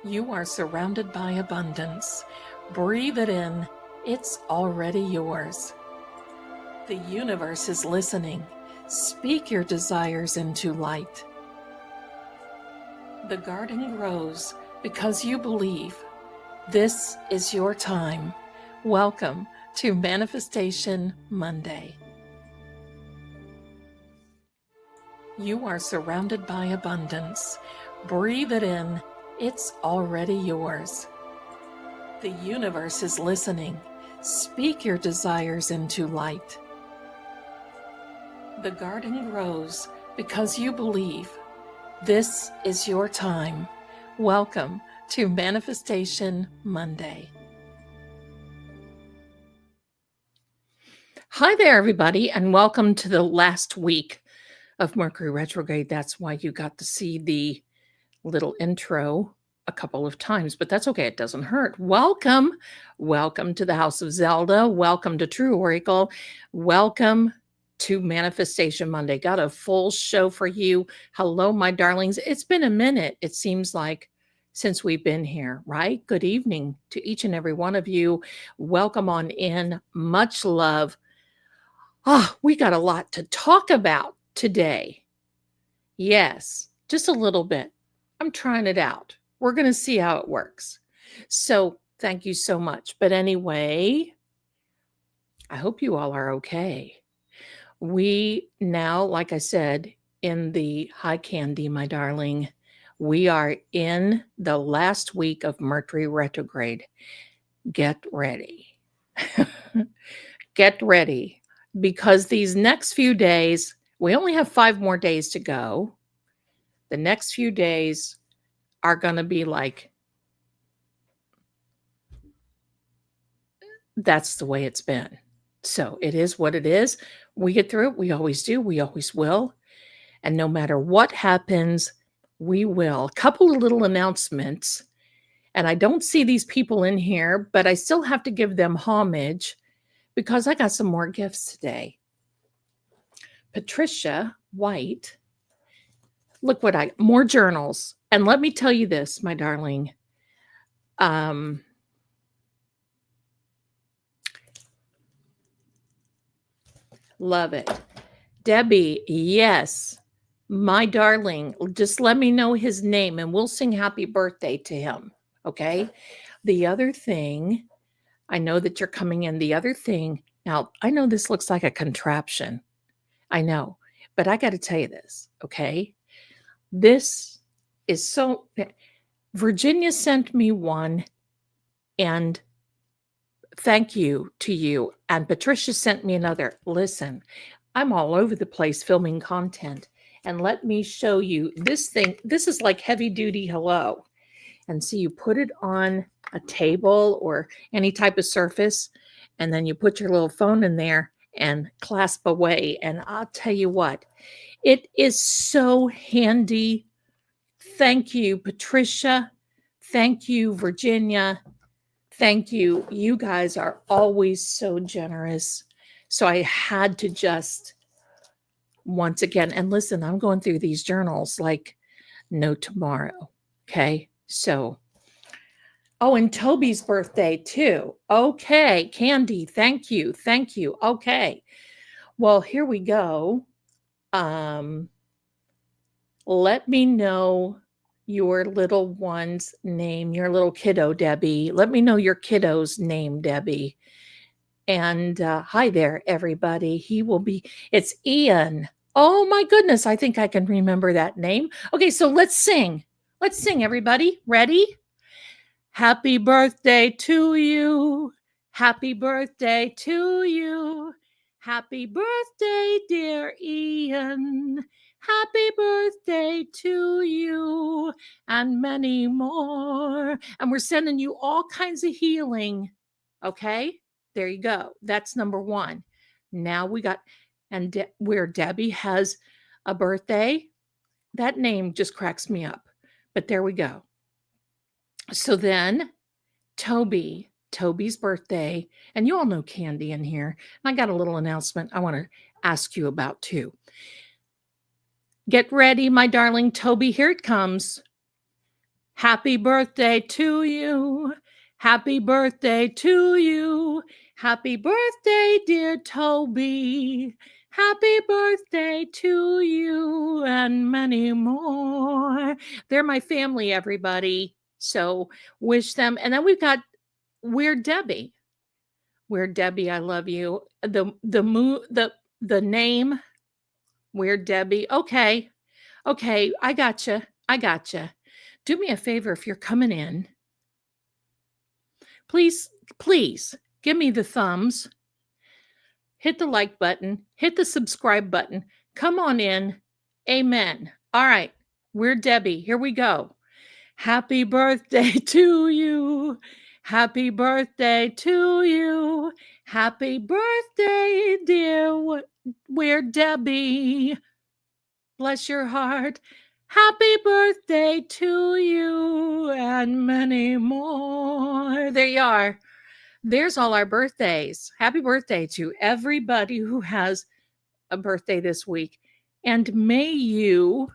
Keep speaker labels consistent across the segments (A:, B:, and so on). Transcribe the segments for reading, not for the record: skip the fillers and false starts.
A: You are surrounded by abundance. Breathe it in. It's already yours. The universe is listening. Speak your desires into light. The garden grows because you believe. This is your time. Welcome to Manifestation Monday. You are surrounded by abundance. Breathe it in. It's already yours. The universe is listening. Speak your desires into light. The garden grows because you believe. This is your time. Welcome to Manifestation Monday. Hi there, everybody, and welcome to the last week of Mercury retrograde. That's why you got to see the little intro a couple of times, but that's okay. It doesn't hurt. Welcome. Welcome to the House of Zelda. Welcome to True Oracle. Welcome to Manifestation Monday. Got a full show for you. Hello, my darlings. It's been a minute, it seems like, since we've been here, right? Good evening to each and every one of you. Welcome on in. Much love. We got a lot to talk about today. Yes, just a little bit. I'm trying it out. We're going to see how it works. So thank you so much. But anyway, I hope you all are okay. We now, like I said, in the high candy, my darling, we are in the last week of Mercury retrograde. Get ready. Get ready, because these next few days, we only have 5 more days to go. The next few days are going to be like, that's the way it's been. So it is what it is. We get through it. We always do. We always will. And no matter what happens, we will. A couple of little announcements. And I don't see these people in here, but I still have to give them homage because I got some more gifts today. Patricia White. Look what more journals. And let me tell you this, my darling. Love it. Debbie, yes, my darling, just let me know his name and we'll sing happy birthday to him, okay? The other thing, I know that you're coming in. The other thing, now, I know this looks like a contraption. I know, but I got to tell you this, okay? This is so, Virginia sent me one, and thank you to you. And Patricia sent me another. Listen, I'm all over the place filming content. And let me show you this thing. This is like heavy duty hello. And so you put it on a table or any type of surface, and then you put your little phone in there and clasp away. And I'll tell you what, it is so handy. Thank you, Patricia. Thank you, Virginia. Thank you. You guys are always so generous. So I had to just, once again, and listen, I'm going through these journals like no tomorrow. Okay. So, and Toby's birthday too. Okay. Candy. Thank you. Thank you. Okay. Well, here we go. Let me know your little one's name, your little kiddo, Debbie. Let me know your kiddo's name, Debbie. And hi there, everybody. It's Ian. Oh my goodness, I think I can remember that name. Okay, so let's sing. Let's sing, everybody. Ready? Happy birthday to you. Happy birthday to you. Happy birthday, dear Ian. Happy birthday to you, and many more. And we're sending you all kinds of healing. Okay, there you go. That's number 1. Now we got, where Debbie has a birthday, that name just cracks me up. But there we go. So then Toby's birthday, and you all know Candy in here. And I got a little announcement I want to ask you about too. Get ready, my darling Toby. Here it comes. Happy birthday to you. Happy birthday to you. Happy birthday, dear Toby. Happy birthday to you and many more. They're my family, everybody. So wish them. And then we've got Weird Debbie. Weird Debbie, I love you. The name Weird Debbie. Okay. Okay, I gotcha. I gotcha. Do me a favor if you're coming in. Please give me the thumbs. Hit the like button, hit the subscribe button. Come on in. Amen. All right. We're Debbie. Here we go. Happy birthday to you. Happy birthday to you. Happy birthday, dear. We're Debbie. Bless your heart. Happy birthday to you and many more. There you are. There's all our birthdays. Happy birthday to everybody who has a birthday this week. And may you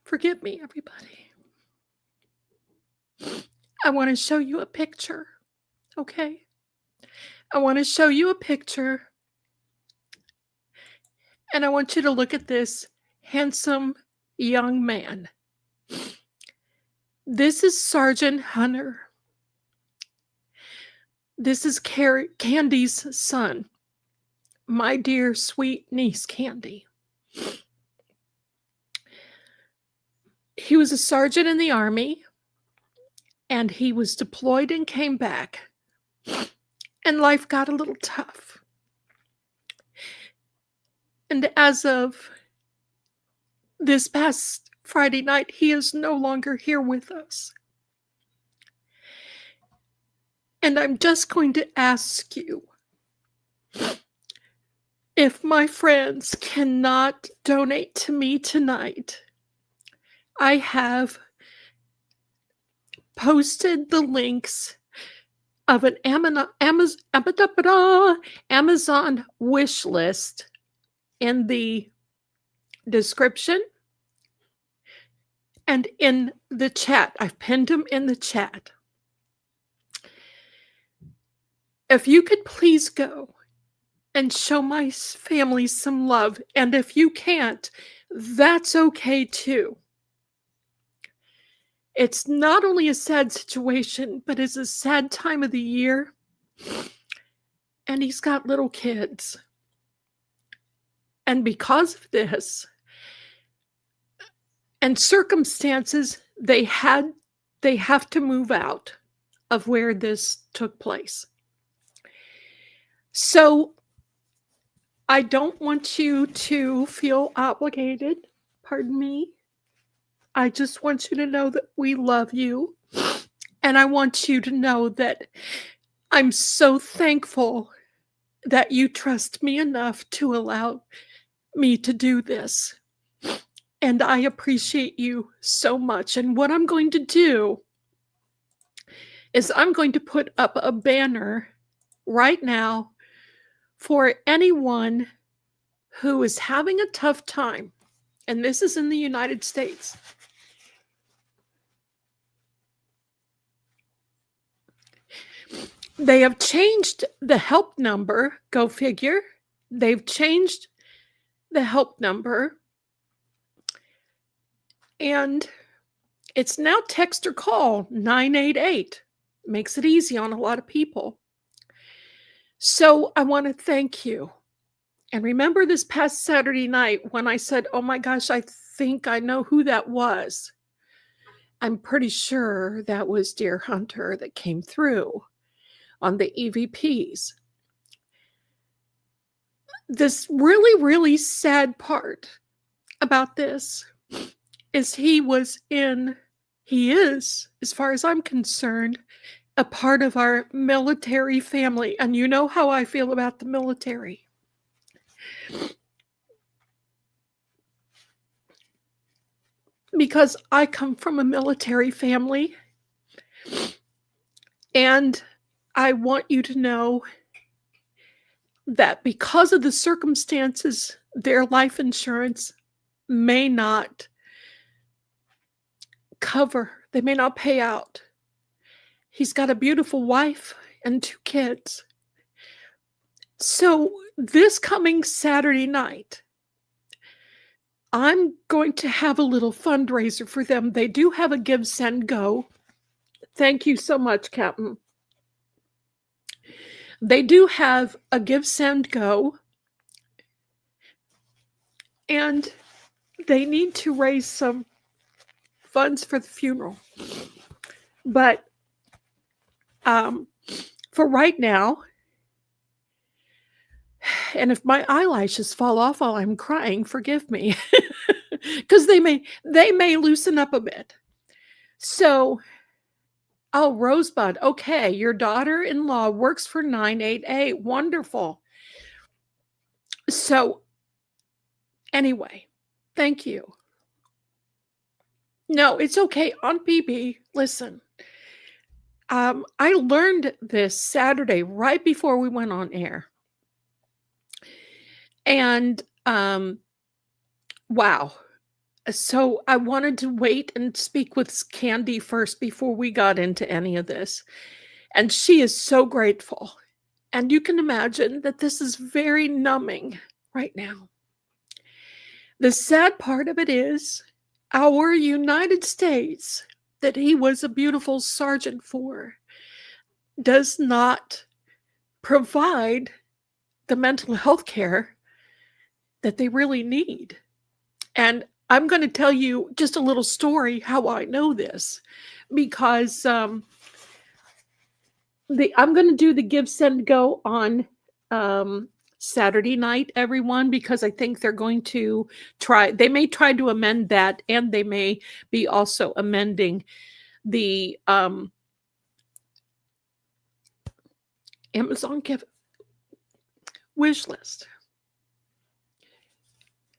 A: forgive me, everybody. I want to show you a picture. Okay? I want to show you a picture. And I want you to look at this handsome young man. This is Sergeant Hunter. This is Candy's son, my dear sweet niece Candy. He was a sergeant in the Army, and he was deployed and came back, and life got a little tough. And as of this past Friday night, he is no longer here with us. And I'm just going to ask you, if my friends cannot donate to me tonight, I have posted the links of an Amazon wish list in the description and in the chat. I've pinned them in the chat. If you could please go and show my family some love, and if you can't, that's okay too. It's not only a sad situation, but it's a sad time of the year. And he's got little kids. And because of this and circumstances, they have to move out of where this took place. So I don't want you to feel obligated. Pardon me. I just want you to know that we love you. And I want you to know that I'm so thankful that you trust me enough to allow me to do this. And I appreciate you so much. And what I'm going to do is I'm going to put up a banner right now for anyone who is having a tough time. And this is in the United States. They have changed the help number. Go figure. They've changed the help number. And it's now text or call 988. Makes it easy on a lot of people. So I want to thank you. And remember this past Saturday night when I said, oh my gosh, I think I know who that was. I'm pretty sure that was Dear Hunter that came through on the EVPs. This really, really sad part about this is he is, as far as I'm concerned, a part of our military family. And you know how I feel about the military. Because I come from a military family.
B: And I want you to know that because of the circumstances, their life insurance may not cover, they may not pay out. He's got a beautiful wife and 2 kids. So this coming Saturday night, I'm going to have a little fundraiser for them. They do have a give, send, go. Thank you so much, Captain. They do have a give, send, go. And they need to raise some funds for the funeral. But for right now, and if my eyelashes fall off while I'm crying, forgive me, because they may loosen up a bit. So, oh, Rosebud, okay, your daughter-in-law works for 988. Wonderful. So, anyway, thank you. No, it's okay. On BB, listen. I learned this Saturday right before we went on air. And wow. So I wanted to wait and speak with Candy first before we got into any of this. And she is so grateful. And you can imagine that this is very numbing right now. The sad part of it is our United States, that he was a beautiful sergeant for, does not provide the mental health care that they really need. And I'm going to tell you just a little story how I know this, because I'm going to do the give, send, go on Saturday night, everyone, because I think they're going to they may try to amend that, and they may be also amending the Amazon gift wish list.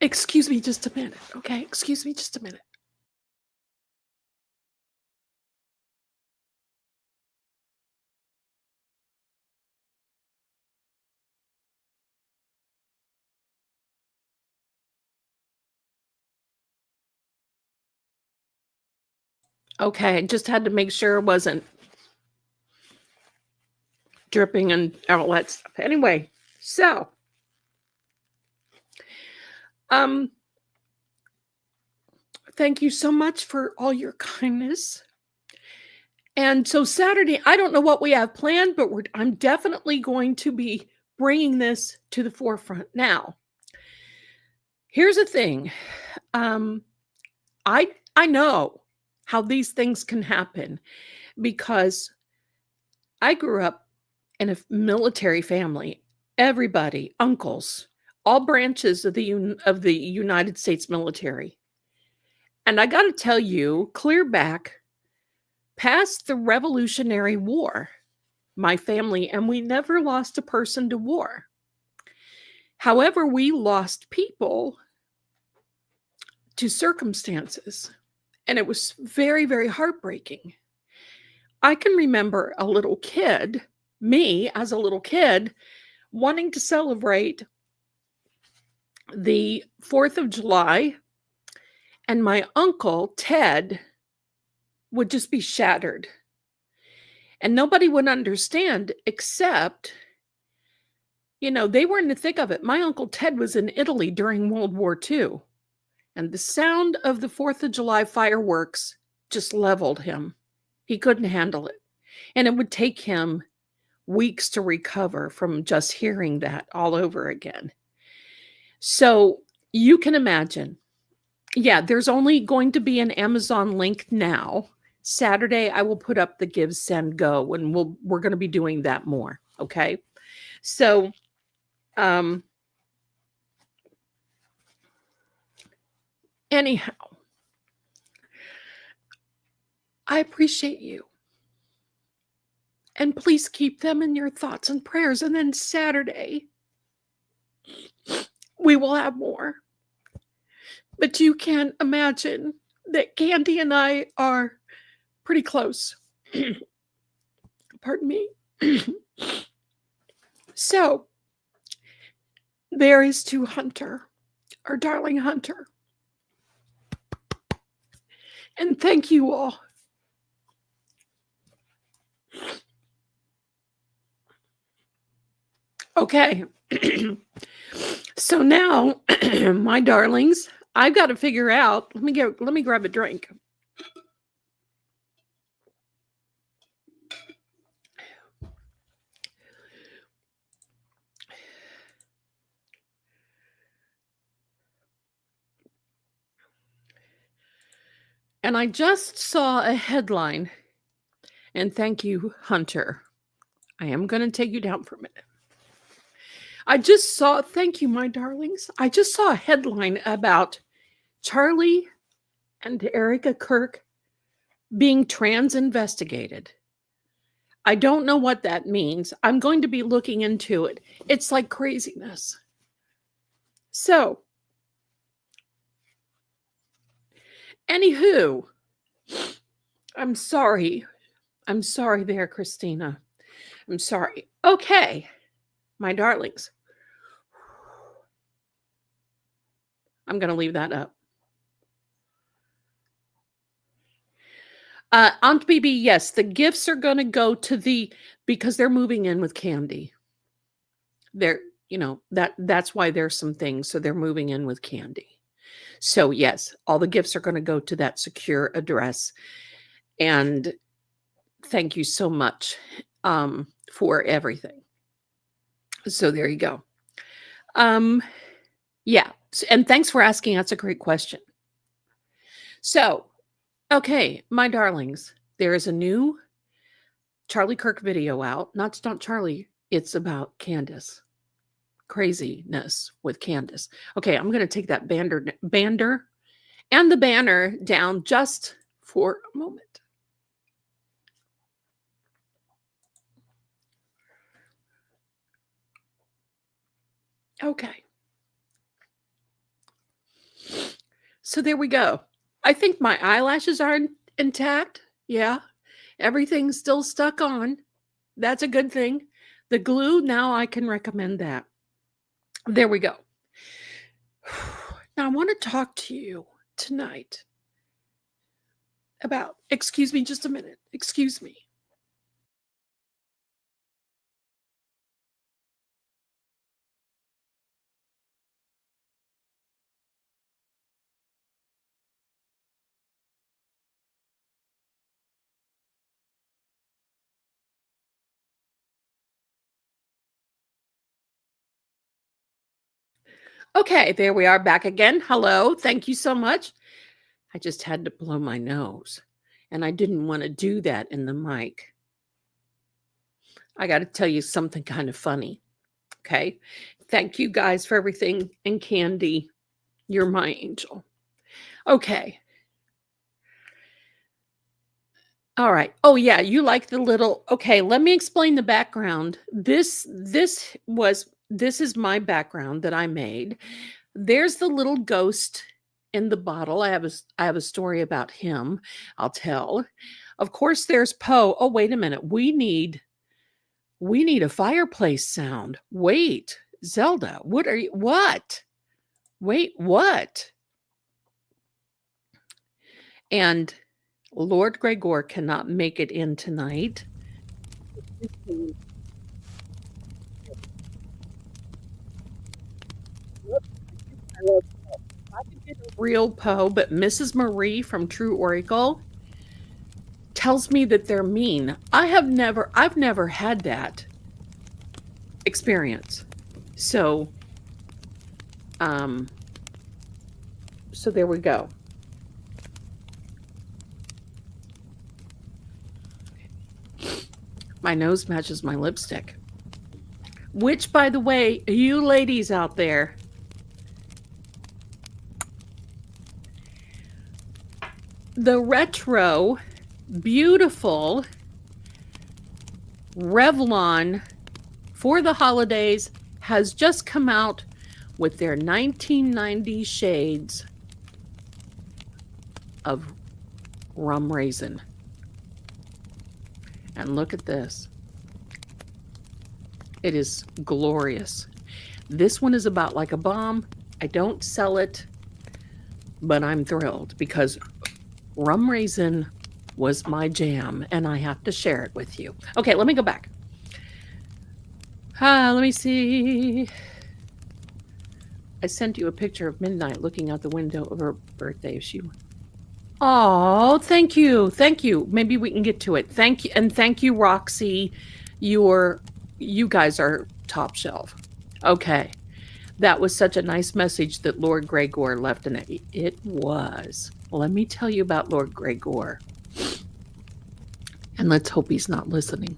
B: Excuse me just a minute, okay? Excuse me just a minute. Okay, just had to make sure it wasn't dripping and all that stuff. Anyway, so thank you so much for all your kindness. And so Saturday, I don't know what we have planned, but I'm definitely going to be bringing this to the forefront. Now, here's the thing. I know how these things can happen because I grew up in a military family. Everybody, uncles, all branches of the United States military. And I got to tell you, clear back past the Revolutionary War, my family, and we never lost a person to war. However, we lost people to circumstances, and it was very, very heartbreaking. I can remember a little kid, me as a little kid, wanting to celebrate the 4th of July, and my uncle, Ted, would just be shattered. And nobody would understand except, they were in the thick of it. My Uncle Ted was in Italy during World War II. And the sound of the 4th of July fireworks just leveled him. He couldn't handle it. And it would take him weeks to recover from just hearing that all over again. So you can imagine. Yeah, there's only going to be an Amazon link now. Saturday, I will put up the give, send, go, and we're going to be doing that more. Okay. So, anyhow, I appreciate you. And please keep them in your thoughts and prayers. And then Saturday, we will have more. But you can imagine that Candy and I are pretty close. Pardon me. So, there is to Hunter, our darling Hunter. And thank you all. Okay. So now, my darlings, I've got to figure out, let me grab a drink. And I just saw a headline, and thank you, Hunter. I am going to take you down for a minute. Thank you, my darlings. I just saw a headline about Charlie and Erica Kirk being trans investigated. I don't know what that means. I'm going to be looking into it. It's like craziness. So, anywho, I'm sorry. I'm sorry there, Christina. I'm sorry. Okay, my darlings. I'm going to leave that up. Aunt BB, yes, the gifts are going to go to because they're moving in with Candy. They're, that's why there's some things. So they're moving in with Candy. So yes, all the gifts are going to go to that secure address. And thank you so much for everything. So there you go. Yeah. And thanks for asking. That's a great question. So, okay, my darlings, there is a new Charlie Kirk video out. Not Charlie. It's about Candace. Craziness with Candace. Okay, I'm going to take that bander and the banner down just for a moment. Okay. So there we go. I think my eyelashes are intact. Yeah. Everything's still stuck on. That's a good thing. The glue, now I can recommend that. There we go. Now I want to talk to you tonight about, excuse me just a minute. Excuse me. Okay, there we are back again. Hello. Thank you so much. I just had to blow my nose, and I didn't want to do that in the mic. I got to tell you something kind of funny. Okay. Thank you guys for everything. And Candy, you're my angel. Okay. All right. Oh yeah, you like the little. Okay, let me explain the background. This is my background that I made. There's the little ghost in the bottle. I have a story about him. I'll tell. Of course, there's Poe. Oh, wait a minute. We need a fireplace sound. Wait, Zelda, what? Wait, what? And Lord Gregor cannot make it in tonight. I could get a real Poe, but Mrs. Marie from True Oracle tells me that they're mean. I've never had that experience. So there we go. My nose matches my lipstick. Which, by the way, you ladies out there, the retro, beautiful Revlon for the holidays has just come out with their 1990 shades of rum raisin. And look at this. It is glorious. This one is about like a bomb. I don't sell it, but I'm thrilled because rum raisin was my jam, and I have to share it with you. Okay, let me go back. Let me see. I sent you a picture of Midnight looking out the window of her birthday. If she... Oh, thank you. Thank you. Maybe we can get to it. Thank you. And thank you, Roxy. You guys are top shelf. Okay. That was such a nice message that Lord Gregor left in it. It was. Let me tell you about Lord Gregor. And let's hope he's not listening.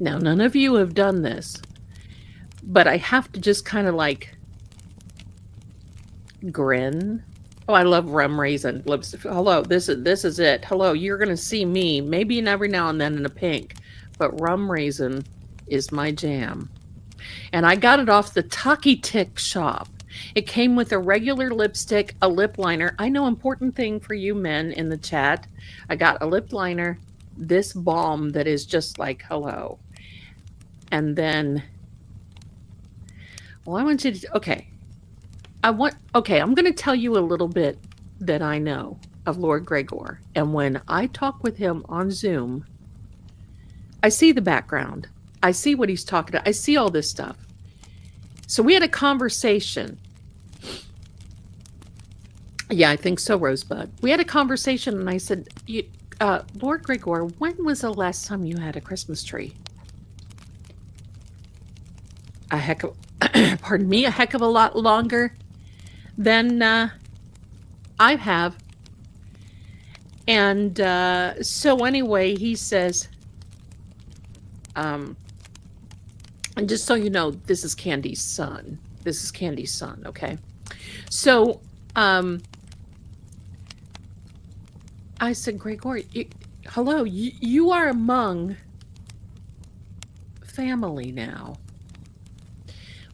B: Now, none of you have done this, but I have to just kind of like grin. Oh, I love rum raisin lipstick. Hello, this is it. Hello, you're going to see me, maybe every now and then in a pink, but rum raisin is my jam. And I got it off the Taki Tick shop. It came with a regular lipstick, a lip liner. I know, important thing for you men in the chat. I got a lip liner, this balm that is just like, hello. And then, well, I want you to, okay. I'm going to tell you a little bit that I know of Lord Gregor. And when I talk with him on Zoom, I see the background. I see what he's talking about. I see all this stuff. So we had a conversation. Yeah, I think so, Rosebud. We had a conversation and I said, Lord Gregor, when was the last time you had a Christmas tree? A heck of a lot longer than I have. And so anyway, he says, and just so you know, this is Candy's son. This is Candy's son, okay? So I said, Gregor, hello, you are among family now.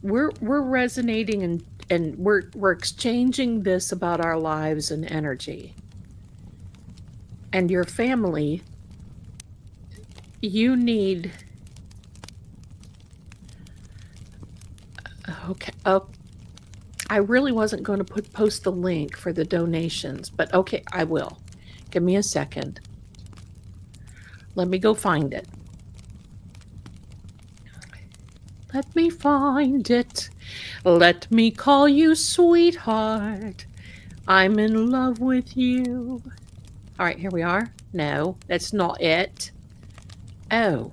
B: We're resonating and we're exchanging this about our lives and energy. And your family, you need... Okay. Oh, I really wasn't going to post the link for the donations, but okay, I will. Give me a second. Let me go find it. Let me find it. Let me call you sweetheart. I'm in love with you. All right, here we are. No, that's not it. Oh.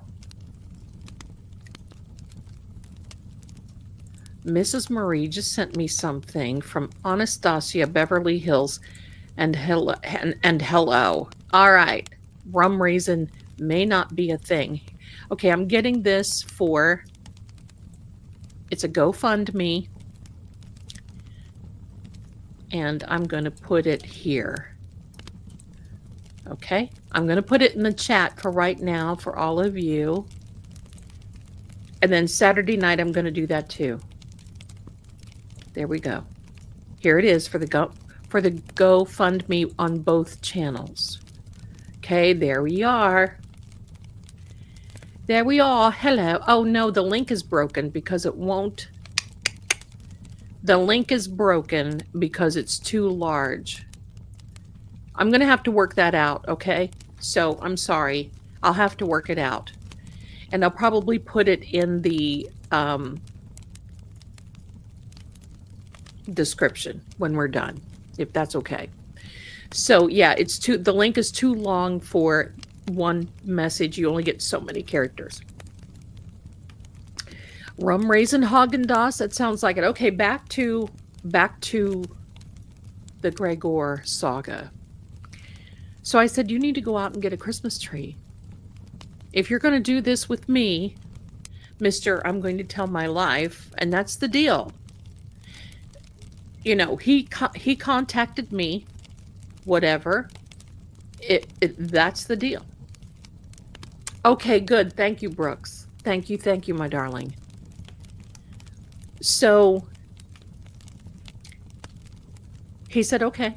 B: Mrs. Marie just sent me something from Anastasia Beverly Hills and hello. All right. Rum raisin may not be a thing. Okay, I'm getting this for... It's a GoFundMe. And I'm going to put it here. Okay? I'm going to put it in the chat for right now for all of you. And then Saturday night, I'm going to do that too. There we go. Here it is for the GoFundMe on both channels. Okay, there we are. There we are. Hello. Oh no, the link is broken because it won't. The link is broken because it's too large. I'm going to have to work that out, okay? So I'm sorry. I'll have to work it out. And I'll probably put it in the description when we're done, if that's okay. So yeah, the link is too long for one message. You only get so many characters. Rum raisin Haagen-Dazs, that sounds like it. Okay, back to the Gregor saga. So I said, you need to go out and get a Christmas tree. If you're going to do this with me, Mr. I'm going to tell my life, and that's the deal. You know, he contacted me, whatever. That's the deal. Okay, good. Thank you, Brooks. Thank you, my darling. So he said, okay.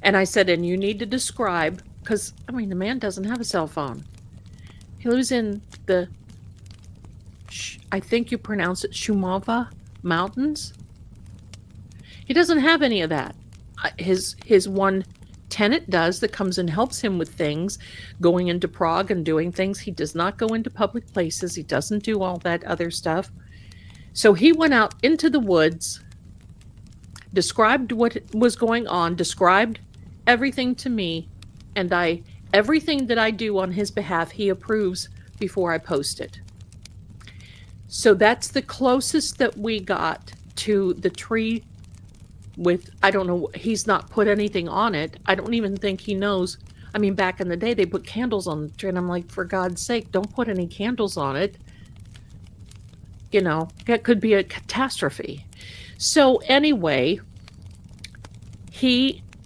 B: And I said, and you need to describe, because, I mean, the man doesn't have a cell phone. He lives in the, I think you pronounce it Shumava Mountains. He doesn't have any of that. His one tenant does, that comes and helps him with things, going into Prague and doing things. He does not go into public places. He doesn't do all that other stuff. So he went out into the woods, described what was going on, described everything to me, and everything that I do on his behalf, he approves before I post it. So that's the closest that we got to the tree with, I don't know, he's not put anything on it. I don't even think he knows. I mean, back in the day, they put candles on the tree, and I'm like, for God's sake, don't put any candles on it. You know, that could be a catastrophe. So anyway,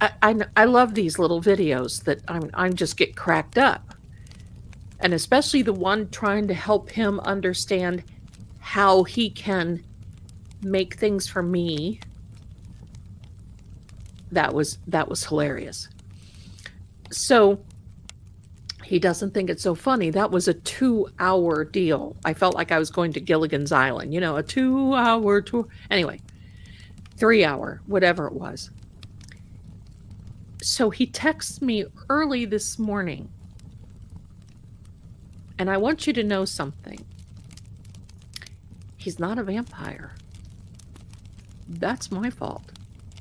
B: I love these little videos that I just get cracked up. And especially the one trying to help him understand how he can make things for me. That was hilarious. So he doesn't think it's so funny. That was a 2-hour deal. I felt like I was going to Gilligan's Island, you know, a 2-hour tour. Anyway, 3-hour, whatever it was. So he texts me early this morning. And I want you to know something. He's not a vampire. That's my fault.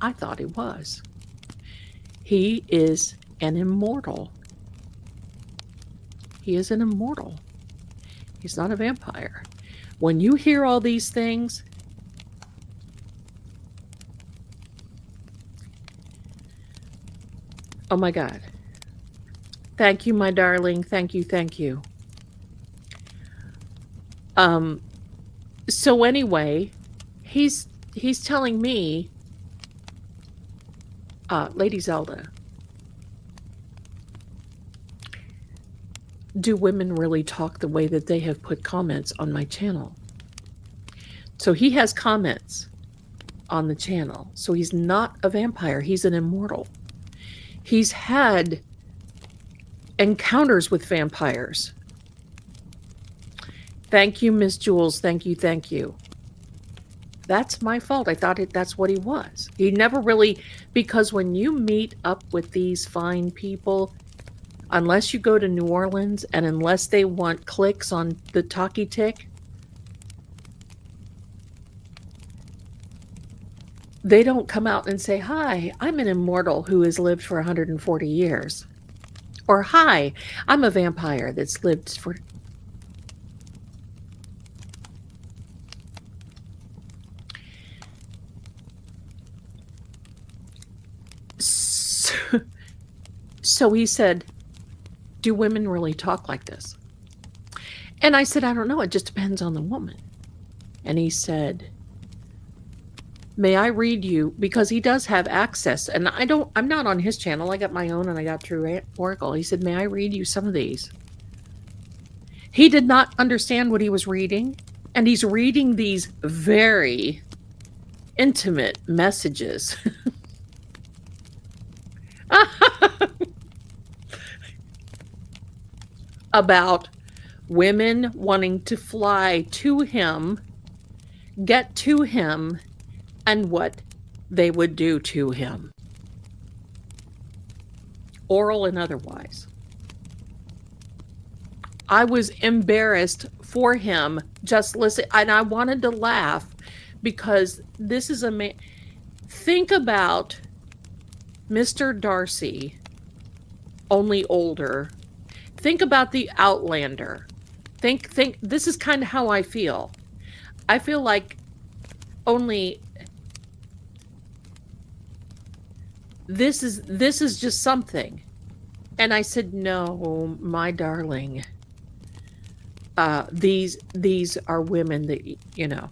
B: I thought he was. He is an immortal. He is an immortal. He's not a vampire. When you hear all these things, oh my God. Thank you, my darling. Thank you. Thank you. So anyway, he's telling me, Lady Zelda, do women really talk the way that they have put comments on my channel? So he has comments on the channel. So he's not a vampire. He's an immortal. He's had encounters with vampires. Thank you, Miss Jules. Thank you. Thank you. That's my fault. I thought that's what he was. He never really, because when you meet up with these fine people, unless you go to New Orleans and unless they want clicks on the talkie tick, they don't come out and say, hi, I'm an immortal who has lived for 140 years. Or, hi, I'm a vampire that's lived for... So he said, do women really talk like this? And I said, I don't know. It just depends on the woman. And he said, may I read you? Because he does have access. And I'm not on his channel. I got my own and I got through Oracle. He said, may I read you some of these? He did not understand what he was reading. And he's reading these very intimate messages. About women wanting to fly to him, get to him, and what they would do to him. Oral and otherwise. I was embarrassed for him just listen, and I wanted to laugh because this is think about Mr. Darcy, only older. Think about the Outlander. Think, this is kind of how I feel. I feel like only this is just something. And I said, no, my darling. These are women that, you know.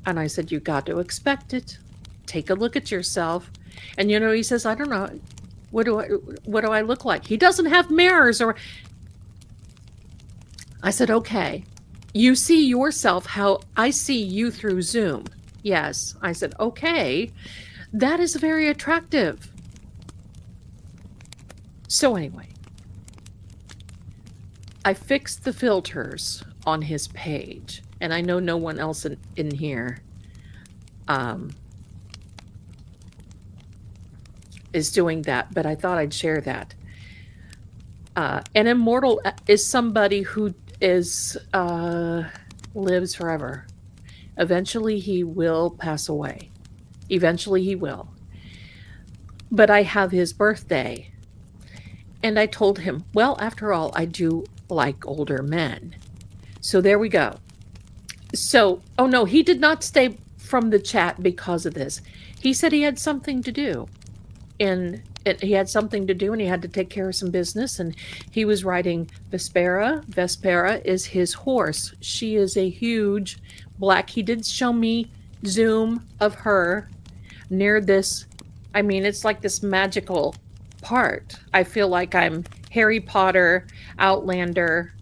B: And I said, you got to expect it. Take a look at yourself. And, you know, he says, I don't know. What do I look like? He doesn't have mirrors or... I said, okay, you see yourself how I see you through Zoom. Yes. I said, okay, that is very attractive. So anyway, I fixed the filters on his page, and I know no one else in here is doing that, but I thought I'd share that. An immortal is somebody who is lives forever. Eventually, he will pass away. Eventually, he will. But I have his birthday, and I told him, well, after all, I do like older men. So there we go. So, oh no, he did not stay from the chat because of this. He said he had something to do. And he had something to do, and he had to take care of some business, and he was riding Vespera. Vespera is his horse. She is a huge black. He did show me zoom of her near this. I mean, it's like this magical part. I feel like I'm Harry Potter, Outlander.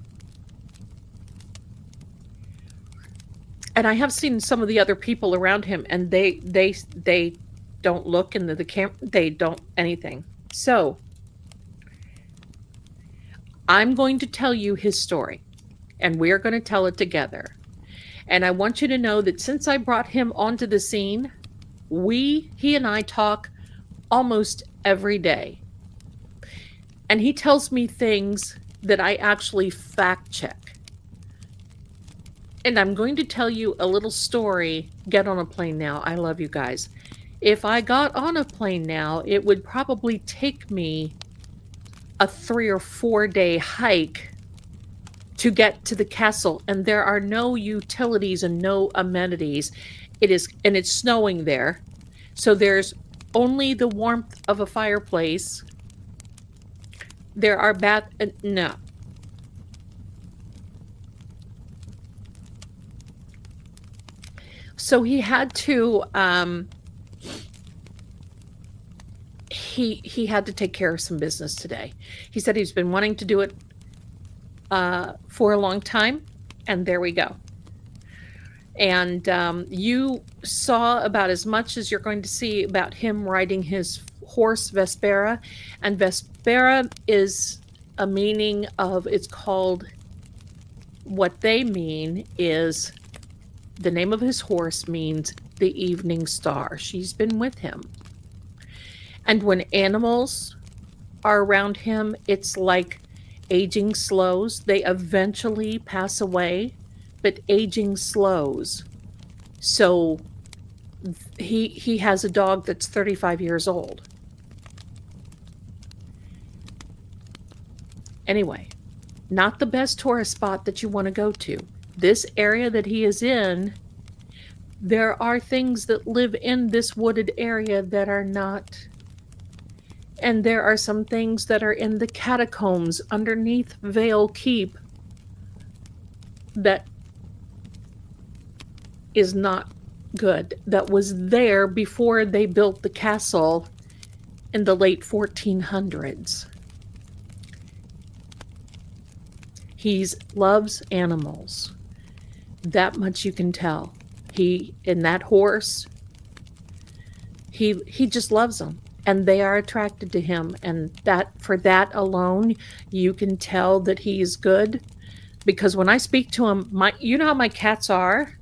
B: And I have seen some of the other people around him, and they don't look into the camera. They don't anything. So I'm going to tell you his story, and we're going to tell it together. And I want you to know that since I brought him onto the scene, he and I talk almost every day. And he tells me things that I actually fact check. And I'm going to tell you a little story. Get on a plane now. I love you guys. If I got on a plane now, it would probably take me a 3 or 4 day hike to get to the castle, and there are no utilities and no amenities. And it's snowing there. So there's only the warmth of a fireplace. There are no. So he had to he had to take care of some business today. He said he's been wanting to do it for a long time, and there we go. And you saw about as much as you're going to see about him riding his horse Vespera. And Vespera is a meaning of, it's called, what they mean is, the name of his horse means the evening star. She's been with him. And when animals are around him, it's like aging slows. They eventually pass away, but aging slows. So he has a dog that's 35 years old. Anyway, not the best tourist spot that you want to go to. This area that he is in, there are things that live in this wooded area that are not. And there are some things that are in the catacombs underneath Vale Keep that is not good. That was there before they built the castle in the late 1400s. He loves animals. That much you can tell. In that horse, he just loves them. And they are attracted to him. And for that alone, you can tell that he's good. Because when I speak to him, you know how my cats are?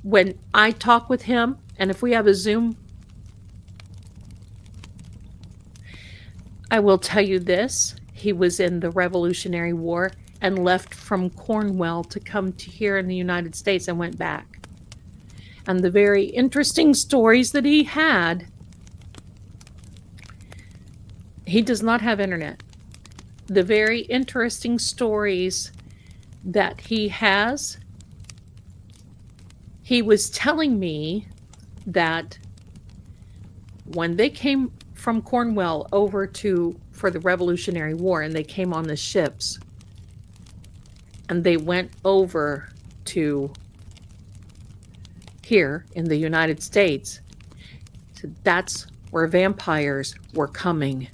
B: When I talk with him, and if we have a Zoom, I will tell you this. He was in the Revolutionary War and left from Cornwall to come to here in the United States and went back. And the very interesting stories that he had, he does not have internet. The very interesting stories that he has, he was telling me that when they came from Cornwall over for the Revolutionary War, and they came on the ships, and they went over to here in the United States, so that's where vampires were coming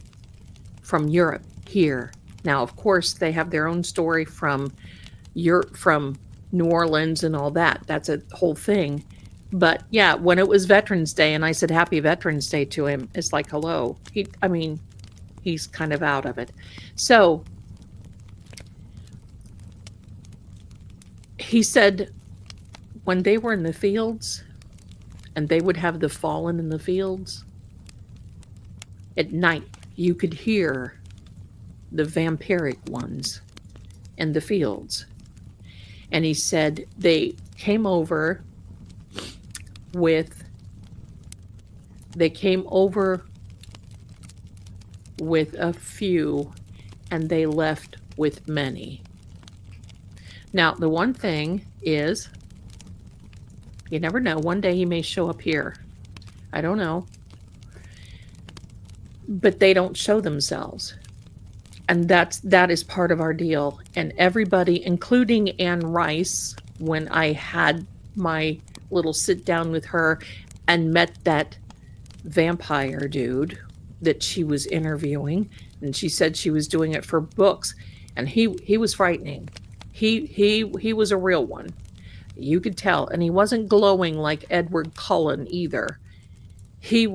B: from Europe here. Now, of course, they have their own story from Europe, from New Orleans and all that. That's a whole thing. But yeah, when it was Veterans Day and I said Happy Veterans Day to him, it's like, hello. He's kind of out of it. So he said when they were in the fields and they would have the fallen in the fields, at night you could hear the vampiric ones in the fields. And he said they came over with a few and they left with many. Now, the one thing is, you never know. One day he may show up here. I don't know. But they don't show themselves. And that is part of our deal. And everybody, including Anne Rice, when I had my little sit down with her and met that vampire dude that she was interviewing, and she said she was doing it for books, and he was frightening. He was a real one. You could tell, and he wasn't glowing like Edward Cullen either. He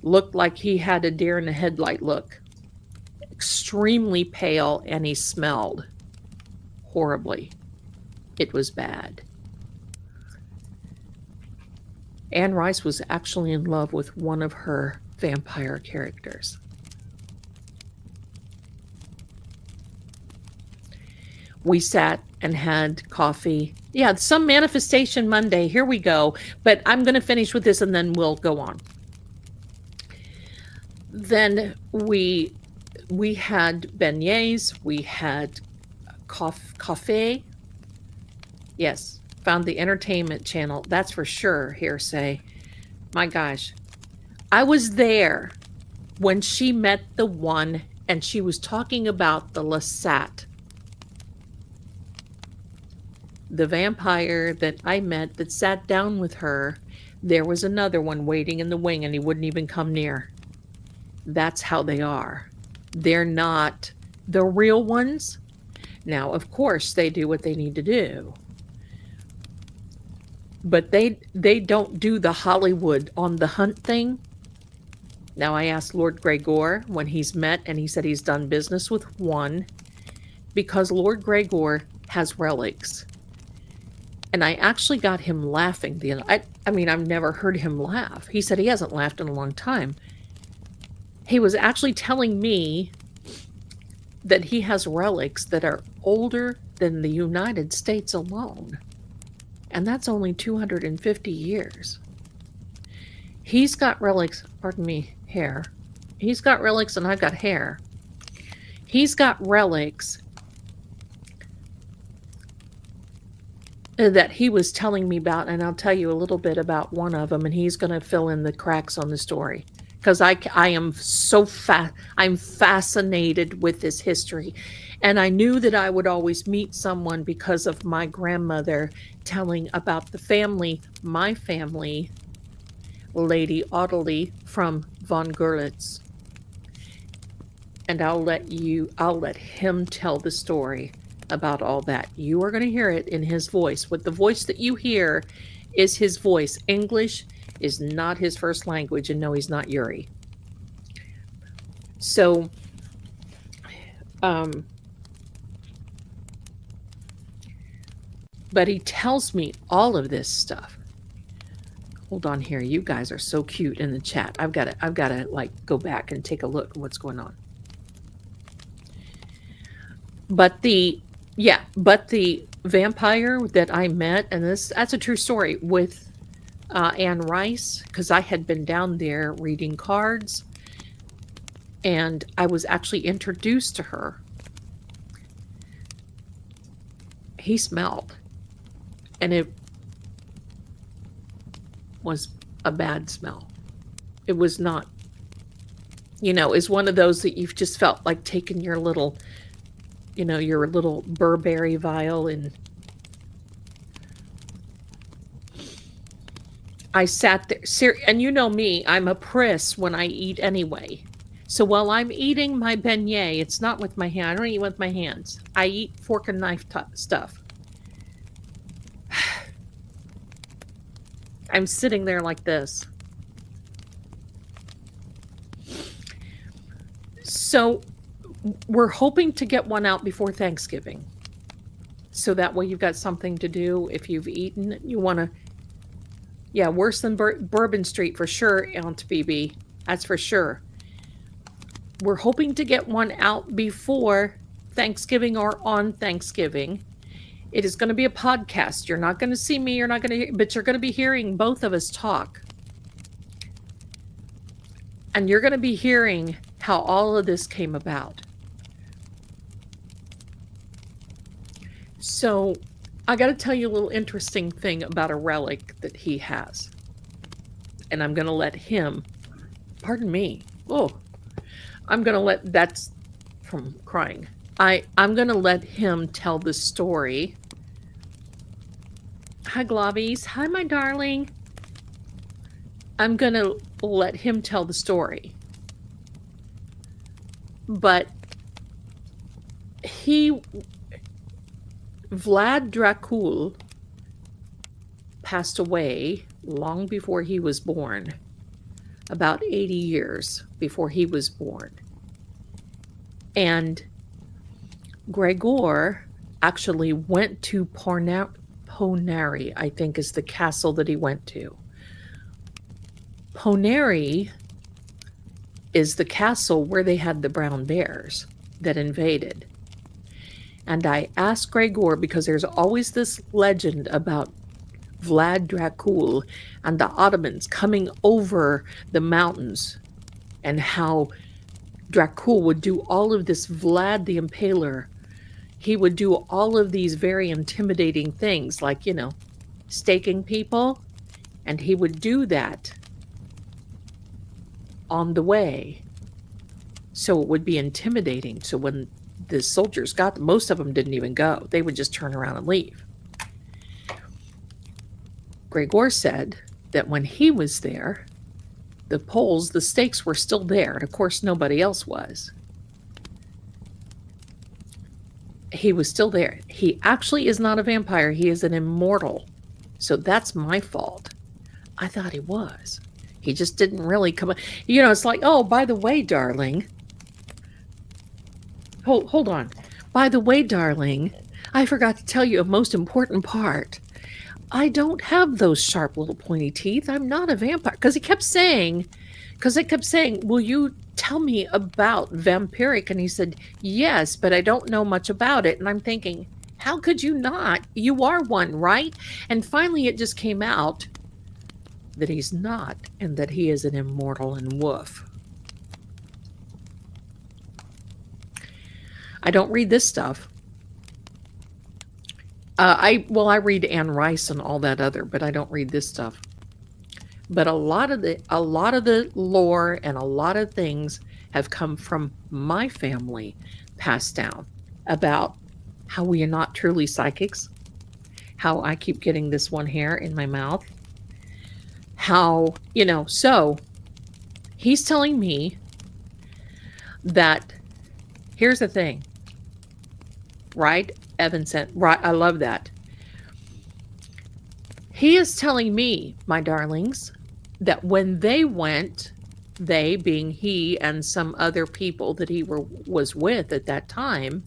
B: looked like he had a deer in the headlight look. Extremely pale, and he smelled horribly. It was bad. Anne Rice was actually in love with one of her vampire characters. We sat and had coffee. Yeah, some manifestation Monday. Here we go. But I'm going to finish with this and then we'll go on. Then we had beignets. We had coffee. Yes, found the entertainment channel. That's for sure hearsay. My gosh. I was there when she met the one and she was talking about the Lestat. The vampire that I met that sat down with her, there was another one waiting in the wing and he wouldn't even come near. That's how they are. They're not the real ones. Now, of course, they do what they need to do. But they don't do the Hollywood on the hunt thing. Now, I asked Lord Gregor when he's met, and he said he's done business with one because Lord Gregor has relics. And I actually got him laughing. I mean, I've never heard him laugh. He said he hasn't laughed in a long time. He was actually telling me that he has relics that are older than the United States alone. And that's only 250 years. He's got relics, pardon me, hair. He's got relics and I've got hair. He's got relics that he was telling me about, and I'll tell you a little bit about one of them, and he's going to fill in the cracks on the story. Because I am I'm fascinated with this history. And I knew that I would always meet someone because of my grandmother telling about the family, my family, Lady Ottilie from von Görlitz. And I'll let him tell the story about all that. You are going to hear it in his voice. What the voice that you hear is his voice. English is not his first language, and no, he's not Yuri. So, but he tells me all of this stuff. Hold on here. You guys are so cute in the chat. I've got to like go back and take a look at what's going on. But the vampire that I met, and that's a true story, with Anne Rice, because I had been down there reading cards, and I was actually introduced to her. He smelled, and it was a bad smell. It was not, it's one of those that you've just felt like taking your little, your little Burberry vial and I sat there, and you know me, I'm a priss when I eat anyway. So while I'm eating my beignet, it's not with my hand. I don't eat with my hands. I eat fork and knife stuff. I'm sitting there like this. So we're hoping to get one out before Thanksgiving. So that way you've got something to do if you've eaten. You want to, yeah, worse than Bourbon Street for sure, Aunt BB. That's for sure. We're hoping to get one out before Thanksgiving or on Thanksgiving. It is going to be a podcast. You're not going to see me, you're not going to, but you're going to be hearing both of us talk. And you're going to be hearing how all of this came about. So, I got to tell you a little interesting thing about a relic that he has. And I'm going to let him, pardon me. Oh, I'm going to let, that's from crying. I'm going to let him tell the story. Hi, Globbies. Hi, my darling. I'm going to let him tell the story. But Vlad Dracul passed away long before he was born, about 80 years before he was born. And Gregor actually went to Ponari, I think is the castle that he went to. Ponari is the castle where they had the brown bears that invaded. And I asked Gregor, because there's always this legend about Vlad Dracul and the Ottomans coming over the mountains, and how Dracul would do all of this. Vlad the Impaler, he would do all of these very intimidating things, like, staking people. And he would do that on the way, so it would be intimidating. So when the soldiers got them, most of them didn't even go. They would just turn around and leave. Gregor said that when he was there, the poles, the stakes were still there. And of course, nobody else was. He was still there. He actually is not a vampire. He is an immortal. So that's my fault. I thought he was. He just didn't really come. It's like, oh, by the way, darling. Hold on. By the way, darling, I forgot to tell you a most important part. I don't have those sharp little pointy teeth. I'm not a vampire. Because I kept saying, will you tell me about vampiric? And he said, yes, but I don't know much about it. And I'm thinking, how could you not? You are one, right? And finally it just came out that he's not, and that he is an immortal, and woof. I don't read this stuff. I read Anne Rice and all that other, but I don't read this stuff. But a lot of the lore and a lot of things have come from my family, passed down, about how we are not truly psychics, how I keep getting this one hair in my mouth, how, so he's telling me that, here's the thing, right? Evan said, right, I love that. He is telling me, my darlings, that when they went, they being he and some other people that he was with at that time,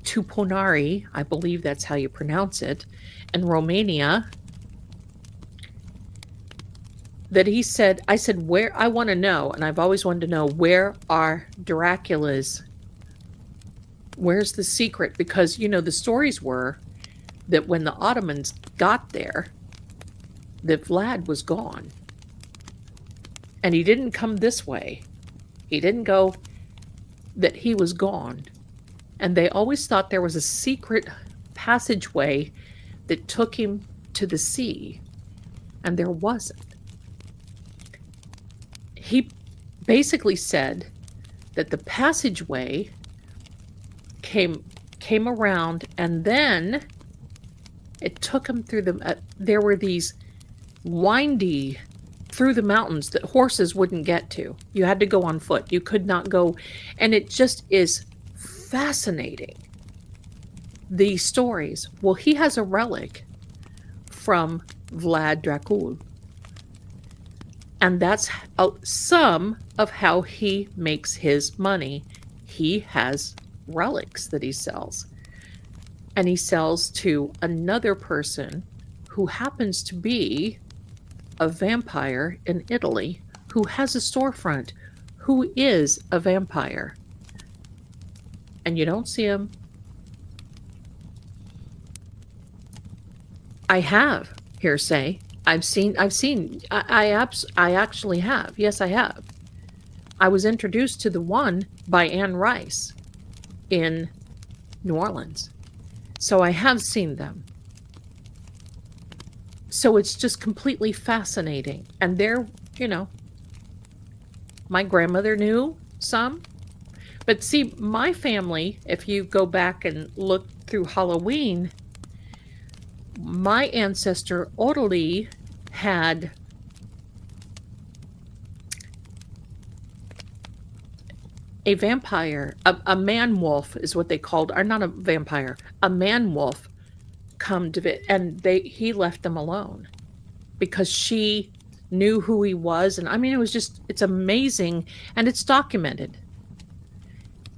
B: to Ponari, I believe that's how you pronounce it, in Romania, that he said, I said, where, I want to know, and I've always wanted to know, where are Dracula's, where's the secret? Because, the stories were that when the Ottomans got there, that Vlad was gone. And he didn't come this way. He didn't go, that he was gone. And they always thought there was a secret passageway that took him to the sea. And there wasn't. He basically said that the passageway came around, and then it took him through there were these windy, through the mountains that horses wouldn't get to. You had to go on foot. You could not go. And it just is fascinating, these stories. Well, he has a relic from Vlad Dracul. And that's some of how he makes his money. He has relics that he sells. and he sells to another person who happens to be a vampire in Italy who has a storefront who is a vampire. And you don't see him. I have hearsay. I actually have. Yes, I have. I was introduced to the one by Anne Rice in New Orleans. So I have seen them. So it's just completely fascinating. And they're, my grandmother knew some. But see, my family, if you go back and look through Halloween, my ancestor Orly had a vampire, a man wolf is what they called, or not a vampire, a man wolf come to it, and he left them alone because she knew who he was. And I mean, it's amazing, and it's documented.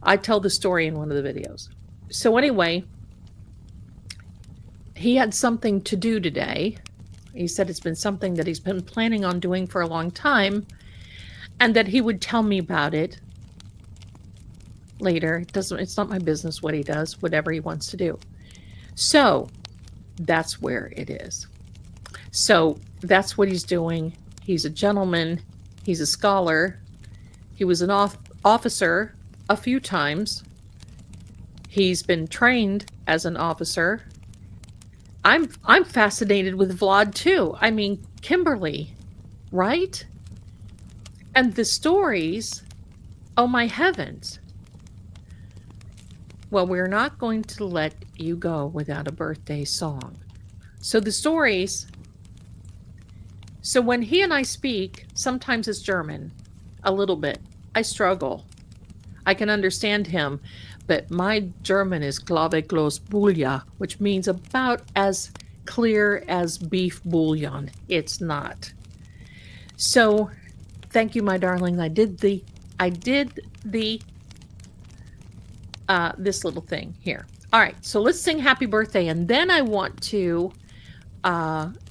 B: I tell the story in one of the videos. So anyway, he had something to do today. He said it's been something that he's been planning on doing for a long time, and that he would tell me about it later. It's not my business what he does, whatever he wants to do. So that's where it is. So that's what he's doing. He's a gentleman. He's a scholar. He was an officer a few times. He's been trained as an officer. I'm fascinated with Vlad too. I mean, Kimberly, right? And the stories, oh my heavens. Well, we're not going to let you go without a birthday song. So the stories, so when he and I speak, sometimes it's German, a little bit. I struggle. I can understand him, but my German is Glaveklos Bulja, which means about as clear as beef bouillon. It's not. So thank you, my darling. I did the this little thing here. All right, so let's sing happy birthday, and then I want to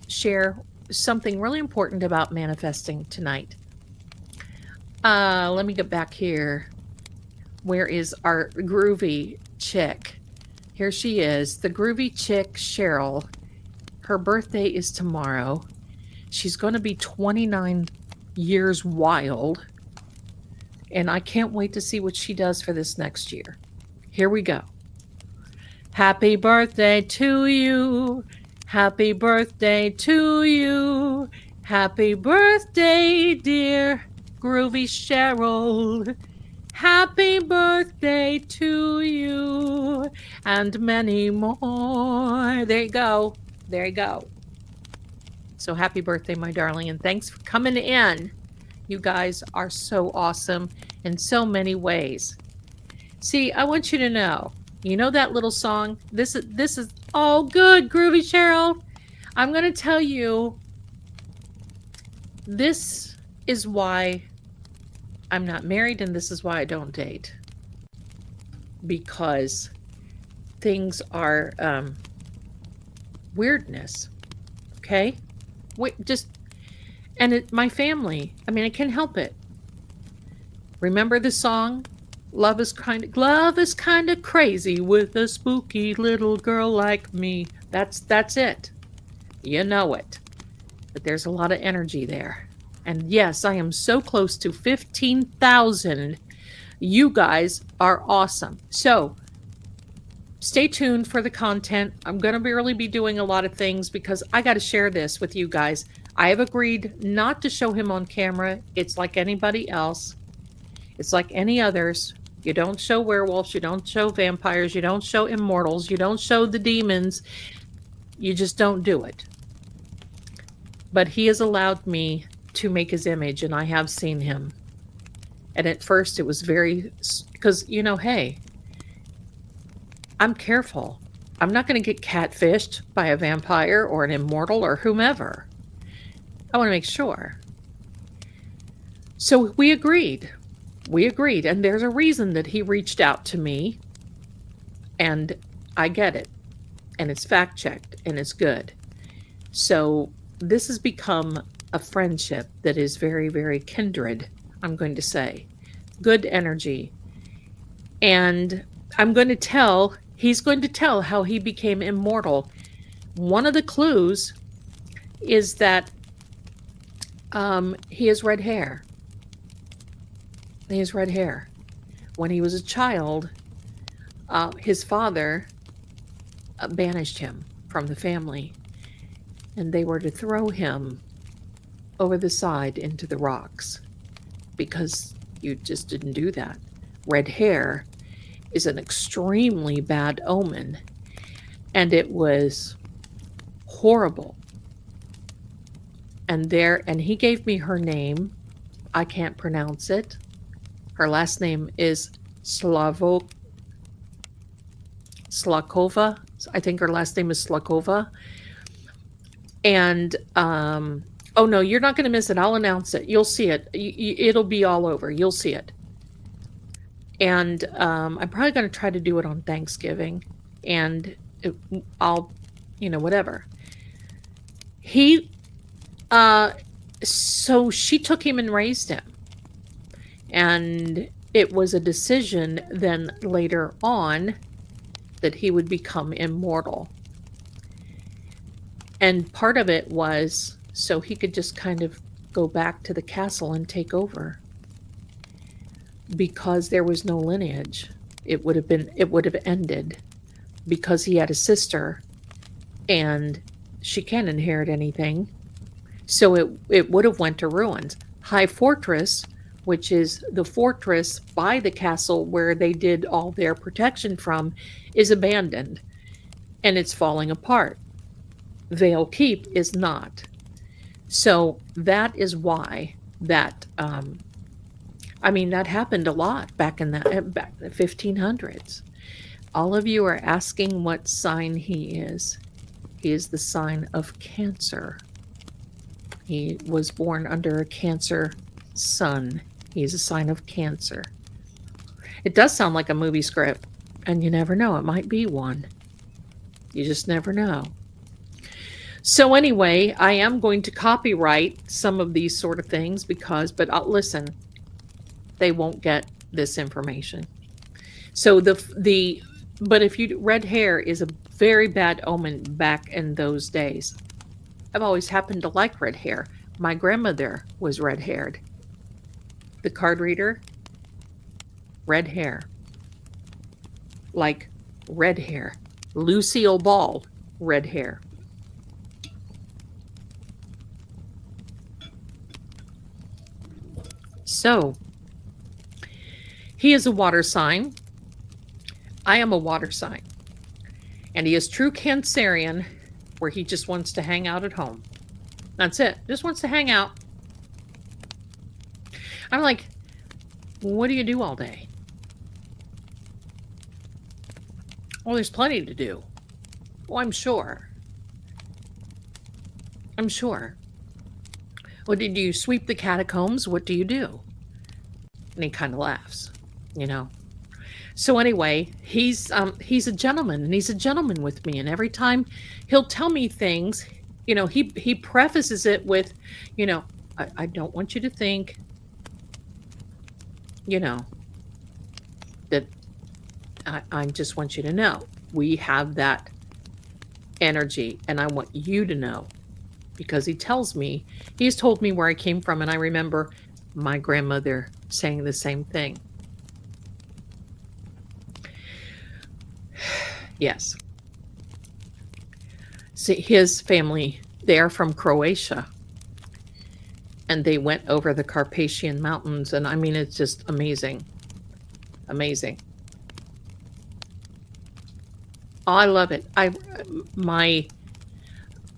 B: share something really important about manifesting tonight. Let me get back here. Where is our groovy chick? Here she is, the groovy chick, Cheryl. Her birthday is tomorrow. She's going to be 29 years wild, and I can't wait to see what she does for this next year. Here we go. Happy birthday to you. Happy birthday to you. Happy birthday, dear groovy Cheryl. Happy birthday to you, and many more. There you go. There you go. So happy birthday, my darling, and thanks for coming in. You guys are so awesome in so many ways. See, I want you to know, you know that little song? This is all good, groovy Cheryl. I'm going to tell you, this is why I'm not married, and this is why I don't date. Because things are weirdness. Okay? My family, I mean, I can't help it. Remember the song? Love is kind of crazy with a spooky little girl like me. That's it. You know it. But there's a lot of energy there. And yes, I am so close to 15,000. You guys are awesome. So stay tuned for the content. I'm going to really be doing a lot of things because I got to share this with you guys. I have agreed not to show him on camera. It's like anybody else. It's like any others. You don't show werewolves. You don't show vampires. You don't show immortals. You don't show the demons. You just don't do it. But he has allowed me to make his image, and I have seen him. And at first it was because, hey, I'm careful. I'm not going to get catfished by a vampire or an immortal or whomever. I want to make sure. So we agreed. And there's a reason that he reached out to me, and I get it.
A: and it's fact checked and it's good. So this has become a friendship that is very, very kindred, I'm going to say. Good energy. And he's going to tell how he became immortal. One of the clues is that he has red hair. He has red hair. When he was a child, his father banished him from the family, and they were to throw him over the side into the rocks because you just didn't do that. Red hair is an extremely bad omen, and it was horrible. And he gave me her name. I can't pronounce it. Her last name is Slakova. I think her last name is Slakova. And oh no, you're not going to miss it. I'll announce it. You'll see it. It'll be all over. You'll see it. And I'm probably going to try to do it on Thanksgiving, and I'll, whatever. So she took him and raised him, and it was a decision then later on that he would become immortal. And part of it was so he could just kind of go back to the castle and take over. Because there was no lineage. It would have ended because he had a sister and she can't inherit anything. So it would have went to ruins. High Fortress, which is the fortress by the castle where they did all their protection from, is abandoned and it's falling apart. Vale Keep is not. So that is why that that happened a lot back in the 1500s. All of you are asking what sign he is. He is the sign of Cancer. He was born under a Cancer sun. He is a sign of Cancer. It does sound like a movie script, and you never know. It might be one. You just never know. So anyway, I am going to copyright some of these sort of things but listen, they won't get this information. So but if red hair is a very bad omen back in those days. I've always happened to like red hair. My grandmother was red-haired. The card reader, red hair. Like red hair. Lucille Ball, red hair. So, he is a water sign. I am a water sign. And he is true Cancerian, where he just wants to hang out at home. That's it. Just wants to hang out. I'm like, what do you do all day? Well, there's plenty to do. Oh, I'm sure. I'm sure. Well, did you sweep the catacombs? What do you do? And he kind of laughs, So anyway, he's a gentleman, and he's a gentleman with me. And every time he'll tell me things, he prefaces it with, I don't want you to think, that I just want you to know we have that energy, and I want you to know, because he's told me where I came from, and I remember my grandmother saying the same thing. Yes. See, his family, they are from Croatia, and they went over the Carpathian Mountains, and it's just amazing. Amazing. Oh, I love it.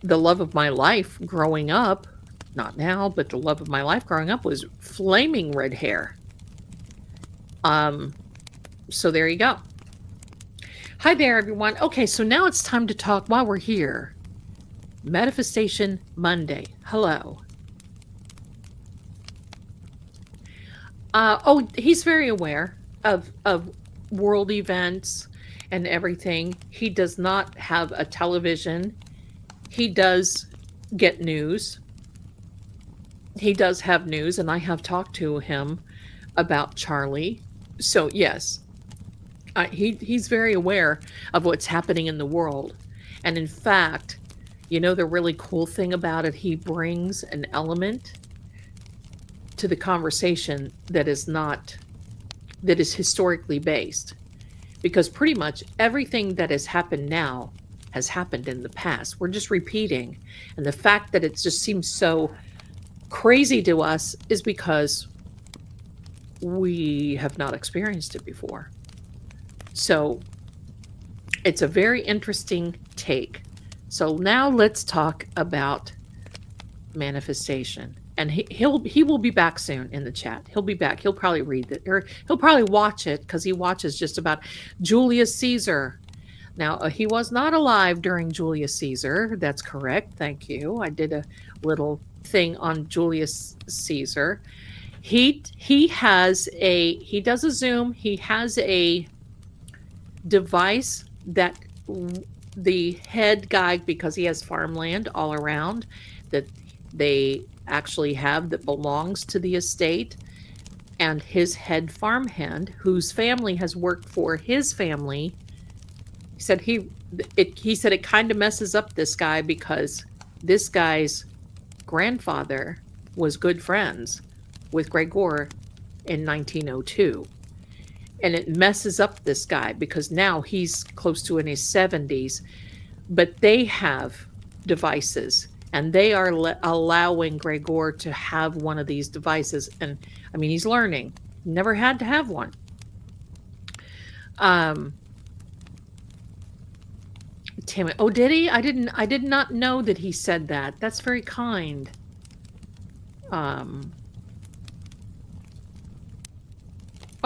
A: The love of my life growing up, not now, but the love of my life growing up was flaming red hair. So there you go. Hi there, everyone. Okay, so now it's time to talk while we're here. Manifestation Monday. Hello. He's very aware of world events and everything. He does not have a television. He does get news. He does have news, and I have talked to him about Charlie. So, yes, he's very aware of what's happening in the world. And in fact, the really cool thing about it, he brings an element to the conversation that is historically based. Because pretty much everything that has happened now has happened in the past. We're just repeating. And the fact that it just seems so crazy to us is because we have not experienced it before. So it's a very interesting take. So now let's talk about manifestation. And he will be back soon in the chat. He'll be back. He'll probably read it, or he'll probably watch it, because he watches just about Julius Caesar. Now, he was not alive during Julius Caesar. That's correct. Thank you. I did a little thing on Julius Caesar. He does a Zoom. He has a device that the head guy, because he has farmland all around that they actually have that belongs to the estate, and his head farmhand, whose family has worked for his family, said he said it kind of messes up this guy, because this guy's grandfather was good friends with Gregor in 1902. And it messes up this guy, because now he's close to in his 70s, but they have devices, and they are allowing Gregor to have one of these devices. And I mean, he's learning. Never had to have one. Damn it. Oh, did he? I did not know that he said that. That's very kind. Oh,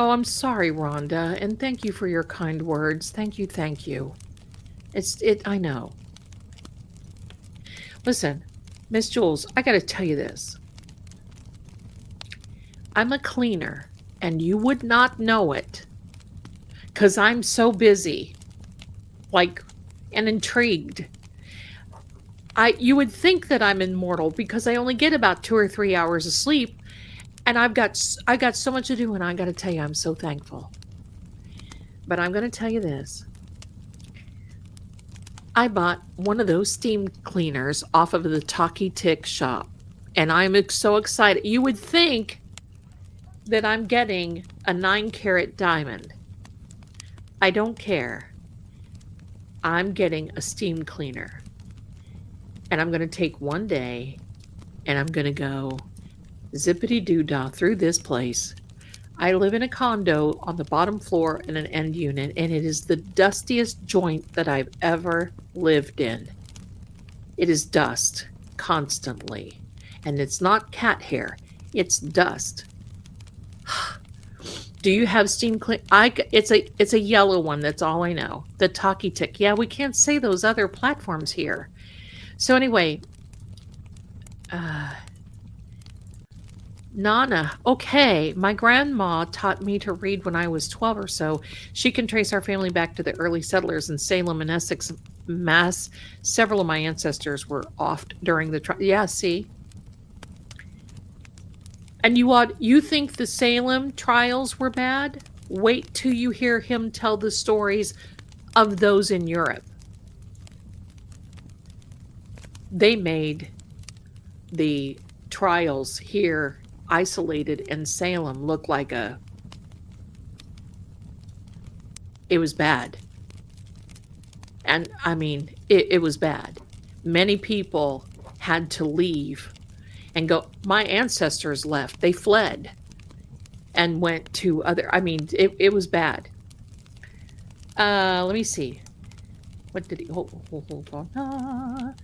A: I'm sorry, Rhonda, and thank you for your kind words. Thank you, thank you. I know. Listen, Miss Jules, I gotta tell you this. I'm a cleaner, and you would not know it, because I'm so busy, and intrigued. You would think that I'm immortal, because I only get about 2 or 3 hours of sleep, and I got so much to do, and I got to tell you, I'm so thankful. But I'm going to tell you this. I bought one of those steam cleaners off of the Talkie Tick shop, and I'm so excited. You would think that I'm getting a 9-carat diamond. I don't care. I'm getting a steam cleaner. And I'm going to take one day, and I'm going to go zippity-doo-dah through this place. I live in a condo on the bottom floor in an end unit, and it is the dustiest joint that I've ever lived in. It is dust constantly, and it's not cat hair. It's dust. Do you have steam clean? It's a yellow one. That's all I know. The Talkie Tick. Yeah, we can't say those other platforms here. So anyway, Nana, okay. My grandma taught me to read when I was 12 or so. She can trace our family back to the early settlers in Salem and Essex, Mass. Several of my ancestors were offed during the yeah, see? And you think the Salem trials were bad? Wait till you hear him tell the stories of those in Europe. They made the trials here isolated in Salem look like it was bad. And I mean, it was bad. Many people had to leave and go. My ancestors left. They fled and went to other, I mean, it was bad. Let me see. What did he, hold on.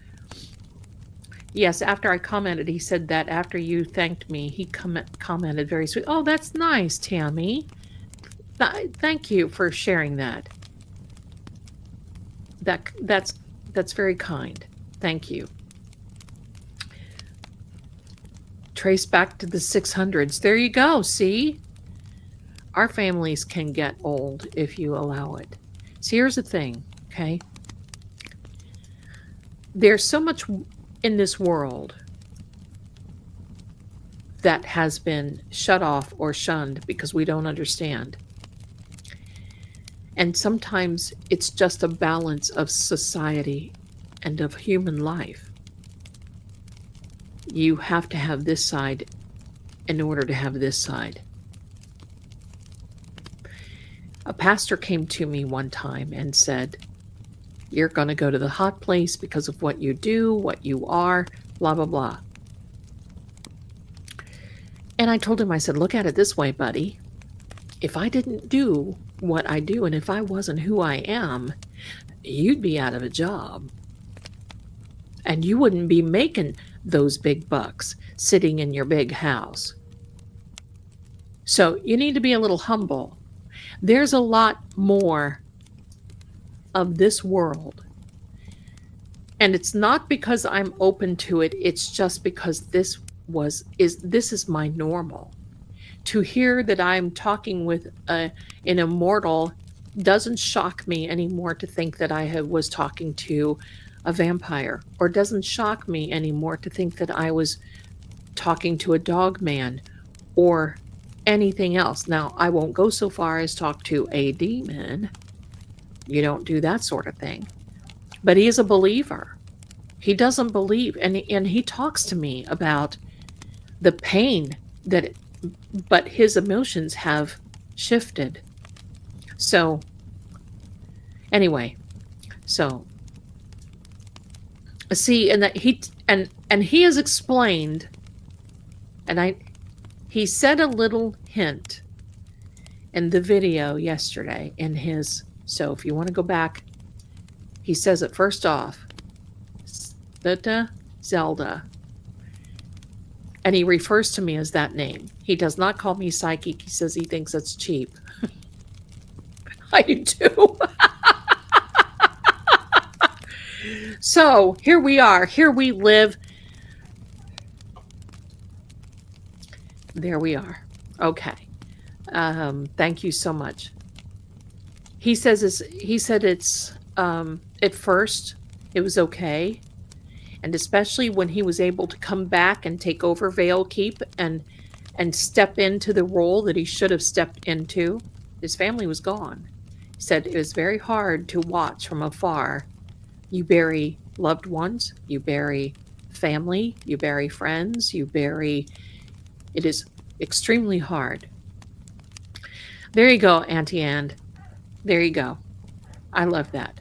A: Yes, after I commented, he said that after you thanked me, he commented very sweet. Oh, that's nice, Tammy. Thank you for sharing that. That's very kind. Thank you. Trace back to the 600s. There you go. See? Our families can get old if you allow it. So here's the thing, okay? There's so much in this world that has been shut off or shunned because we don't understand. And sometimes it's just a balance of society and of human life. You have to have this side in order to have this side. A pastor came to me one time and said, "You're going to go to the hot place because of what you do, what you are, blah, blah, blah." And I told him, I said, "Look at it this way, buddy. If I didn't do what I do, and if I wasn't who I am, you'd be out of a job. And you wouldn't be making those big bucks sitting in your big house. So you need to be a little humble. There's a lot more of this world. And it's not because I'm open to it, it's just because this is my normal. To hear that I'm talking with an immortal doesn't shock me anymore to think that I was talking to a vampire, or doesn't shock me anymore to think that I was talking to a dog man or anything else. Now, I won't go so far as talk to a demon. You don't do that sort of thing. But he is a believer. He doesn't believe, and he talks to me about the pain but his emotions have shifted. So, anyway, so see, and that he has explained, and he said a little hint in the video yesterday in his. So if you want to go back, he says it first off, Lady Zelda. And he refers to me as that name. He does not call me psychic. He says he thinks that's cheap. I do. So here we are. Here we live. There we are. Okay. Thank you so much. He said it's at first it was okay. And especially when he was able to come back and take over Vale Keep and step into the role that he should have stepped into. His family was gone. He said it was very hard to watch from afar. You bury loved ones, you bury family, you bury friends, it is extremely hard. There you go, Auntie Ann. There you go. I love that.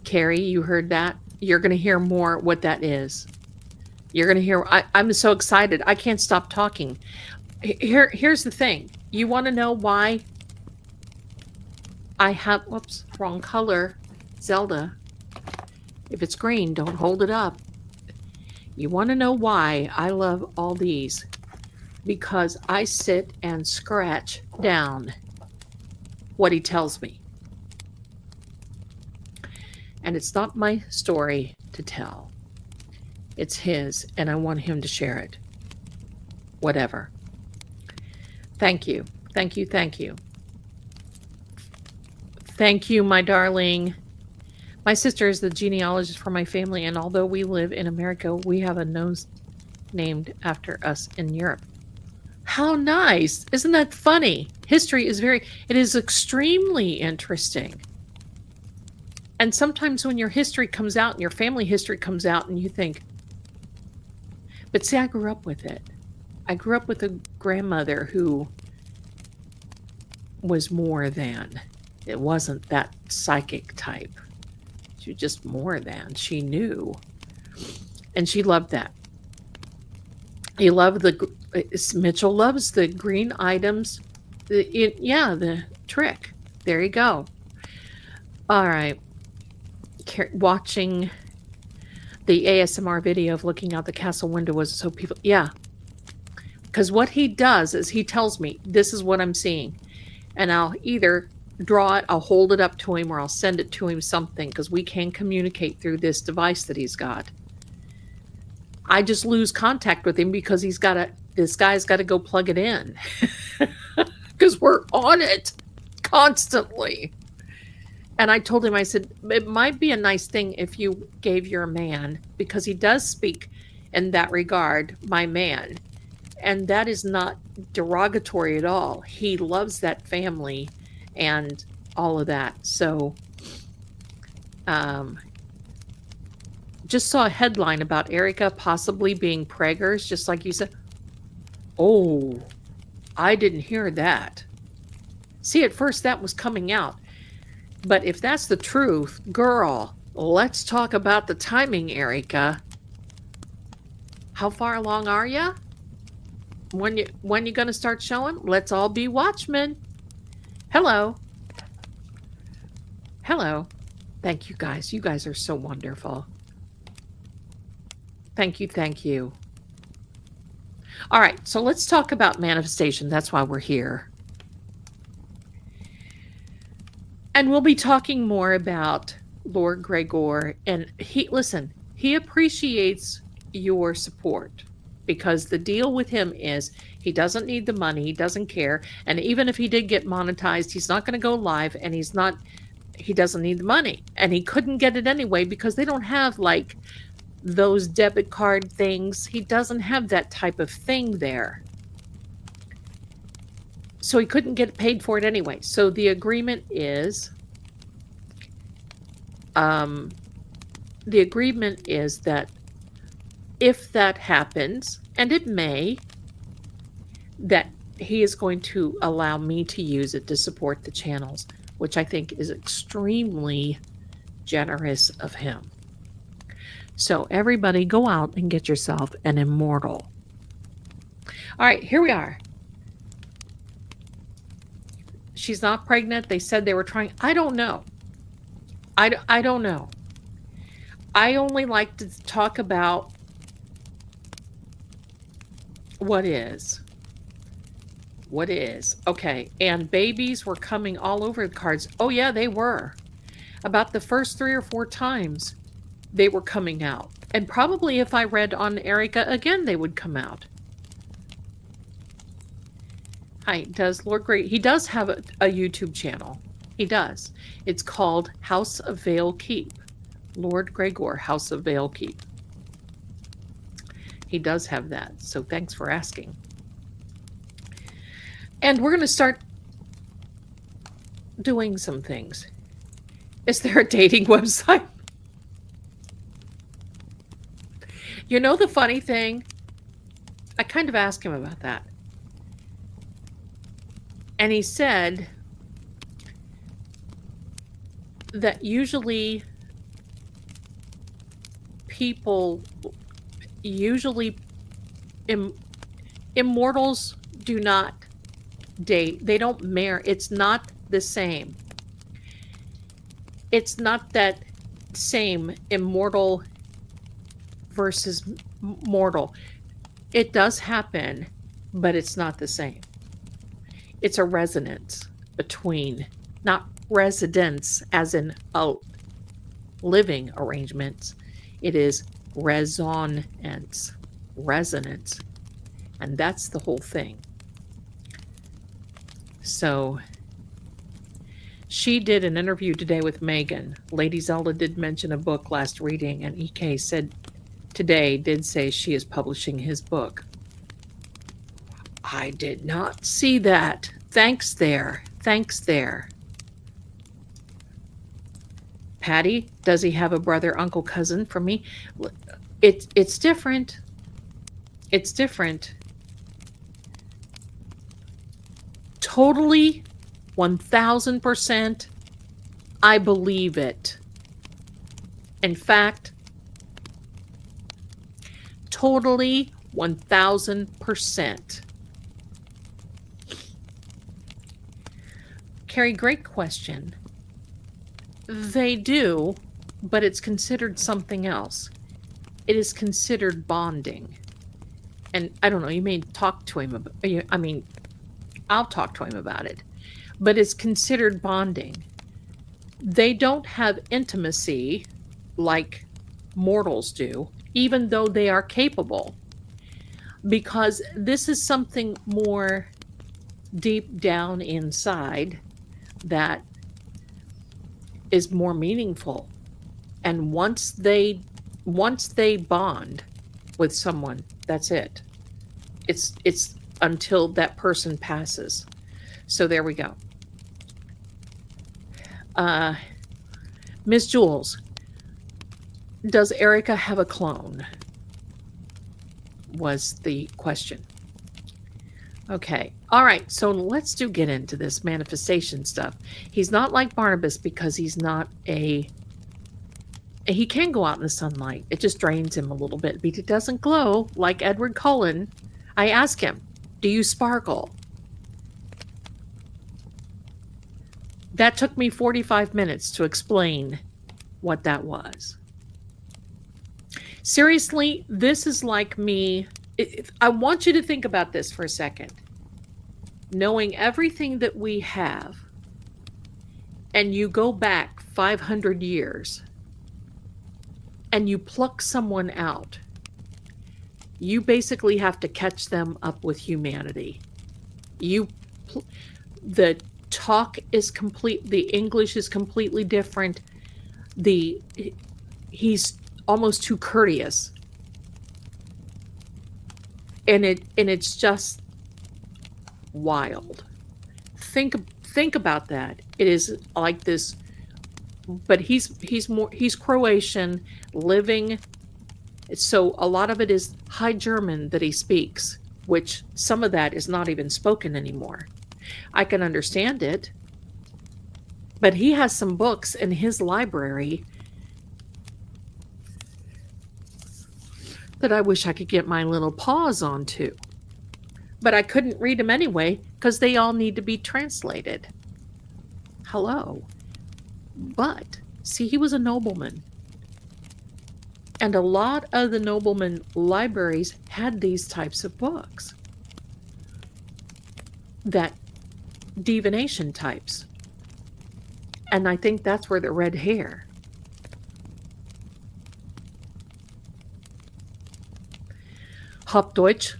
A: Carrie, you heard that? You're going to hear more what that is. You're going to hear. I'm so excited. I can't stop talking. Here's the thing. You want to know why I have, whoops, wrong color, Zelda. If it's green, don't hold it up. You want to know why I love all these? Because I sit and scratch down what he tells me. And it's not my story to tell. It's his, and I want him to share it. Whatever. Thank you. Thank you. Thank you. Thank you, my darling. My sister is the genealogist for my family, and although we live in America, we have a nose named after us in Europe. How nice. Isn't that funny? History is it is extremely interesting. And sometimes when your history comes out and your family history comes out and you think, but see, I grew up with it. I grew up with a grandmother who was more than. It wasn't that psychic type. She was just more than. She knew. And she loved that. Mitchell loves the green items. The trick. There you go. All right. Watching the ASMR video of looking out the castle window was so people, because what he does is he tells me this is what I'm seeing, and I'll either draw it, I'll hold it up to him, or I'll send it to him something, because we can communicate through this device that he's got. I just lose contact with him because this guy's got to go plug it in because we're on it
B: constantly. And I told him, I said, it might be a nice thing if you gave your man, because he does speak in that regard, my man. And that is not derogatory at all. He loves that family and all of that. So, um, just saw a headline about Erica possibly being preggers, just like you said. Oh, I didn't hear that. See, at first that was coming out. But if that's the truth, girl, let's talk about the timing, Erica. How far along are you? When you gonna start showing? Let's all be watchmen. Hello. Hello. Thank you guys. You guys are so wonderful. Thank you, thank you. All right, so let's talk about manifestation. That's why we're here. And we'll be talking more about Lord Gregor. And he appreciates your support, because the deal with him is he doesn't need the money, he doesn't care. And even if he did get monetized, he's not going to go live, and he doesn't need the money. And he couldn't get it anyway because they don't have like those debit card things. He doesn't have that type of thing there. So he couldn't get paid for it anyway. So the agreement is that if that happens, and it may, that he is going to allow me to use it to support the channels, which I think is extremely generous of him. So everybody go out and get yourself an immortal. All right, here we are. She's not pregnant. They said they were trying. I don't know. I don't know. I only like to talk about what is. What is. Okay, and babies were coming all over the cards. Oh, yeah, they were. About the first 3 or 4 times, they were coming out. And probably if I read on Erica again, they would come out. Hi, does Lord Great? He does have a YouTube channel. He does. It's called House of Vale Keep. Lord Gregor, House of Vale Keep. He does have that. So thanks for asking. And we're going to start doing some things. Is there a dating website? You know the funny thing? I kind of asked him about that. And he said that usually immortals do not date. They don't marry. It's not the same. It's not that same immortal versus mortal. It does happen, but it's not the same. It's a resonance between, not residence as in a living arrangements. It is resonance, resonance. And that's the whole thing. So she did an interview today with Megan. Lady Zelda did mention a book last reading, and EK said today, did say she is publishing his book. I did not see that. Thanks there. Thanks there. Patty, does he have a brother, uncle, cousin from me? It's different. It's different. Totally, 1000%, I believe it. In fact, totally 1000%. Carrie, great question. They do, but it's considered something else. It is considered bonding. And I don't know, you may talk to him about, I mean, I'll talk to him about it. But it's considered bonding. They don't have intimacy like mortals do, even though they are capable. Because this is something more deep down inside, that is more meaningful. And once they bond with someone, that's it. It's until that person passes. So there we go. Uh, Miss Jules, does Erica have a clone? Was the question. Okay. All right. So let's get into this manifestation stuff. He's not like Barnabas because he's not he can go out in the sunlight. It just drains him a little bit, but he doesn't glow like Edward Cullen. I ask him, do you sparkle? That took me 45 minutes to explain what that was. Seriously, this is like me. I want you to think about this for a second. Knowing everything that we have, and you go back 500 years, and you pluck someone out, you basically have to catch them up with humanity. The talk is the English is completely different. He's almost too courteous. And it's just wild. Think about that. It is like this, but he's Croatian, living. So a lot of it is High German that he speaks, which some of that is not even spoken anymore. I can understand it, but he has some books in his library that I wish I could get my little paws onto. But I couldn't read them anyway because they all need to be translated. Hello. But, see, he was a nobleman. And a lot of the nobleman libraries had these types of books. That divination types. And I think that's where the red hair. Hauptdeutsch.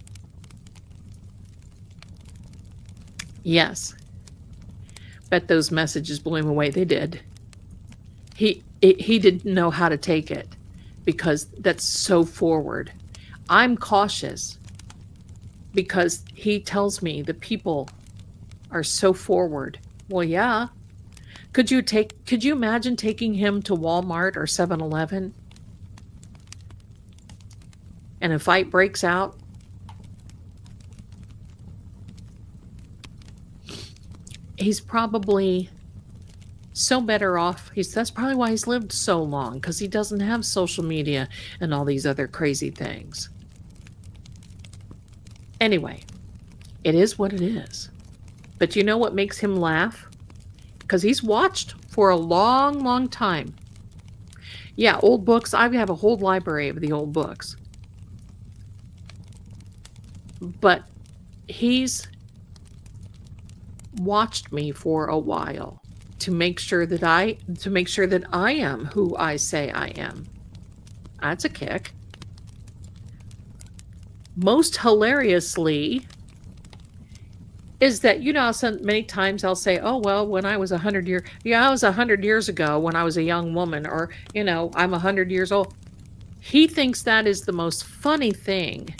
B: Yes. Bet those messages blew him away. They did. He didn't know how to take it because that's so forward. I'm cautious because he tells me the people are so forward. Well, yeah. Could you imagine taking him to Walmart or 7-Eleven? And a fight breaks out? He's probably so better off. That's probably why he's lived so long, because he doesn't have social media and all these other crazy things. Anyway, it is what it is. But you know what makes him laugh? Because he's watched for a long, long time. Yeah, old books. I have a whole library of the old books. But he's watched me for a while to make sure that I am who I say I am. That's a kick. Most hilariously is that, many times I'll say, oh, well, when I was 100 years, I was 100 years ago when I was a young woman, or, I'm 100 years old. He thinks that is the most funny thing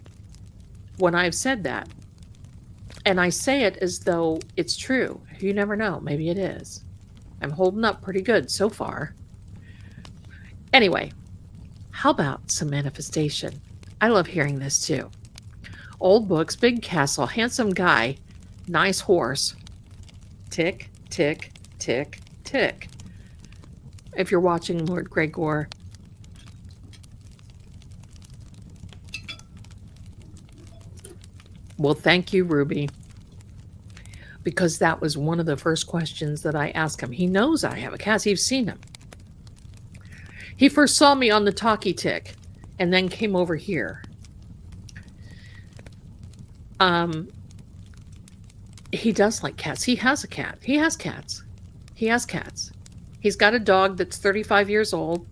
B: when I've said that. And I say it as though it's true. You never know. Maybe it is. I'm holding up pretty good so far. Anyway, how about some manifestation? I love hearing this too. Old books, big castle, handsome guy, nice horse. Tick, tick, tick, tick. If you're watching Lord Gregor, well, thank you, Ruby, because that was one of the first questions that I asked him. He knows I have a cat. He's seen him. He first saw me on the talkie tick and then came over here. He does like cats. He has a cat. He has cats. He has cats. He's got a dog that's 35 years old.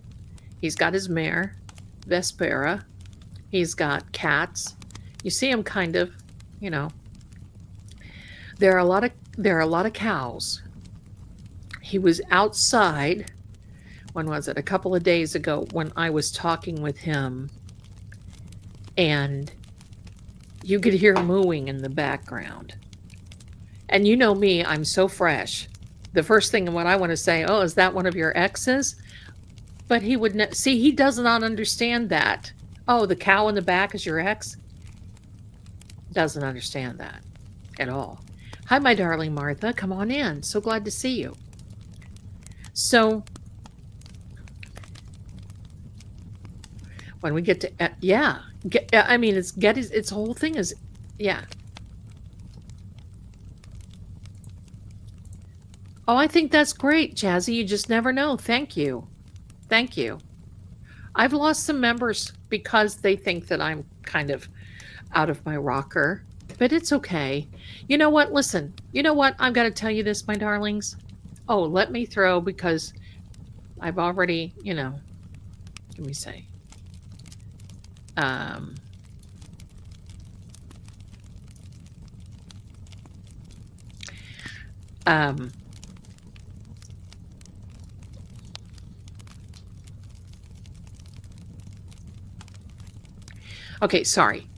B: He's got his mare, Vespera. He's got cats. You see him kind of, There are a lot of cows.
A: He was outside. When was it? A couple of days ago when I was talking with him, and you could hear mooing in the background. And you know me, I'm so fresh. The first thing what I want to say, oh, is that one of your exes? But he would see, he does not understand that. Oh, the cow in the back is your ex? Doesn't understand that at all. Hi, my darling Martha. Come on in. So glad to see you. So when we get to, yeah, I mean, its whole thing is, yeah. Oh, I think that's great, Jazzy. You just never know. Thank you. Thank you. I've lost some members because they think that I'm kind of out of my rocker, but it's okay. You know what? Listen, you know what? I've got to tell you this, my darlings. Oh, let me throw, because I've already, let me say. Okay, sorry.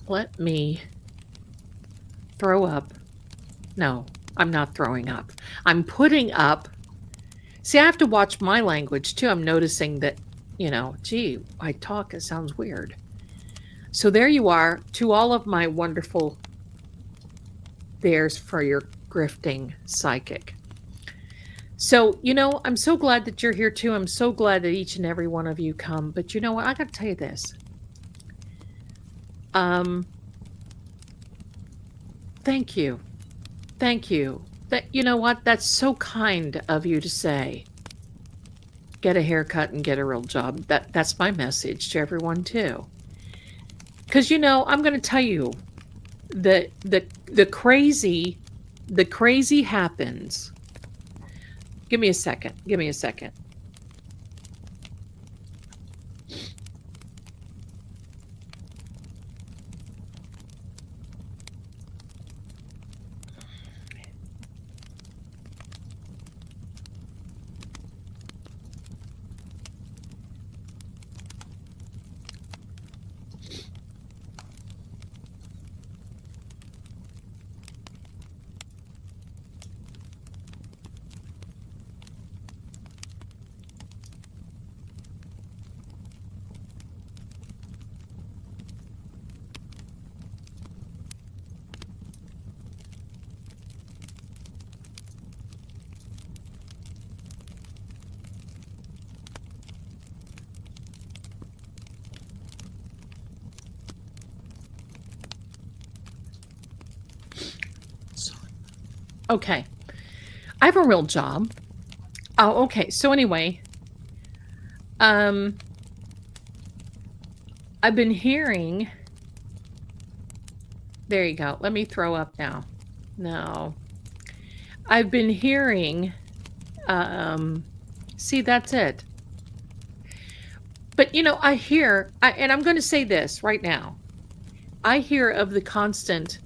A: Let me throw up. No, I'm not throwing up. I'm putting up. See, I have to watch my language too. I'm noticing that, gee, I talk, it sounds weird. So there you are, to all of my wonderful bears for your grifting psychic. So, I'm so glad that you're here too. I'm so glad that each and every one of you come. But you know what? I got to tell you this. Thank you. Thank you. You know what? That's so kind of you to say. Get a haircut and get a real job. That's my message to everyone too. Because I'm going to tell you, the crazy happens. Give me a second. Give me a second. Okay. I have a real job. Oh, okay. So anyway, I've been hearing. There you go. Let me throw up now. No. I've been hearing. See, that's it. But I hear, and I'm going to say this right now. I hear of the constant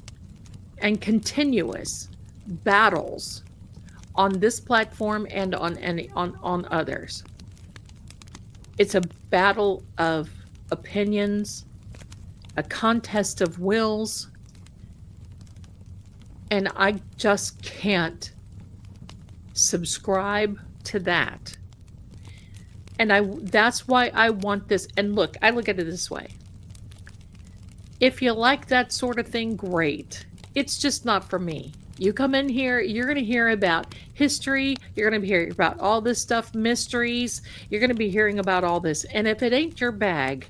A: and continuous battles on this platform and on others. It's a battle of opinions, a contest of wills, and I just can't subscribe to that. And that's why I want this. And look, I look at it this way. If you like that sort of thing, great. It's just not for me. You come in here, you're going to hear about history. You're going to hear about all this stuff, mysteries. You're going to be hearing about all this. And if it ain't your bag,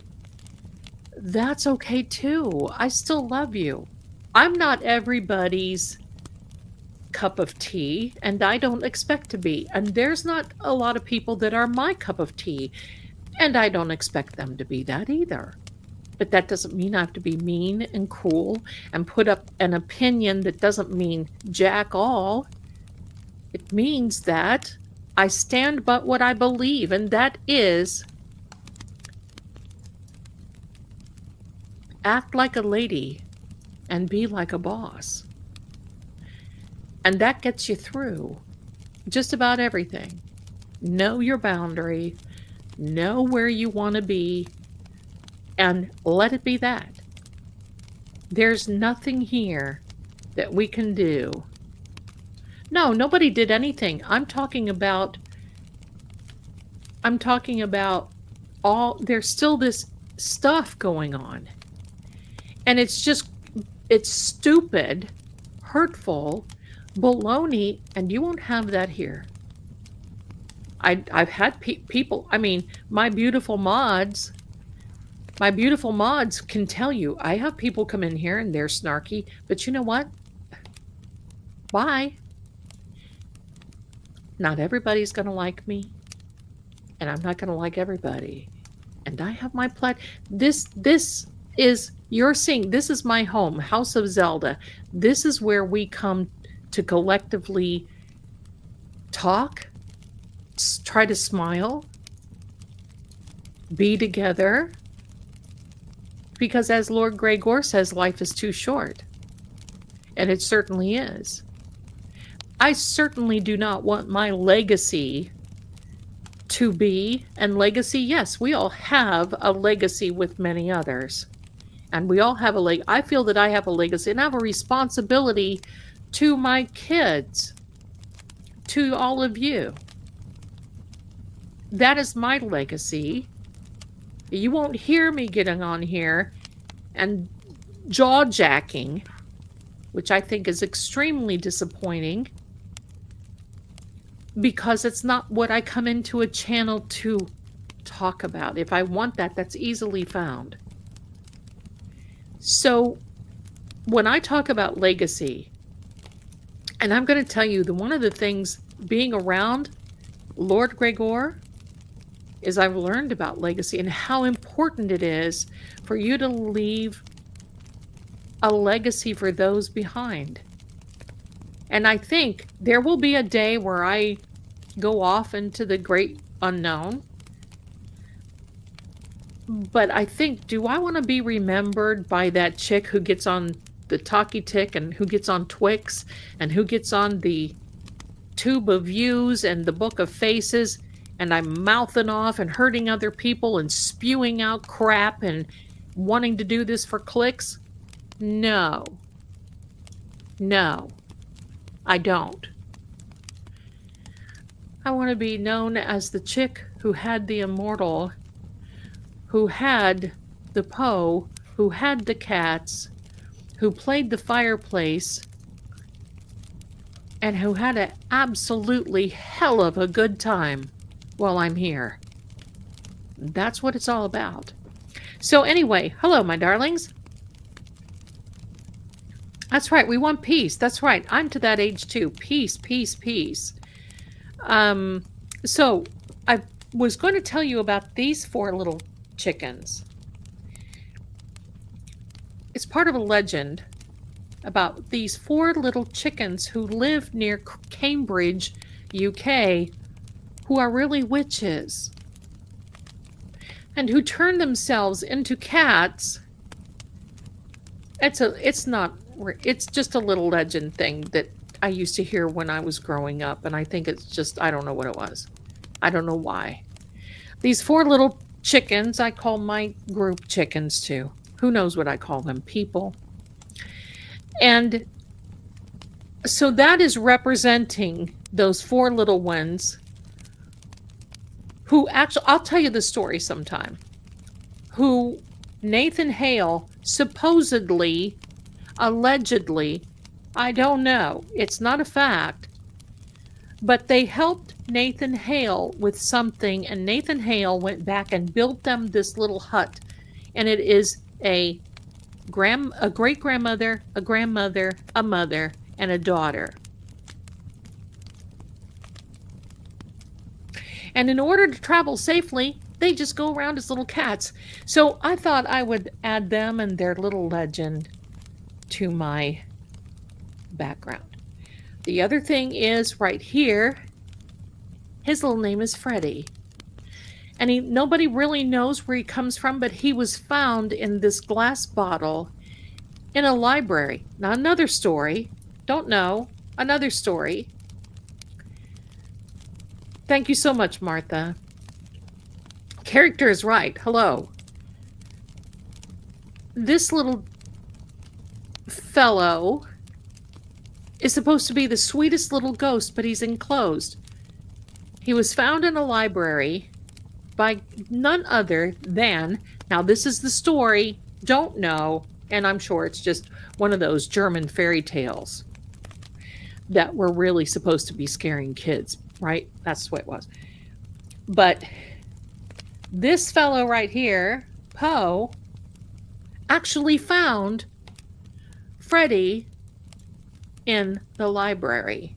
A: that's okay too. I still love you. I'm not everybody's cup of tea, and I don't expect to be. And there's not a lot of people that are my cup of tea, and I don't expect them to be that either. But that doesn't mean I have to be mean and cruel and put up an opinion that doesn't mean jack all. It means that I stand by what I believe, and that is act like a lady and be like a boss. And that gets you through just about everything. Know your boundary, know where you want to be, and let it be that. There's nothing here that we can do. No, nobody did anything. I'm talking about all, there's still this stuff going on. And it's stupid, hurtful, baloney, and you won't have that here. I've had people, I mean, my beautiful mods can tell you, I have people come in here and they're snarky, but you know what? Bye. Not everybody's going to like me, and I'm not going to like everybody. And I have my this is, you're seeing, this is my home, House of Zelda. This is where we come to collectively talk, try to smile, be together, because as Lord Gregor says, life is too short. And it certainly is. I certainly do not want my legacy to be, and legacy, yes, we all have a legacy with many others. And we all have I feel that I have a legacy, and I have a responsibility to my kids, to all of you. That is my legacy. You won't hear me getting on here and jaw-jacking, which I think is extremely disappointing, because it's not what I come into a channel to talk about. If I want that, that's easily found. So when I talk about legacy, and I'm going to tell you, one of the things being around Lord Gregor is I've learned about legacy and how important it is for you to leave a legacy for those behind. And I think there will be a day where I go off into the great unknown. But I think, do I want to be remembered by that chick who gets on the Talkie Tick, and who gets on Twix, and who gets on the Tube of Views and the Book of Faces, and I'm mouthing off and hurting other people and spewing out crap and wanting to do this for clicks? No. No, I don't. I want to be known as the chick who had the immortal, who had the Poe, who had the cats, who played the fireplace, and who had an absolutely hell of a good time while I'm here. That's what it's all about. So anyway, hello, my darlings. That's right, we want peace. That's right, I'm to that age too. Peace, peace, peace. So I was going to tell you about these 4 little chickens. It's part of a legend about these 4 little chickens who live near Cambridge, UK, who are really witches, and who turn themselves into cats. It's just a little legend thing that I used to hear when I was growing up, and I think it's just, I don't know what it was. I don't know why. These 4 little chickens, I call my group chickens too. Who knows what I call them? People. And so that is representing those 4 little ones who actually, I'll tell you the story sometime, who Nathan Hale supposedly, allegedly, I don't know, it's not a fact, but they helped Nathan Hale with something, and Nathan Hale went back and built them this little hut, and it is a great-grandmother, a grandmother, a mother, and a daughter. And in order to travel safely, they just go around as little cats. So I thought I would add them and their little legend to my background. The other thing is right here, his little name is Freddie. And nobody really knows where he comes from, but he was found in this glass bottle in a library. Now, another story, don't know,
B: another story. Thank you so much, Martha. Character is right. Hello. This little fellow is supposed to be the sweetest little ghost, but he's enclosed. He was found in a library by none other than, now this is the story, don't know, and I'm sure it's just one of those German fairy tales that were really supposed to be scaring kids, right? That's what it was. But this fellow right here, Poe, actually found Freddy in the library.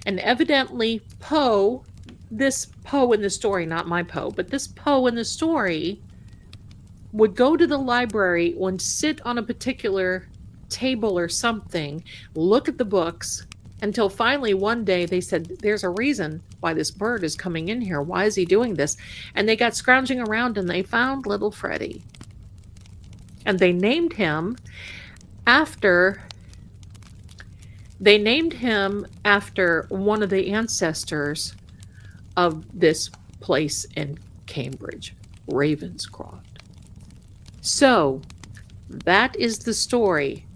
B: And evidently Poe, this Poe in the story, not my Poe, but this Poe in the story would go to the library and sit on a particular table or something, look at the books, until finally one day they said, there's a reason why this bird is coming in here. Why is he doing this? And they got scrounging around and they found little Freddy. And they named him after one of the ancestors of this place in Cambridge, Ravenscroft. So that is the story.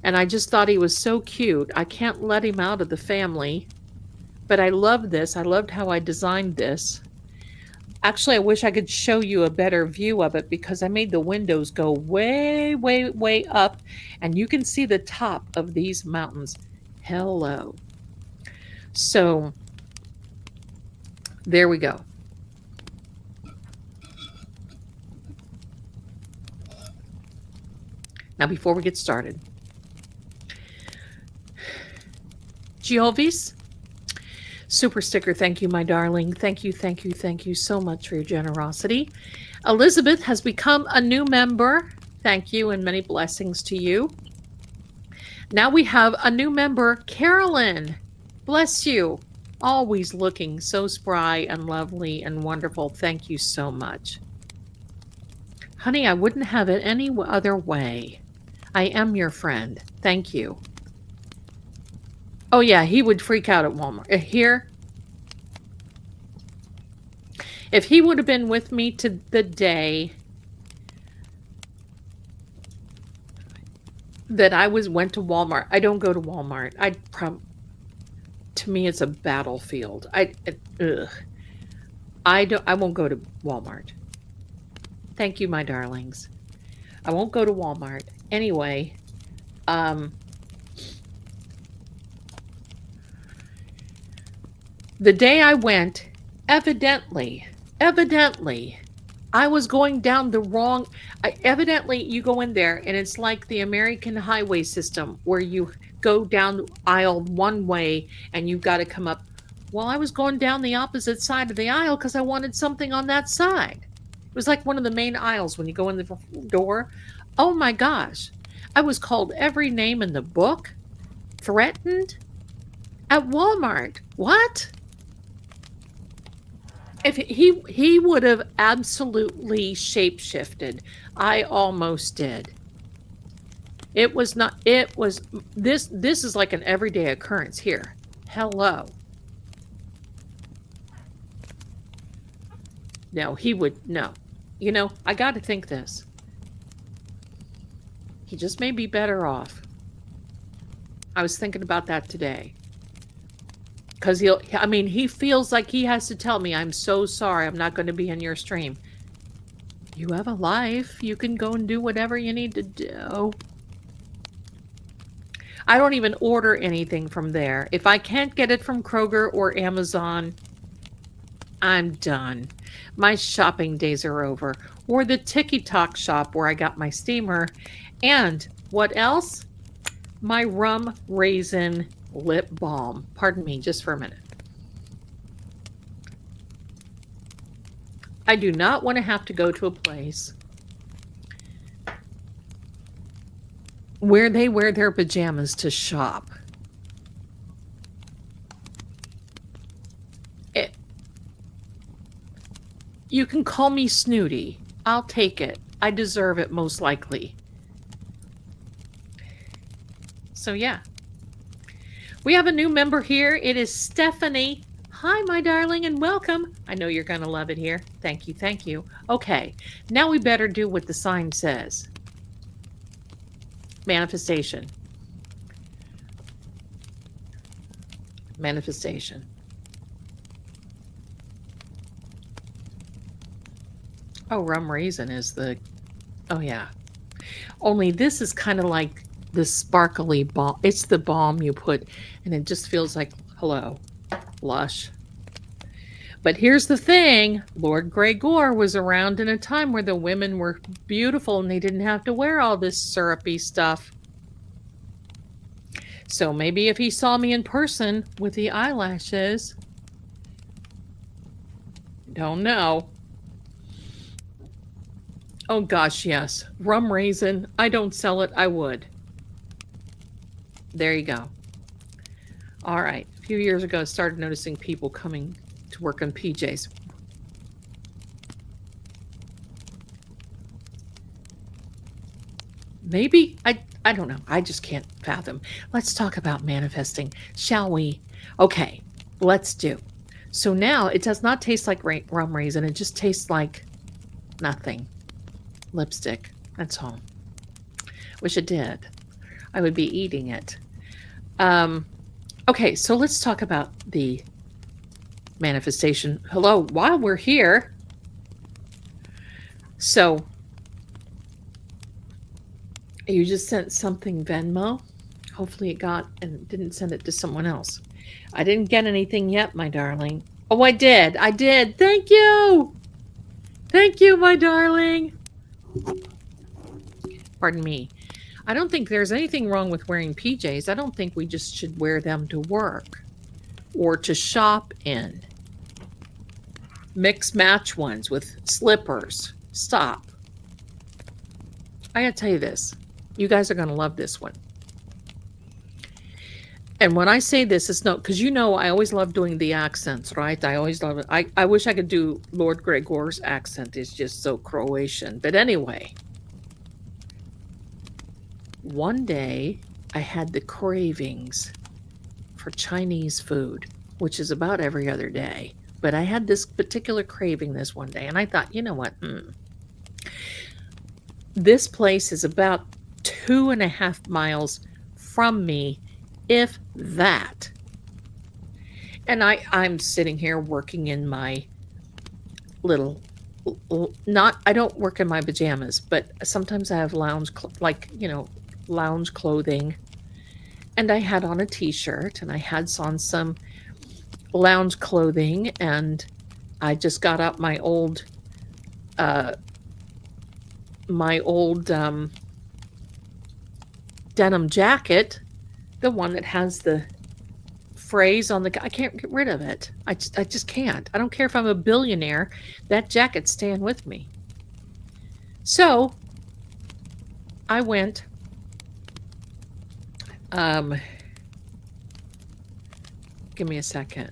B: And I just thought he was so cute. I can't let him out of the family. But I love this. I loved how I designed this. Actually, I wish I could show you a better view of it because I made the windows go way, way, way up. And you can see the top of these mountains. Hello. So there we go. Now, before we get started, Giovis, super sticker, thank you, my darling. Thank you, thank you, thank you so much for your generosity. Elizabeth has become a new member. Thank you and many blessings to you. Now we have a new member, Carolyn. Bless you. Always looking so spry and lovely and wonderful. Thank you so much. Honey, I wouldn't have it any other way. I am your friend. Thank you. Oh, yeah, he would freak out at Walmart. Here, if he would have been with me to the day that I went to Walmart. I don't go to Walmart. To me, it's a battlefield. I won't go to Walmart. Thank you, my darlings. I won't go to Walmart. Anyway, the day I went, evidently, I was going down the wrong. Evidently, you go in there and it's like the American highway system where you go down the aisle one way and you've got to come up. Well, I was going down the opposite side of the aisle because I wanted something on that side. It was like one of the main aisles when you go in the door. Oh my gosh. I was called every name in the book, threatened at Walmart. What? If he would have absolutely shapeshifted. I almost did. It was not, it was, this is like an everyday occurrence here. Hello. No, he would, no. You know, I got to think this. He just may be better off. I was thinking about that today. Because he feels like he has to tell me, I'm so sorry, I'm not going to be in your stream. You have a life. You can go and do whatever you need to do. I don't even order anything from there. If I can't get it from Kroger or Amazon, I'm done. My shopping days are over. Or the TikTok shop where I got my steamer. And what else? My rum raisin lip balm. Pardon me just for a minute. I do not want to have to go to a place where they wear their pajamas to shop. You can call me snooty. I'll take it. I deserve it most likely. So yeah.
A: We have a new member here. It is Stephanie. Hi, my darling, and welcome. I know you're going to love it here. Thank you. Thank you. Okay, now we better do what the sign says. Manifestation. Manifestation. Oh, rum raisin is the... Oh, yeah. Only this is kind of like the sparkly balm. It's the balm you put, and it just feels like, hello, lush. But here's the thing. Lord Gregor was around in a time where the women were beautiful and they didn't have to wear all this syrupy stuff. So maybe if he saw me in person with the eyelashes, don't know. Oh gosh, yes. Rum raisin. I don't sell it. I would. There you go. All right. A few years ago, I started noticing people coming to work on PJs. Maybe, I don't know. I just can't fathom. Let's talk about manifesting, shall we? Okay, let's do. So now it does not taste like rum raisin. It just tastes like nothing. Lipstick. That's all. Wish it did. I would be eating it. Okay, so let's talk about the manifestation. Hello, while we're here. So you just sent something Venmo. Hopefully it got and didn't send it to someone else. I didn't get anything yet, my darling. Oh, I did. I did. Thank you. Thank you, my darling. Pardon me. I don't think there's anything wrong with wearing PJs. I don't think we just should wear them to work or to shop in. Mix match ones with slippers. Stop. I gotta tell you this. You guys are gonna love this one. And when I say this, it's no, because you know I always love doing the accents, right? I always love it. I wish I could do Lord Gregor's accent. It's just so Croatian. But anyway, one day I had the cravings for Chinese food, which is about every other day. But I had this particular craving this one day, and I thought, you know what? This place is about 2.5 miles from me, if that. And I'm sitting here working in my little, I don't work in my pajamas, but sometimes I have lounge clothing. And I had on a t-shirt and I had on some lounge clothing, and I just got out my old denim jacket, the one that has the phrase on the... I can't get rid of it. I just can't. I don't care if I'm a billionaire. That jacket's staying with me. So I went... give me a second.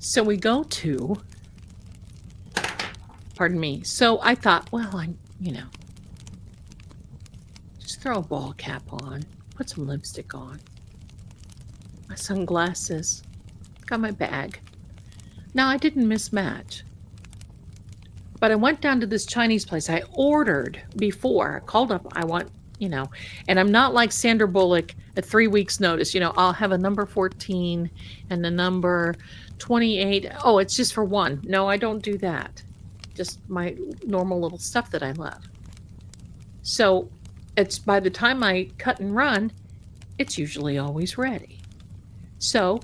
A: So we go to, pardon me. So I thought, well, just throw a ball cap on, put some lipstick on, my sunglasses, got my bag. Now I didn't mismatch, but I went down to this Chinese place. I ordered before, I called up, I want, and I'm not like Sandra Bullock at 3 weeks notice, I'll have a number 14 and a number 28. Oh, it's just for one. No, I don't do that. Just my normal little stuff that I love. So it's by the time I cut and run, it's usually always ready. So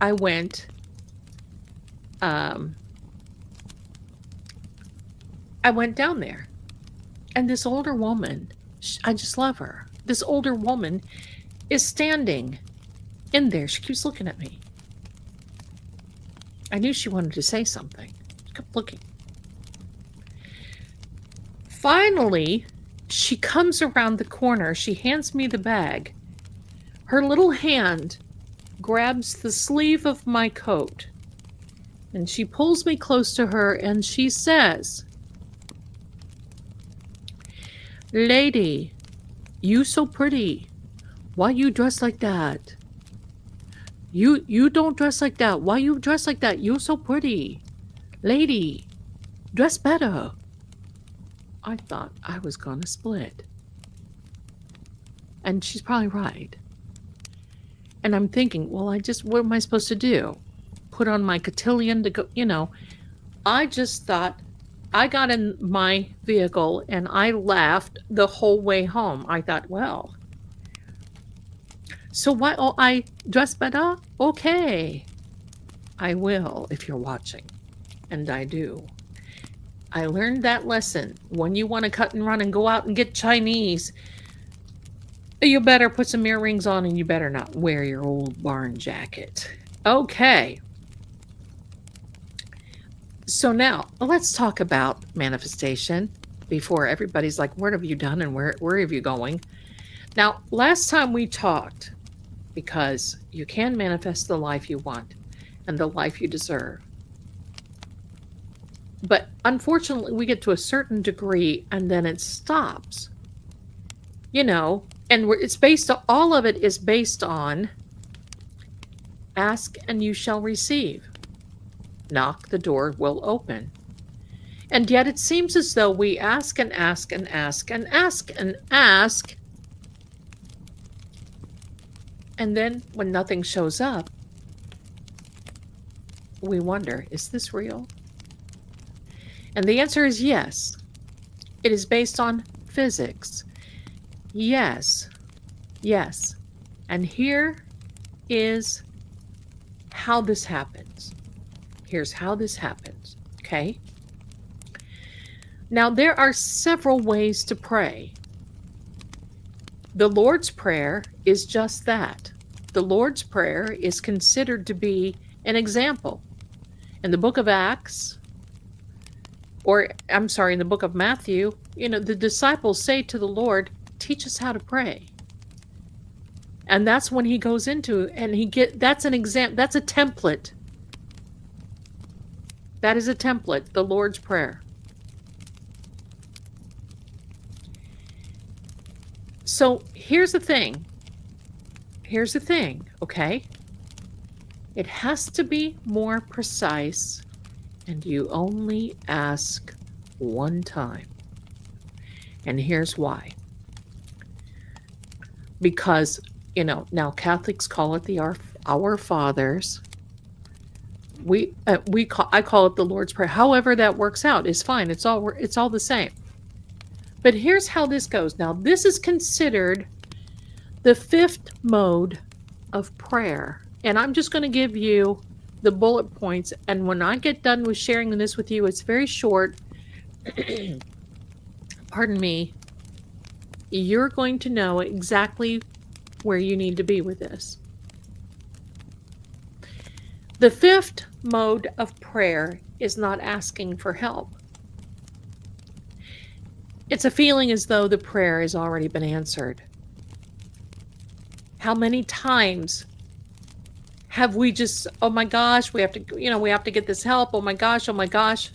A: I went, I went down there, and this older woman, I just love her. This older woman is standing in there. She keeps looking at me. I knew she wanted to say something. She kept looking. Finally, she comes around the corner. She hands me the bag. Her little hand grabs the sleeve of my coat, and she pulls me close to her, and she says, "Lady, you so pretty. Why you dress like that? You don't dress like that. Why you dress like that? You so pretty. Lady, dress better." I thought I was gonna split. And she's probably right. And I'm thinking, well, what am I supposed to do? Put on my cotillion to go, I just thought, I got in my vehicle and I laughed the whole way home. I thought, well, so why, I dress better? Okay. I will if you're watching. And I do. I learned that lesson. When you want to cut and run and go out and get Chinese, you better put some earrings on and you better not wear your old barn jacket. Okay. So now let's talk about manifestation before everybody's like, what have you done and where have you going? Now, last time we talked, because you can manifest the life you want and the life you deserve. But unfortunately, we get to a certain degree and then it stops. And it's based on, all of it is based on ask and you shall receive. Knock, the door will open. And yet it seems as though we ask and ask and ask and ask and ask. And then when nothing shows up, we wonder, is this real? And the answer is yes. It is based on physics. Yes. Yes. And here is how this happens. Here's how this happens. Okay? Now, there are several ways to pray. The Lord's Prayer is just that. The Lord's Prayer is considered to be an example. In the book of Acts, in the book of Matthew, the disciples say to the Lord, teach us how to pray. And that's when he goes into, and that's an example, that's a template. That is a template, the Lord's Prayer. So here's the thing. Okay? It has to be more precise, and you only ask one time. And here's why. Because, now Catholics call it Our Fathers. I call it the Lord's Prayer. However that works out is fine. It's all the same. But here's how this goes. Now, this is considered the fifth mode of prayer. And I'm just going to give you the bullet points. And when I get done with sharing this with you, it's very short. Pardon me. You're going to know exactly where you need to be with this. The fifth mode of prayer is not asking for help. It's a feeling as though the prayer has already been answered. How many times have we just, oh my gosh, we have to get this help. Oh my gosh.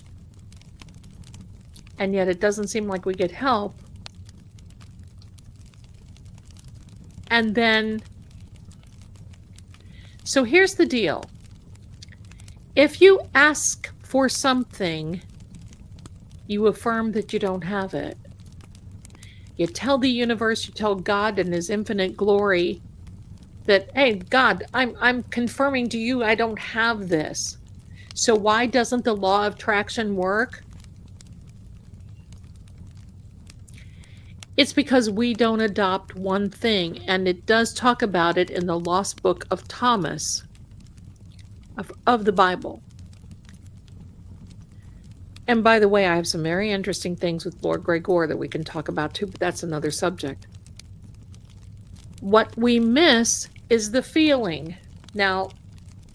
A: And yet it doesn't seem like we get help. And then, so here's the deal. If you ask for something, you affirm that you don't have it. You tell the universe, you tell God in his infinite glory that, hey, God, I'm confirming to you I don't have this. So why doesn't the law of attraction work? It's because we don't adopt one thing, and it does talk about it in the Lost Book of Thomas of the Bible. And by the way, I have some very interesting things with Lord Gregor that we can talk about too, but that's another subject. What we miss is the feeling. Now,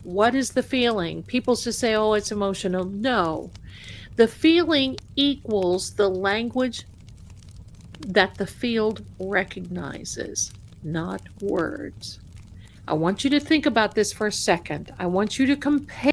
B: What is the feeling? People just say, oh, it's emotional. No. The feeling equals the language that the field recognizes, not words. I want you to think about this for a second. I want you to compare.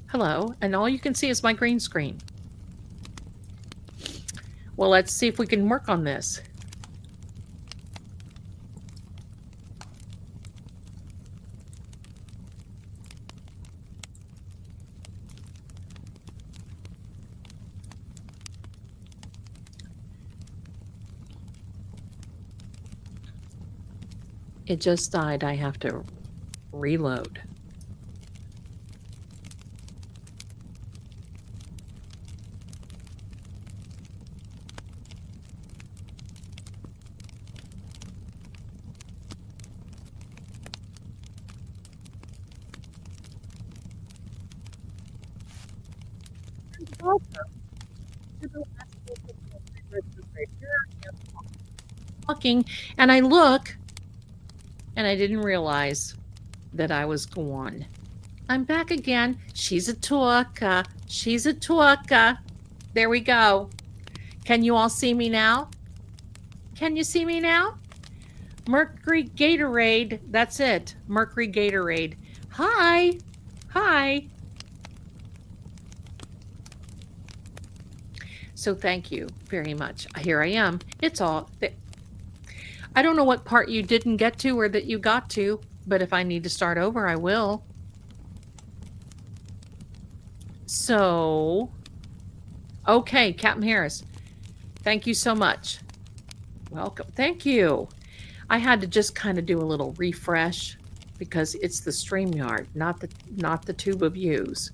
B: Hello, and all you can see is my green screen. Well, let's see if we can work on this. It just died. I have to reload. Talking, and I look, and I didn't realize that I was gone. I'm back again. She's a talker. She's a talker. There we go. Can you all see me now? Can you see me now? Mercury Gatorade. That's it. Mercury Gatorade. Hi. Hi. So thank you very much. Here I am. It's all. I don't know what part you didn't get to or that you got to, but if I need to start over, I will. So, okay, Captain Harris, thank you so much. Welcome. Thank you. I had to just kind of do a little refresh because it's the StreamYard, not the tube of views.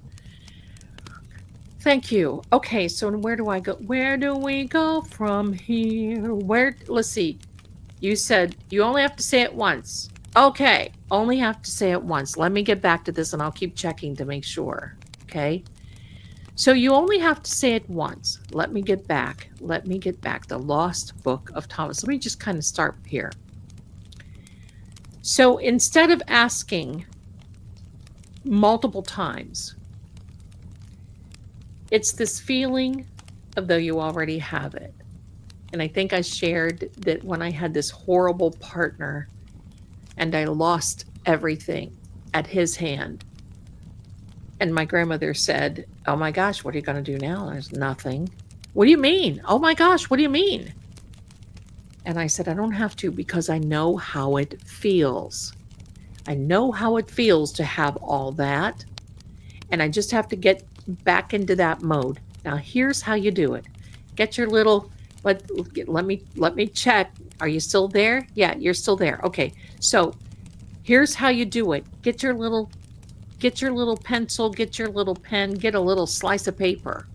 B: Thank you. Okay, so where do I go? Where do we go from here? Let's see. You said you only have to say it once. Okay, only have to say it once. Let me get back to this and I'll keep checking to make sure. Okay. So you only have to say it once. Let me get back. The Lost Book of Thomas. Let me just kind of start here. So instead of asking multiple times, it's this feeling of though you already have it. And I think I shared that when I had this horrible partner and I lost everything at his hand. And my grandmother said, oh my gosh, what are you going to do now? There's nothing. What do you mean? Oh my gosh, what do you mean? And I said, I don't have to because I know how it feels.
A: I know how it feels to have all that. And I just have to get back into that mode. Now, here's how you do it. Get your little, let me check. Are you still there? Yeah, you're still there. Okay. So here's how you do it. Get your little pencil, get your little pen, get a little slice of paper.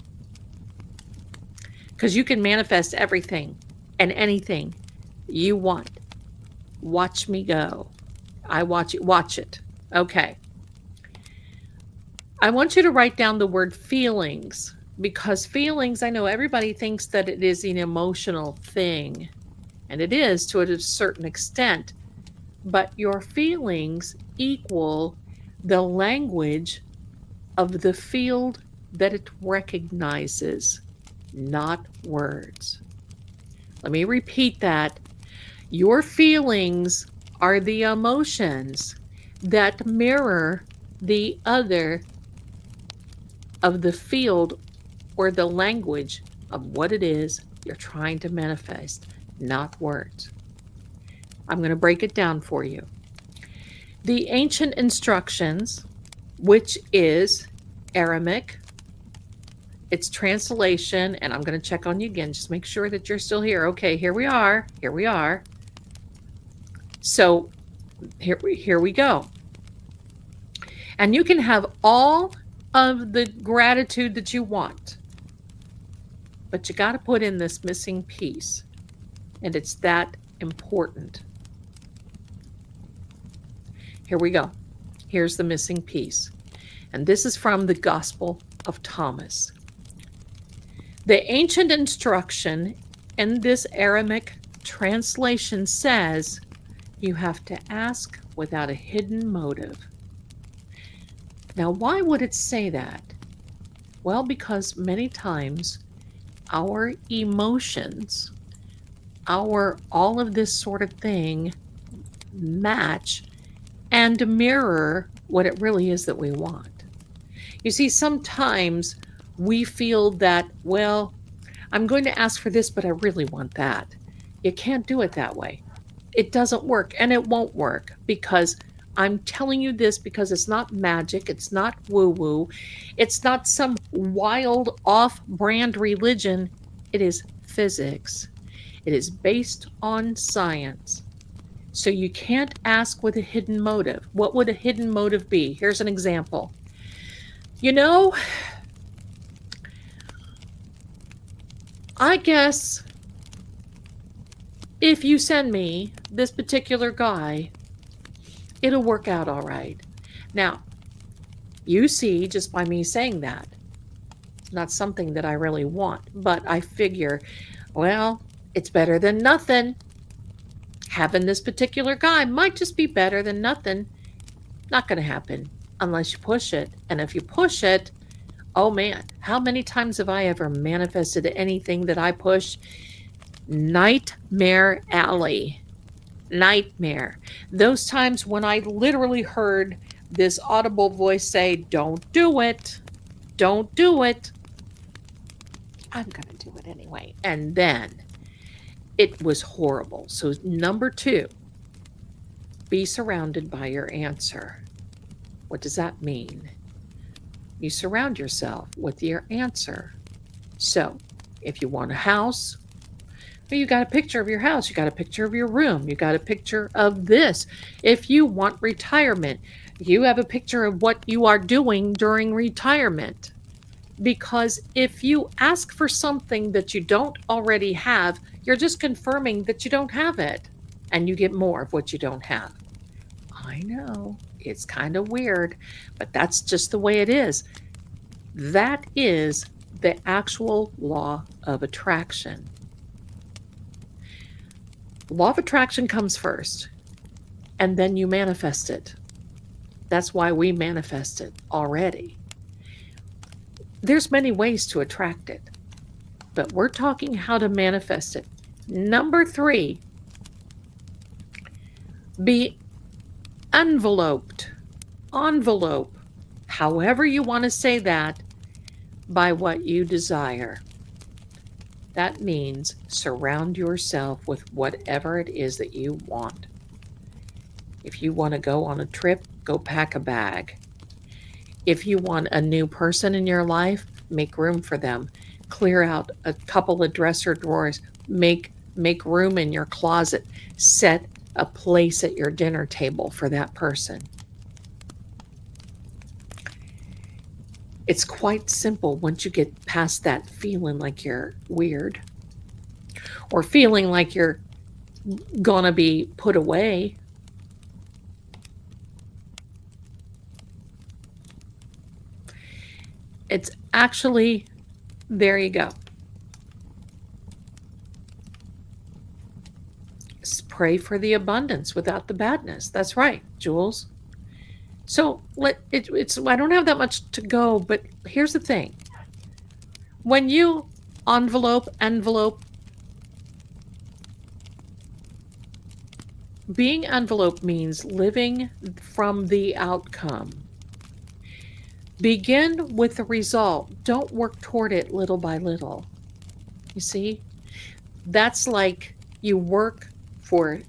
A: Because you can manifest everything and anything you want. Watch me go. I watch it. Watch it. Okay. I want you to write down the word feelings, because feelings, I know everybody thinks that it is an emotional thing, and it is to a certain extent, but your feelings equal the language of the field that it recognizes, not words. Let me repeat that. Your feelings are the emotions that mirror the other of the field or the language of what it is you're trying to manifest, not words. I'm going to break it down for you. The ancient instructions, which is Aramaic, its translation, and I'm going to check on you again, just make sure that you're still here. Okay, here we are. Here we are. So here we go. And you can have all of the gratitude that you want, but you got to put in this missing piece, and it's that important. Here we go. Here's the missing piece, and this is from the Gospel of Thomas. The ancient instruction in this Aramaic translation says you have to ask without a hidden motive. Now, why would it say that? Well, because many times our emotions, all of this sort of thing match and mirror what it really is that we want. You see, sometimes we feel that, well, I'm going to ask for this, but I really want that. You can't do it that way. It doesn't work, and it won't work, because I'm telling you this because it's not magic, it's not woo-woo, it's not some wild off-brand religion. It is physics. It is based on science. So you can't ask with a hidden motive. What would a hidden motive be? Here's an example. You know, I guess if you send me this particular guy, it'll work out all right. Now, you see, just by me saying that, it's not something that I really want, but I figure, well, it's better than nothing. Having this particular guy might just be better than nothing. Not going to happen unless you push it. And if you push it, oh man, how many times have I ever manifested anything that I push? Nightmare alley. Nightmare. Those times when I literally heard this audible voice say, don't do it. Don't do it. I'm going to do it anyway. And then it was horrible. So number 2, be surrounded by your answer. What does that mean? You surround yourself with your answer. So if you want a house, you got a picture of your house, you got a picture of your room, you got a picture of this. If you want retirement, you have a picture of what you are doing during retirement. Because if you ask for something that you don't already have, you're just confirming that you don't have it, and you get more of what you don't have. I know, it's kind of weird, but that's just the way it is. That is the actual law of attraction. Law of attraction comes first, and then you manifest it. That's why we manifest it already. There's many ways to attract it, but we're talking how to manifest it. Number 3, be enveloped, however you want to say that, by what you desire. That means surround yourself with whatever it is that you want. If you want to go on a trip, go pack a bag. If you want a new person in your life, make room for them. Clear out a couple of dresser drawers. Make room in your closet. Set a place at your dinner table for that person. It's quite simple once you get past that feeling like you're weird or feeling like you're gonna be put away. It's actually, there you go. Pray for the abundance without the badness. That's right, Jules. So it's I don't have that much to go, but here's the thing. When you envelope, being envelope means living from the outcome. Begin with the result. Don't work toward it little by little. You see? That's like you work for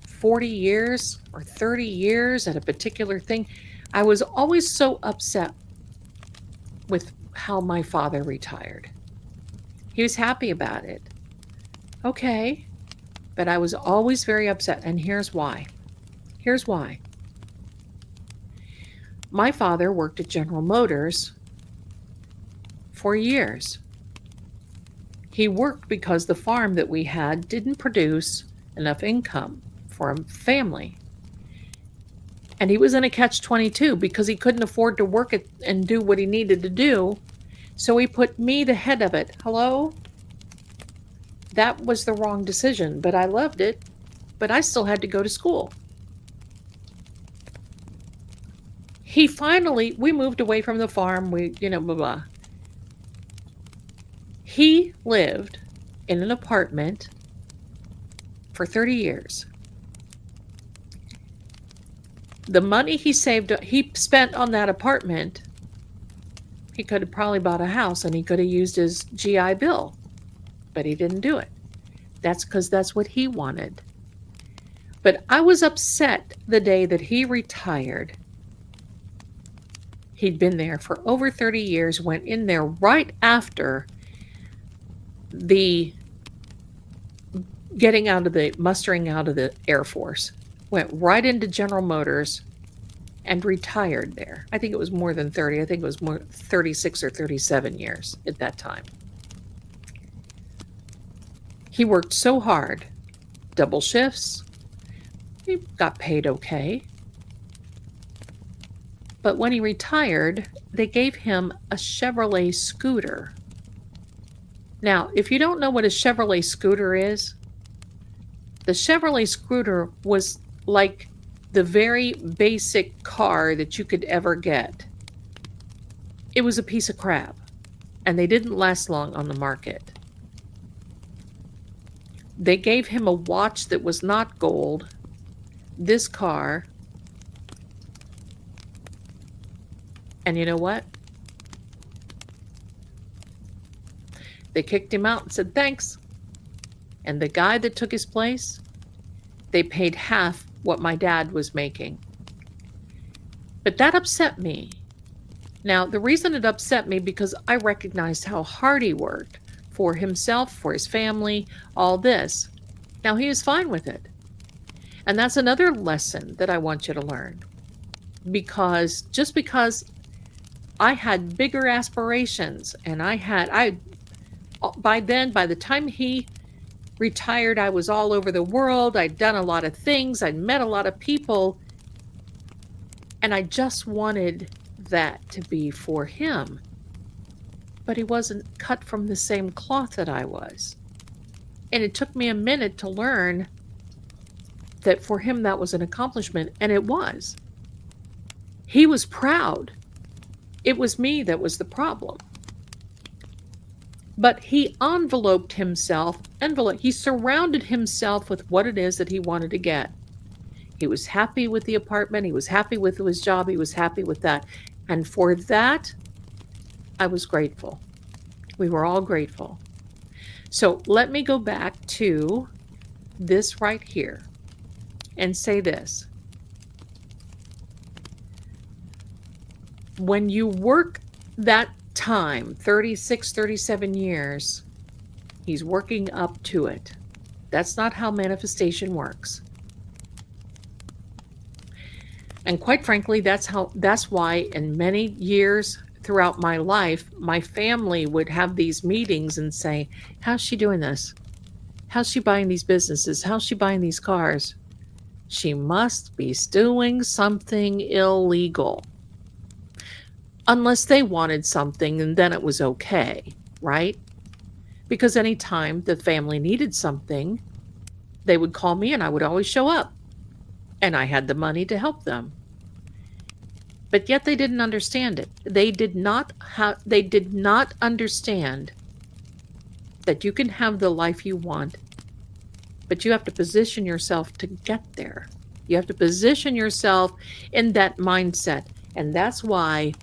A: 40 years or 30 years at a particular thing. I was always so upset with how my father retired. He was happy about it. Okay. But I was always very upset. And here's why. Here's why. My father worked at General Motors for years. He worked because the farm that we had didn't produce enough income for a family. And he was in a catch-22 because he couldn't afford to work it and do what he needed to do. So he put me the head of it. Hello? That was the wrong decision, but I loved it. But I still had to go to school. We moved away from the farm. Blah, blah. He lived in an apartment for 30 years. The money he spent on that apartment, he could have probably bought a house and he could have used his GI Bill, but he didn't do it. That's because that's what he wanted. But I was upset the day that he retired. He'd been there for over 30 years, went in there right after the mustering out of the Air Force, went right into General Motors and retired there. I think it was more than 30. I think it was more 36 or 37 years at that time. He worked so hard, double shifts. He got paid okay. But when he retired, they gave him a Chevrolet scooter. Now, if you don't know what a Chevrolet scooter is, the Chevrolet scooter was like the very basic car that you could ever get. It was a piece of crap, and they didn't last long on the market. They gave him a watch that was not gold, this car, and you know what? They kicked him out and said, thanks. And the guy that took his place, they paid half what my dad was making. But that upset me. Now, the reason it upset me because I recognized how hard he worked for himself, for his family, all this. Now, he was fine with it. And that's another lesson that I want you to learn. Because just because I had bigger aspirations and by the time he retired, I was all over the world. I'd done a lot of things. I'd met a lot of people. And I just wanted that to be for him. But he wasn't cut from the same cloth that I was. And it took me a minute to learn that for him that was an accomplishment. And it was. He was proud. It was me that was the problem. But he enveloped himself, he surrounded himself with what it is that he wanted to get. He was happy with the apartment. He was happy with his job. He was happy with that. And for that, I was grateful. We were all grateful. So let me go back to this right here and say this. When you work that time, 36, 37 years, he's working up to it. That's not how manifestation works. And quite frankly, that's why in many years throughout my life, my family would have these meetings and say, "How's she doing this? How's she buying these businesses? How's she buying these cars? She must be doing something illegal." Unless they wanted something, and then it was okay, right? Because anytime the family needed something, they would call me and I would always show up. And I had the money to help them. But yet they didn't understand it. They did not understand that you can have the life you want, but you have to position yourself to get there. You have to position yourself in that mindset. And that's why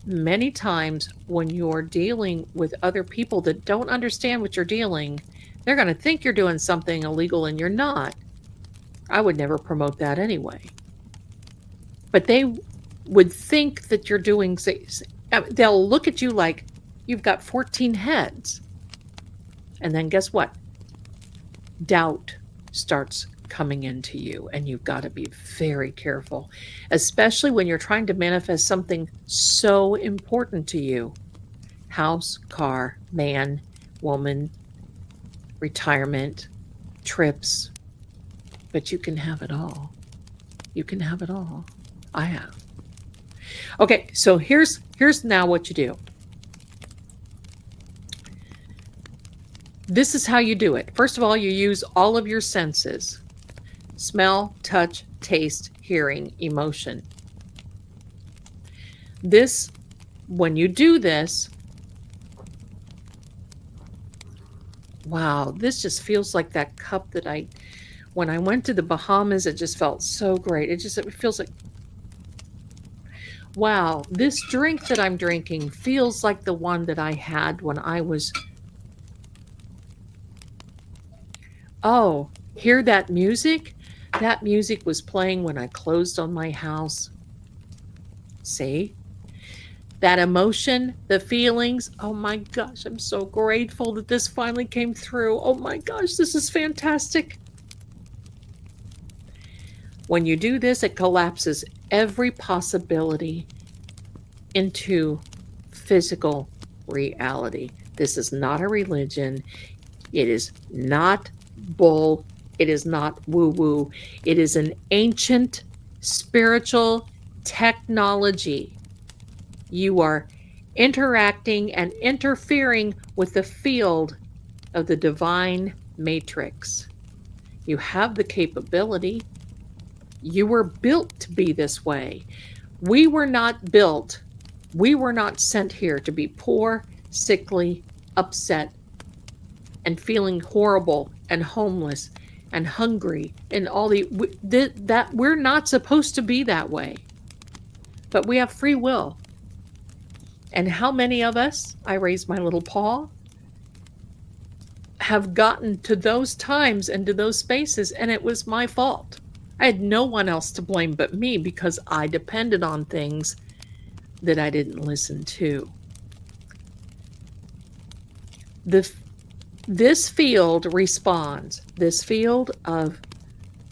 A: many times when you're dealing with other people that don't understand what you're dealing, they're going to think you're doing something illegal and you're not. I would never promote that anyway. But they would think that you're doing, they'll look at you like you've got 14 heads. And then guess what? Doubt starts coming into you, and you've got to be very careful, especially when you're trying to manifest something so important to you. House, car, man, woman, retirement, trips. But you can have it all. You can have it all. I have. Okay, so here's now what you do. This is how you do it. First of all, you use all of your senses. Smell, touch, taste, hearing, emotion. This, when you do this, wow, this just feels like that cup that when I went to the Bahamas, it just felt so great. It feels like, wow, this drink that I'm drinking feels like the one that I had when I was, oh, hear that music? That music was playing when I closed on my house. See? That emotion, the feelings, oh my gosh, I'm so grateful that this finally came through. Oh my gosh, this is fantastic. When you do this, it collapses every possibility into physical reality. This is not a religion. It is not bull. It is not woo-woo. It is an ancient spiritual technology. You are interacting and interfering with the field of the divine matrix. You have the capability. You were built to be this way. We were not built. We were not sent here to be poor, sickly, upset, and feeling horrible and homeless and hungry and all that. We're not supposed to be that way. But we have free will. And how many of us, I raise my little paw, have gotten to those times and to those spaces, and it was my fault. I had no one else to blame but me because I depended on things that I didn't listen to. This field responds. This field of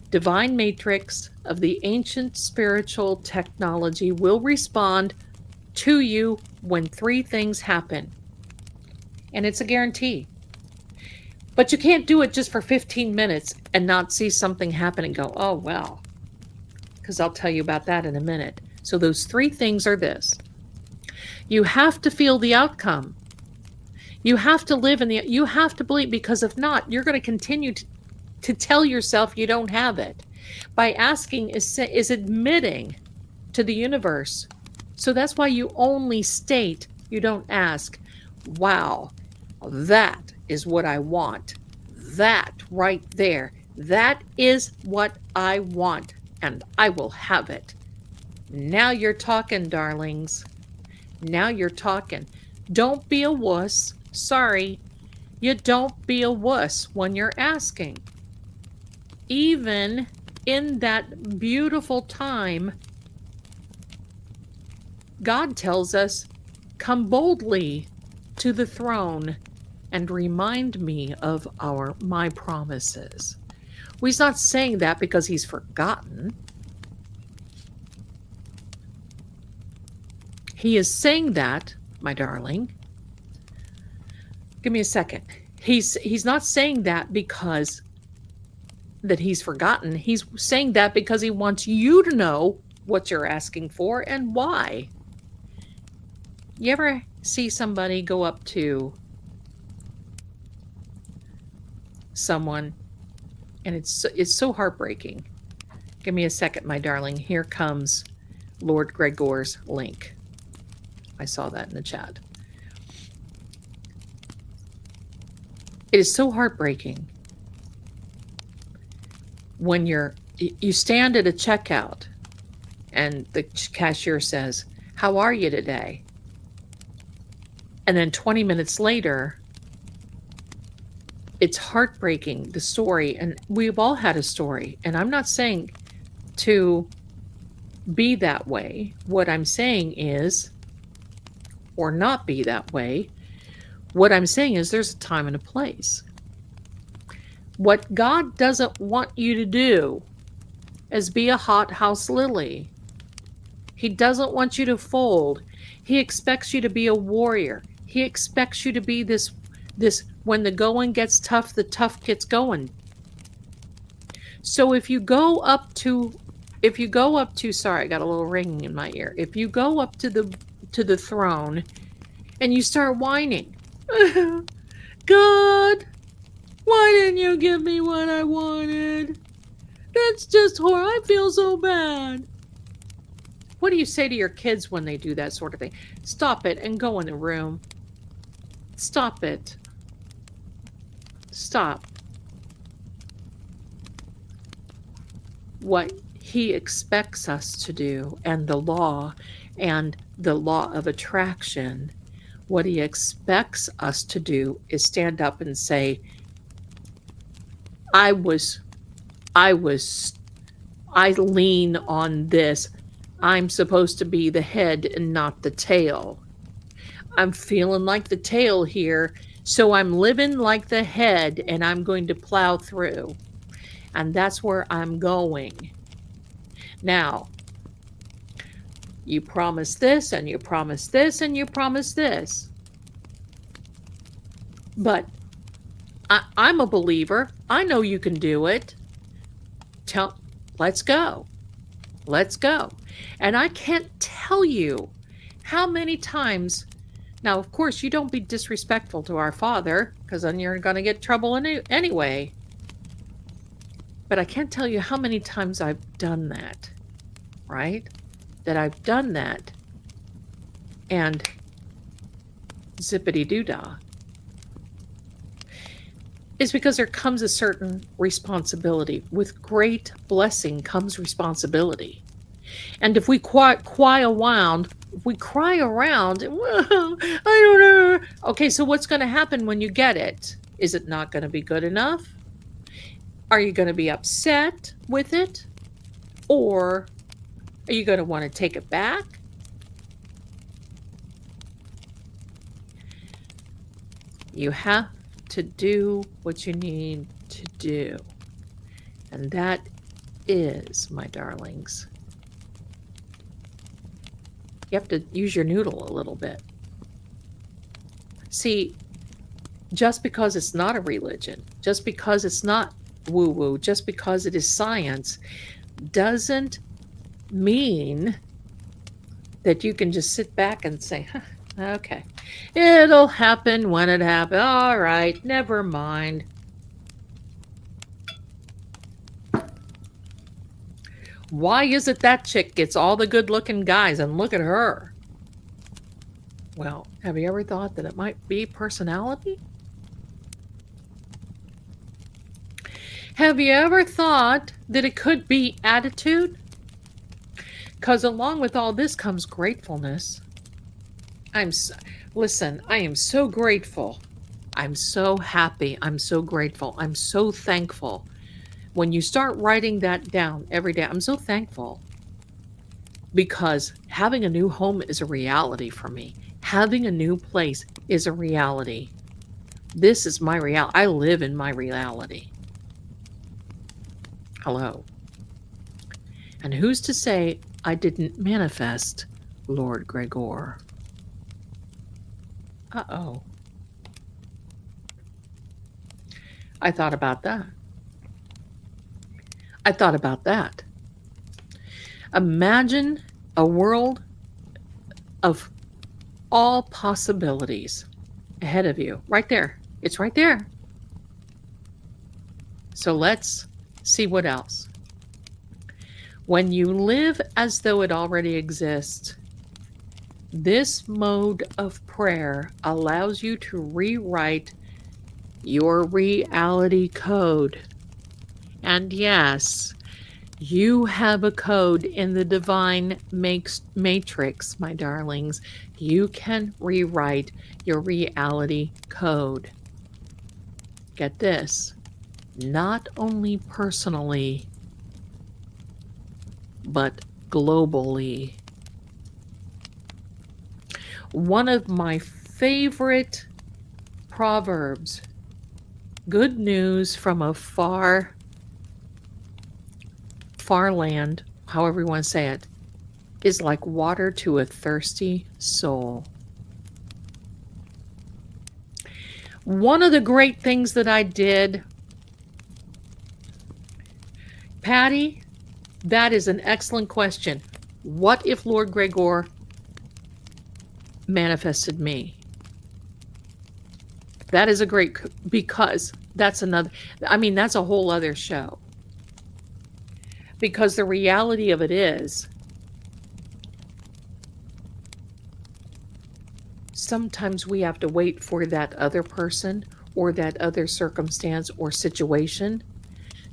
A: divine matrix, of the ancient spiritual technology, will respond to you when 3 things happen. And it's a guarantee. But you can't do it just for 15 minutes and not see something happen and go, oh, well, because I'll tell you about that in a minute. So those 3 things are this. You have to feel the outcome. You have to live you have to believe, because if not, you're going to continue to tell yourself you don't have it. By asking is admitting to the universe. So that's why you only state, you don't ask. Wow, that is what I want. That right there. That is what I want, and I will have it. Now you're talking, darlings. Now you're talking. Don't be a wuss. Sorry, you don't be a wuss when you're asking. Even in that beautiful time God tells us, come boldly to the throne and remind me of my promises. Well, he's not saying that because he's forgotten. He is saying that, my darling. Give me a second. He's not saying that because that he's forgotten. He's saying that because he wants you to know what you're asking for and why. You ever see somebody go up to someone and it's so heartbreaking? Give me a second, my darling. Here comes Lord Gregor's link. I saw that in the chat. It is so heartbreaking when you stand at a checkout and the cashier says, "How are you today?" And then 20 minutes later, it's heartbreaking, the story. And we've all had a story. And I'm not saying to be that way. What I'm saying is, or not be that way. What I'm saying is there's a time and a place. What God doesn't want you to do is be a hothouse lily. He doesn't want you to fold. He expects you to be a warrior. He expects you to be this when the going gets tough, the tough gets going. So if you go up to, sorry, I got a little ringing in my ear. If you go up to the throne and you start whining, God, why didn't you give me what I wanted? That's just horrible. I feel so bad. What do you say to your kids when they do that sort of thing? Stop it and go in the room. Stop it. Stop. What he expects us to do, and the law of attraction, what he expects us to do is stand up and say, I lean on this. I'm supposed to be the head and not the tail. I'm feeling like the tail here, so I'm living like the head and I'm going to plow through. And that's where I'm going. Now, you promise this and you promise this and you promise this. But I'm a believer. I know you can do it. Let's go. Let's go. And I can't tell you how many times. Now, of course, you don't be disrespectful to our Father, because then you're going to get trouble anyway. But I can't tell you how many times I've done that, right? That I've done that, and zippity-doo-dah. It's because there comes a certain responsibility. With great blessing comes responsibility. And if we cry around, well, I don't know. Okay, so what's going to happen when you get it? Is it not going to be good enough? Are you going to be upset with it? Or are you going to want to take it back? You have to do what you need to do. And that is, my darlings, you have to use your noodle a little bit. See, just because it's not a religion, just because it's not woo-woo, just because it is science, doesn't mean that you can just sit back and say, okay, it'll happen when it happens. All right, never mind. Why is it that chick gets all the good-looking guys and look at her? Well, have you ever thought that it might be personality? Have you ever thought that it could be attitude? Because along with all this comes gratefulness. Listen, I am so grateful. I'm so happy. I'm so grateful. I'm so thankful. When you start writing that down every day, I'm so thankful. because having a new home is a reality for me. Having a new place is a reality. This is my reality. I live in my reality. Hello. And who's to say I didn't manifest Lord Gregor? Uh-oh. I thought about that. I thought about that. Imagine a world of all possibilities ahead of you. Right there. It's right there. So let's see what else. When you live as though it already exists, this mode of prayer allows you to rewrite your reality code. And yes, you have a code in the divine matrix, my darlings. You can rewrite your reality code. Get this, not only personally, but globally. One of my favorite proverbs, good news from a far land, however you want to say it, is like water to a thirsty soul. One of the great things that I did, Patty, that is an excellent question. What if Lord Gregor manifested me? That is a great, because that's another, I mean, that's a whole other show. Because the reality of it is, sometimes we have to wait for that other person or that other circumstance or situation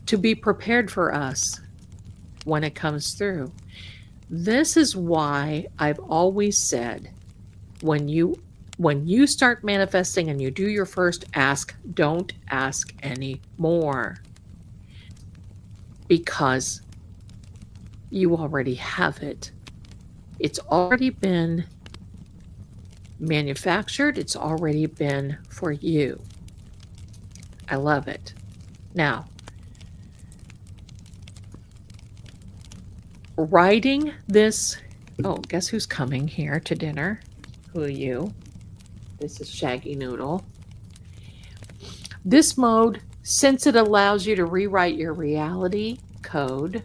A: to be prepared for us when it comes through. This is why I've always said, when you start manifesting and you do your first ask, don't ask any more. Because you already have it. It's already been manufactured. It's already been for you. I love it. Now, writing this, oh, guess who's coming here to dinner? Who are you? This is Shaggy Noodle. This mode, since it allows you to rewrite your reality code,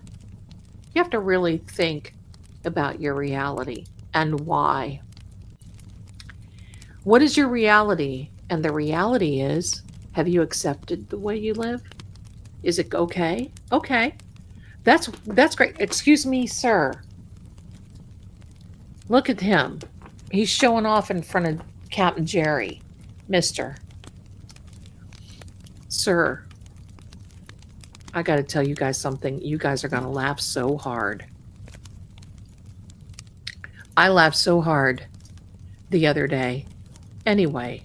A: you have to really think about your reality and why. What is your reality? And the reality is, have you accepted the way you live? Is it okay? Okay. That's great. Excuse me, sir. Look at him. He's showing off in front of Captain Jerry. Mister. Sir. I got to tell you guys something. You guys are going to laugh so hard. I laughed so hard the other day. Anyway,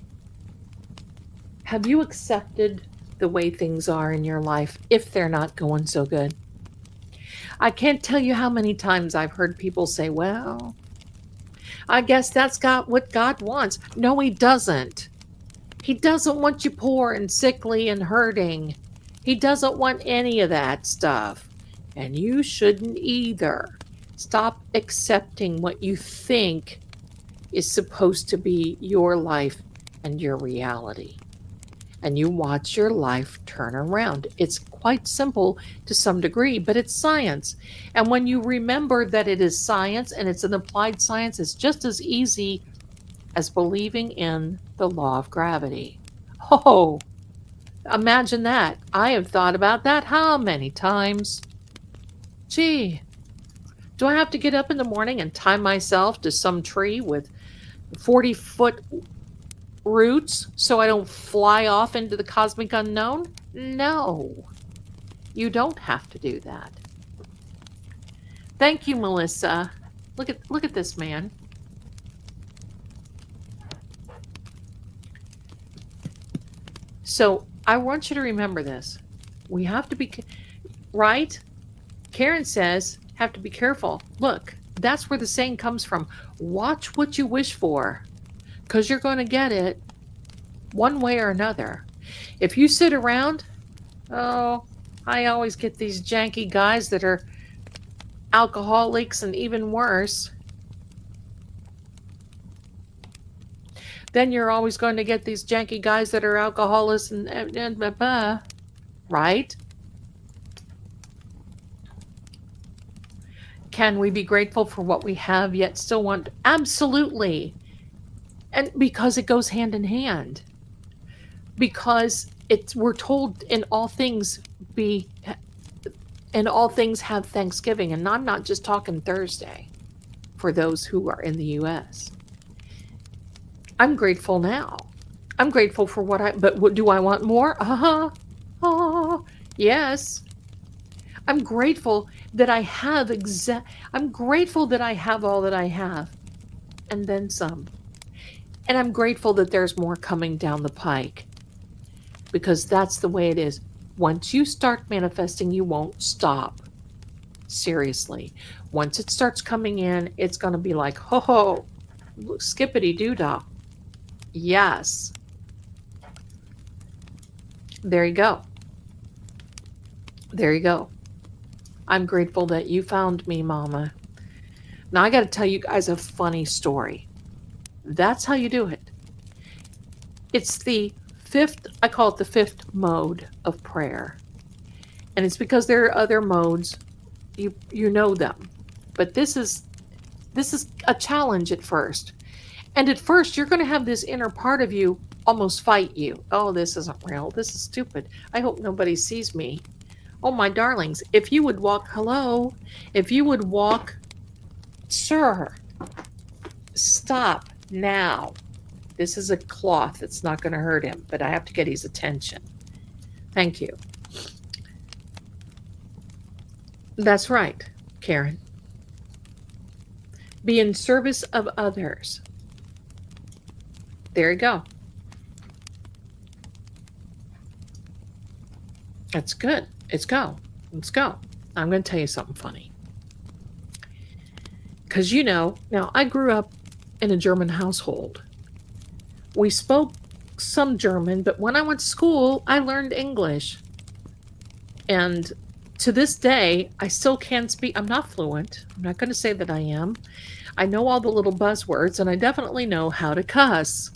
A: have you accepted the way things are in your life if they're not going so good? I can't tell you how many times I've heard people say, well, I guess that's what God wants. No, he doesn't. He doesn't want you poor and sickly and hurting. He doesn't want any of that stuff. And you shouldn't either. Stop accepting what you think is supposed to be your life and your reality. And you watch your life turn around. It's quite simple to some degree, but it's science. And when you remember that it is science and it's an applied science, it's just as easy as believing in the law of gravity. Oh, imagine that. I have thought about that how many times? Gee, do I have to get up in the morning and tie myself to some tree with 40-foot roots so I don't fly off into the cosmic unknown? No, you don't have to do that. Thank you, Melissa. Look at this man. So I want you to remember this. We have to be, right? Karen says, have to be careful. Look, That's where the saying comes from. Watch what you wish for, because you're going to get it one way or another. If you sit around, oh, I always get these janky guys that are alcoholics and even worse. Then you're always going to get these janky guys that are alcoholics and blah, blah, right? Can we be grateful for what we have yet still want? Absolutely. And because it goes hand in hand. Because we're told in all things have Thanksgiving. And I'm not just talking Thursday for those who are in the US. I'm grateful now. I'm grateful for but do I want more? Yes. I'm grateful that I have I'm grateful that I have all that I have and then some. And I'm grateful that there's more coming down the pike because that's the way it is. Once you start manifesting, you won't stop. Seriously. Once it starts coming in, it's going to be like, ho, skippity doo-dah. Yes. There you go. There you go. I'm grateful that you found me, Mama. Now, I got to tell you guys a funny story. That's how you do it. It's the I call it the fifth mode of prayer. And it's because there are other modes. You know them. But this is a challenge at first. And at first, you're going to have this inner part of you almost fight you. Oh, this isn't real. This is stupid. I hope nobody sees me. Oh, my darlings, if you would walk, hello, if you would walk, sir, stop now. This is a cloth. It's not going to hurt him, but I have to get his attention. Thank you. That's right, Karen. Be in service of others. There you go. That's good. Let's go. Let's go. I'm going to tell you something funny. Because, now I grew up in a German household. We spoke some German, but when I went to school, I learned English. And to this day, I still can't speak. I'm not fluent. I'm not going to say that I am. I know all the little buzzwords, and I definitely know how to cuss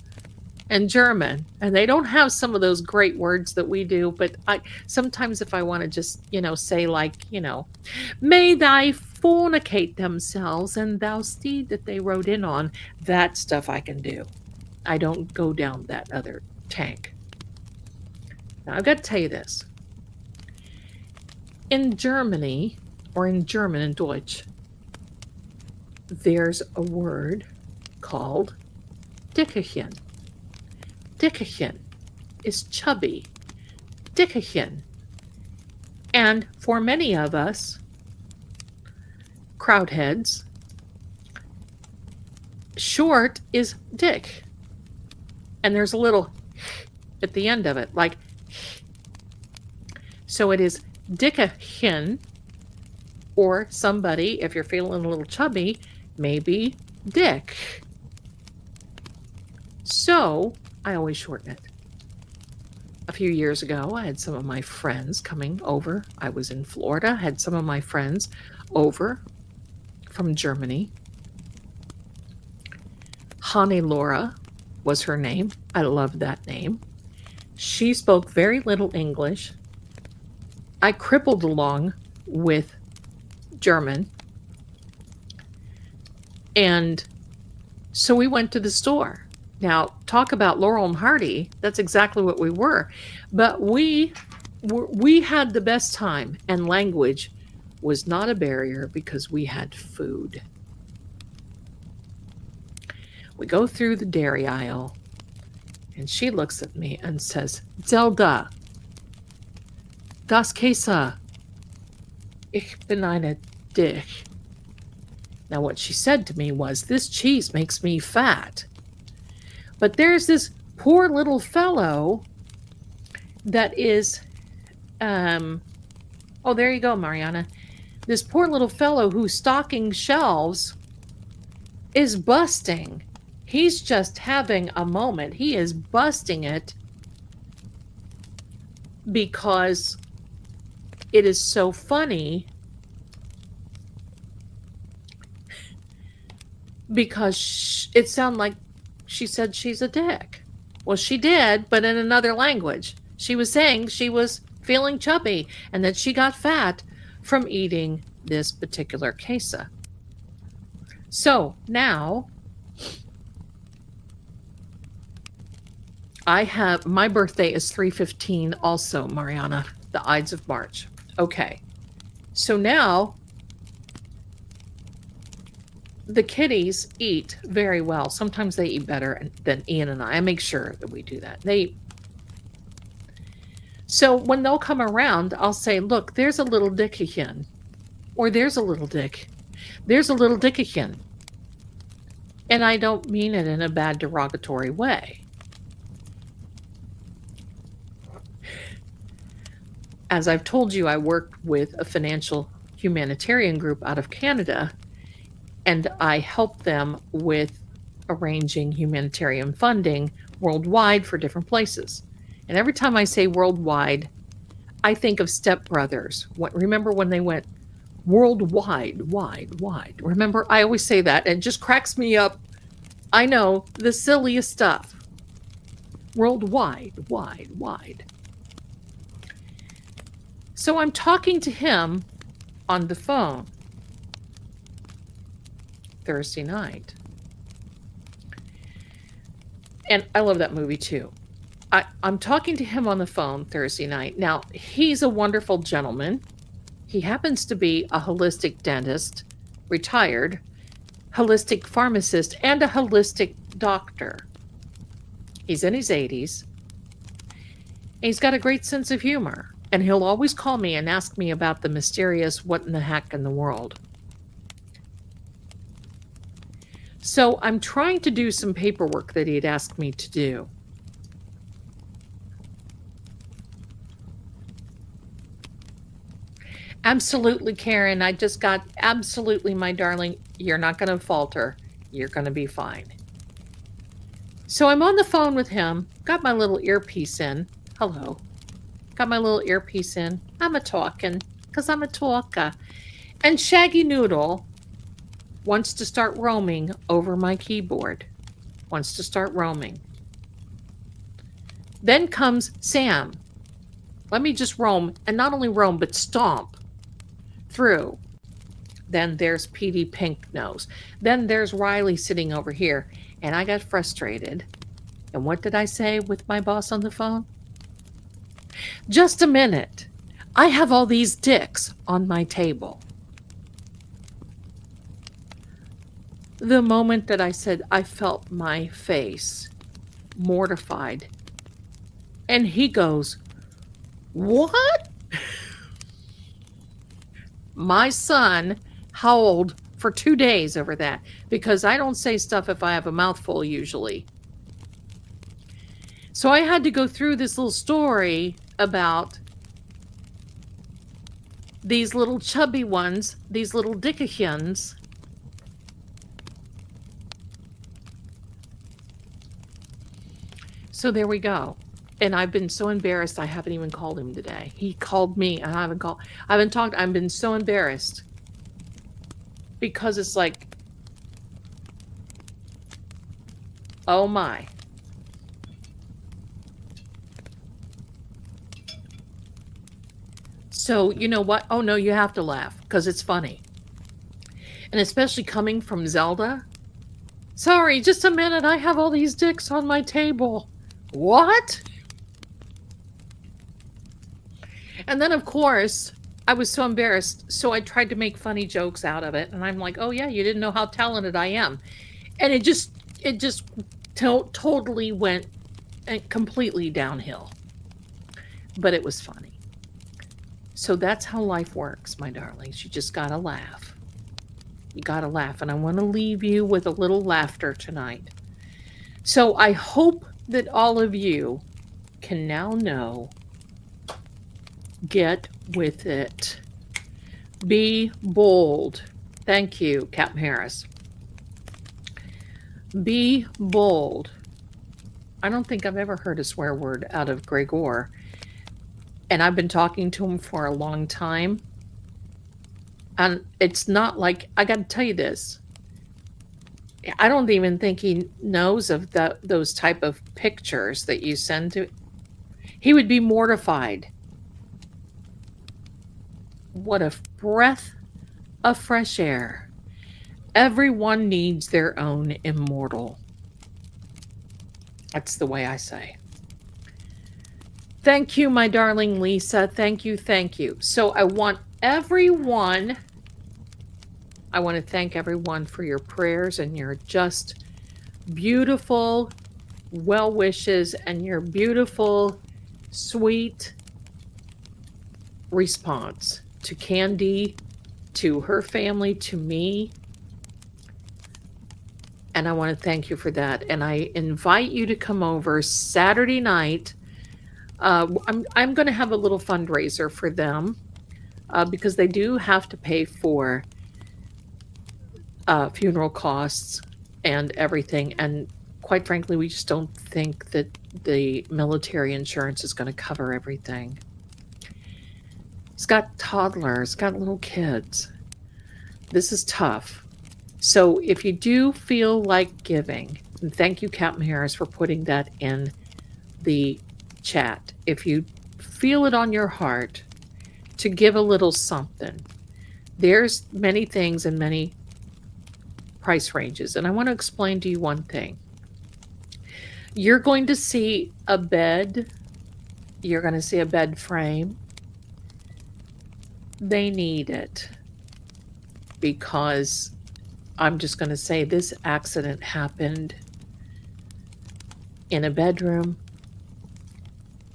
A: in German. And they don't have some of those great words that we do, but sometimes if I want to just, say like, may thy fornicate themselves and thou steed that they rode in on, that stuff I can do. I don't go down that other tank. Now, I've got to tell you this. In Germany, or in German, in Deutsch, there's a word called Dickerchen. Dickerchen is chubby. Dickerchen. And for many of us, crowd heads, short is dick. And there's a little at the end of it, like. So it is Dickerchen, or somebody, if you're feeling a little chubby, maybe dick. So I always shorten it. A few years ago, I had some of my friends coming over. I was in Florida, had some of my friends over from Germany. Hannelore was her name. I loved that name. She spoke very little English. I crippled along with German. And so we went to the store. Now, talk about Laurel and Hardy. That's exactly what we were. But we had the best time, and language was not a barrier because we had food. We go through the dairy aisle, and she looks at me and says, Zelda, das Käse. Ich bin eine Dich. Now, what she said to me was, this cheese makes me fat. But there's this poor little fellow that is, oh, there you go, Mariana. This poor little fellow who's stocking shelves is busting. He's just having a moment. He is busting it because it is so funny, because it sounded like she said she's a dick. Well, she did, but in another language. She was saying she was feeling chubby and that she got fat from eating this particular queso. So now I have, my birthday is 3/15 also, Mariana, the Ides of March. Okay. So now the kitties eat very well. Sometimes they eat better than Ian and I. I make sure that we do that. So when they'll come around, I'll say, look, there's a little dickikin. Or there's a little dick. There's a little dickikin. And I don't mean it in a bad derogatory way. As I've told you, I worked with a financial humanitarian group out of Canada, and I help them with arranging humanitarian funding worldwide for different places. And every time I say worldwide, I think of Step Brothers. Remember when they went worldwide, wide? Remember, I always say that, and it just cracks me up. I know, the silliest stuff. Worldwide, wide. So I'm talking to him on the phone Thursday night. And I love that movie too. I'm talking to him on the phone Thursday night. Now, he's a wonderful gentleman. He happens to be a holistic dentist, retired, holistic pharmacist, and a holistic doctor. He's in his 80s. And he's got a great sense of humor. And he'll always call me and ask me about the mysterious what in the heck in the world. So I'm trying to do some paperwork that he'd asked me to do. Absolutely, Karen. I just got absolutely, my darling. You're not going to falter. You're going to be fine. So I'm on the phone with him. Got my little earpiece in. Hello. Got my little earpiece in. I'm a talking because I'm a talker. And Shaggy Noodle wants to start roaming over my keyboard. Wants to start roaming. Then comes Sam. Let me just roam, and not only roam, but stomp through. Then there's Petey Pinknose. Then there's Riley sitting over here. And I got frustrated. And what did I say with my boss on the phone? Just a minute. I have all these dicks on my table. The moment that I said, I felt my face mortified. And he goes, what? My son howled for 2 days over that because I don't say stuff if I have a mouthful usually. So I had to go through this little story about these little chubby ones, these little dickahens. So there we go. And I've been so embarrassed I haven't even called him today. He called me and I haven't talked. I've been so embarrassed. Because it's like, oh my. So, you know what? Oh no, you have to laugh because it's funny. And especially coming from Zelda. Sorry, just a minute. I have all these dicks on my table. What? And then, of course, I was so embarrassed, so I tried to make funny jokes out of it. And I'm like, oh, yeah, you didn't know how talented I am. And it just totally went completely downhill. But it was funny. So that's how life works, my darlings. You just got to laugh. You got to laugh. And I want to leave you with a little laughter tonight. So I hope that all of you can now know, get with it. Be bold. Thank you, Captain Harris. Be bold. I don't think I've ever heard a swear word out of Gregor. And I've been talking to him for a long time. And it's not like, I got to tell you this. I don't even think he knows of those type of pictures that you send to. He would be mortified. What a breath of fresh air. Everyone needs their own immortal. That's the way I say. Thank you, my darling Lisa. Thank you, thank you. So I want to thank everyone for your prayers and your just beautiful well wishes and your beautiful, sweet response to Candy, to her family, to me. And I want to thank you for that. And I invite you to come over Saturday night. I'm going to have a little fundraiser for them because they do have to pay for funeral costs and everything. And quite frankly, we just don't think that the military insurance is going to cover everything. It's got toddlers, got little kids. This is tough. So if you do feel like giving, and thank you, Captain Harris, for putting that in the chat. If you feel it on your heart to give a little something, there's many things and many price ranges. And I want to explain to you one thing. You're going to see a bed. You're going to see a bed frame. They need it because I'm just going to say this accident happened in a bedroom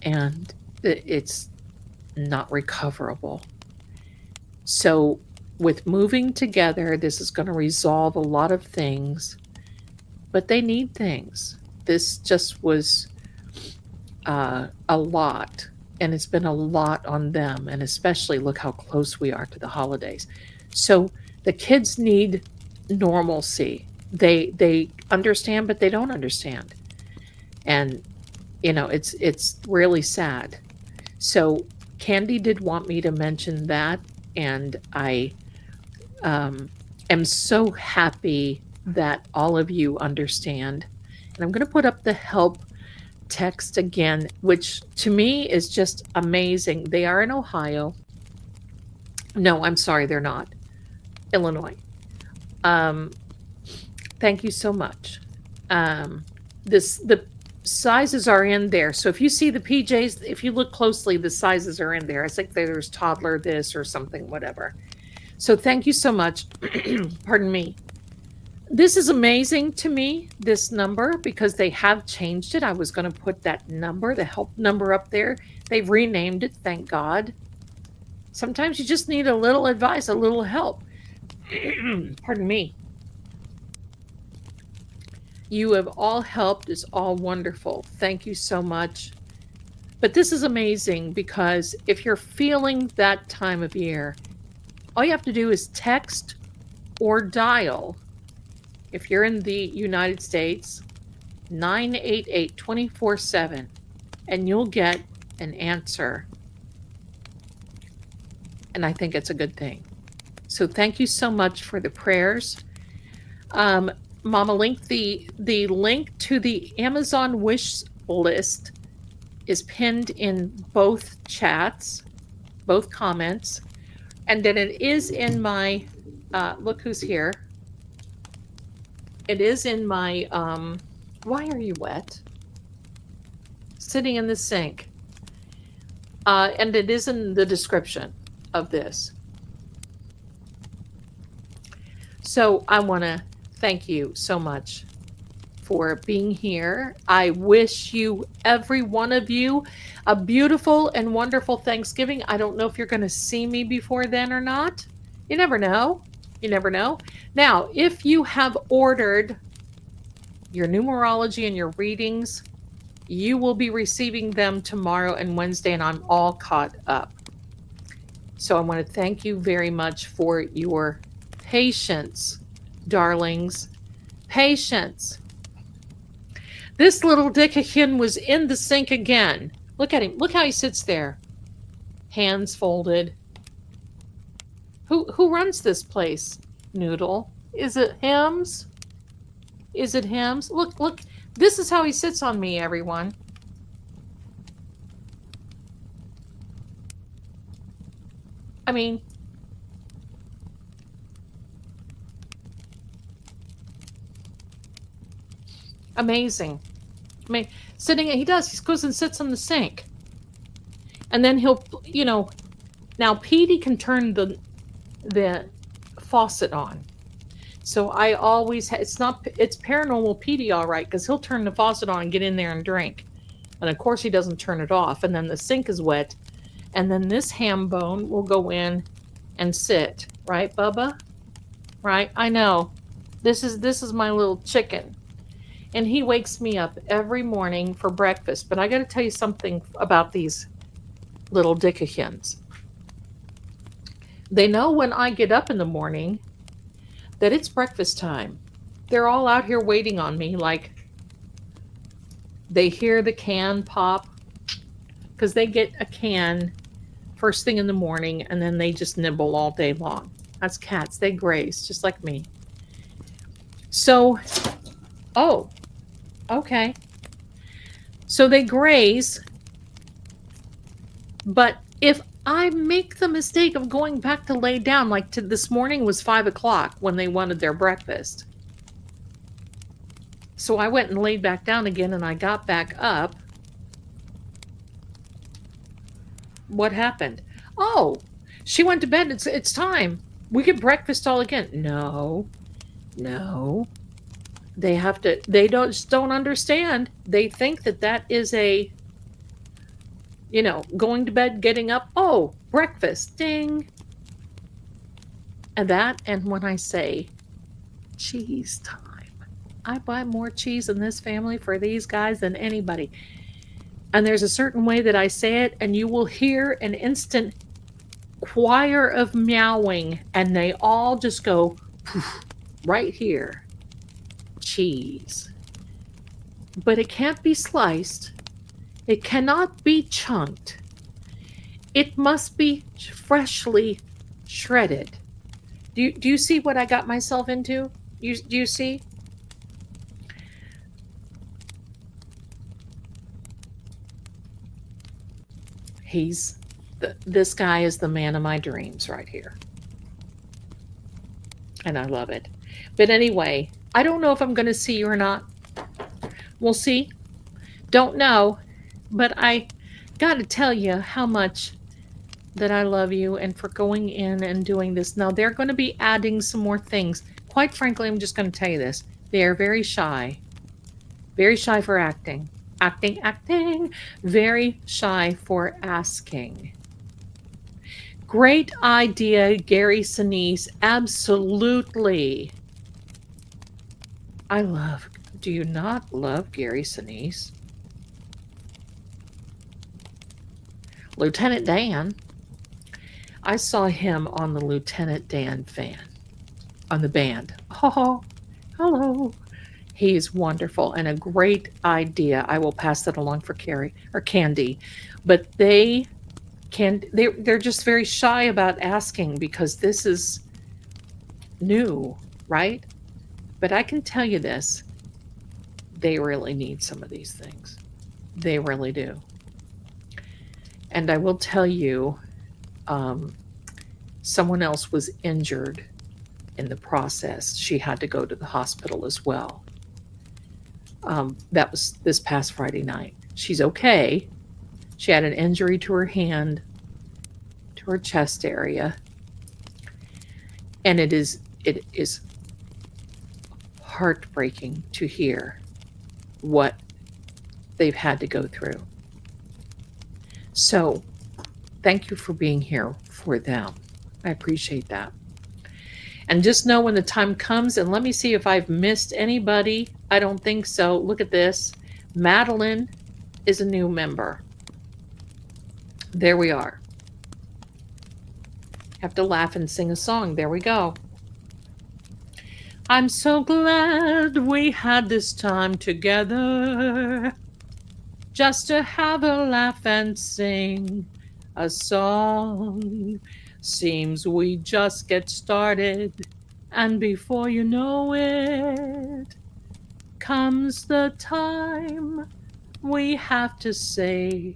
A: and it's not recoverable. So with moving together, this is going to resolve a lot of things, but they need things. This just was a lot, and it's been a lot on them, and especially look how close we are to the holidays. So the kids need normalcy. They understand, but they don't understand. And it's really sad. So Candy did want me to mention that, and I am so happy that all of you understand. And I'm going to put up the help text again, which to me is just amazing. They are in Ohio. No, I'm sorry, they're not. Illinois. Thank you so much. The sizes are in there. So if you see the PJs, if you look closely, the sizes are in there. I think there's toddler this or something, whatever. So thank you so much. Pardon me. This is amazing to me, this number, because they have changed it. I was going to put that number, the help number up there. They've renamed it, thank God. Sometimes you just need a little advice, a little help. Pardon me. You have all helped. It's all wonderful. Thank you so much. But this is amazing because if you're feeling that time of year, all you have to do is text or dial. If you're in the United States, 988-24/7, and you'll get an answer. And I think it's a good thing. So thank you so much for the prayers. Mama Link, the link to the Amazon wish list is pinned in both chats, both comments. And then it is in my, look who's here. It is in my, why are you wet? Sitting in the sink. And it is in the description of this. So I want to thank you so much for being here. I wish you, every one of you, a beautiful and wonderful Thanksgiving. I don't know if you're going to see me before then or not. You never know. You never know. Now, if you have ordered your numerology and your readings, you will be receiving them tomorrow and Wednesday, and I'm all caught up. So I want to thank you very much for your patience, darlings. Patience. This little dickakin was in the sink again. Look at him. Look how he sits there. Hands folded. Who runs this place? Noodle. Is it Hims? Is it Hims? Look. This is how he sits on me, everyone. I mean, amazing. I mean, he goes and sits on the sink. And then he'll, now Petey can turn the faucet on. So I always, it's paranormal Petey, all right, because he'll turn the faucet on and get in there and drink. And of course he doesn't turn it off. And then the sink is wet. And then this ham bone will go in and sit. Right, Bubba? Right? I know. This is my little chicken. And he wakes me up every morning for breakfast. But I got to tell you something about these little dickahens. They know when I get up in the morning that it's breakfast time. They're all out here waiting on me, like they hear the can pop, because they get a can first thing in the morning and then they just nibble all day long. That's cats. They graze just like me. So, oh, okay. So they graze, but if I make the mistake of going back to lay down, like this morning was 5 o'clock when they wanted their breakfast. So I went and laid back down again and I got back up. What happened? Oh, she went to bed. It's time. We get breakfast all again. No. They don't understand. They think that is a, going to bed, getting up. Oh, breakfast, ding. And when I say cheese time, I buy more cheese in this family for these guys than anybody. And there's a certain way that I say it, and you will hear an instant choir of meowing, and they all just go poof, right here. Cheese. But it can't be sliced. It cannot be chunked. It must be freshly shredded. Do you see what I got myself into? Do you see? This guy is the man of my dreams right here. And I love it. But anyway, I don't know if I'm going to see you or not. We'll see. Don't know. But I got to tell you how much that I love you and for going in and doing this. Now, they're going to be adding some more things. Quite frankly, I'm just going to tell you this. They are very shy. Very shy for acting. Acting. Very shy for asking. Great idea, Gary Sinise. Absolutely. Do you not love Gary Sinise? Lieutenant Dan. I saw him on the Lieutenant Dan on the band. Oh, hello. He's wonderful and a great idea. I will pass that along for Carrie or Candy. But they're just very shy about asking because this is new, right? But I can tell you this. They really need some of these things. They really do. And I will tell you, someone else was injured in the process. She had to go to the hospital as well. That was this past Friday night. She's okay. She had an injury to her hand, to her chest area. And it is heartbreaking to hear what they've had to go through. So, thank you for being here for them. I appreciate that. And just know when the time comes, and let me see if I've missed anybody. I don't think so. Look at this. Madeline is a new member. There we are. Have to laugh and sing a song. There we go. I'm so glad we had this time together, just to have a laugh and sing a song. Seems we just get started, and before you know it, comes the time we have to say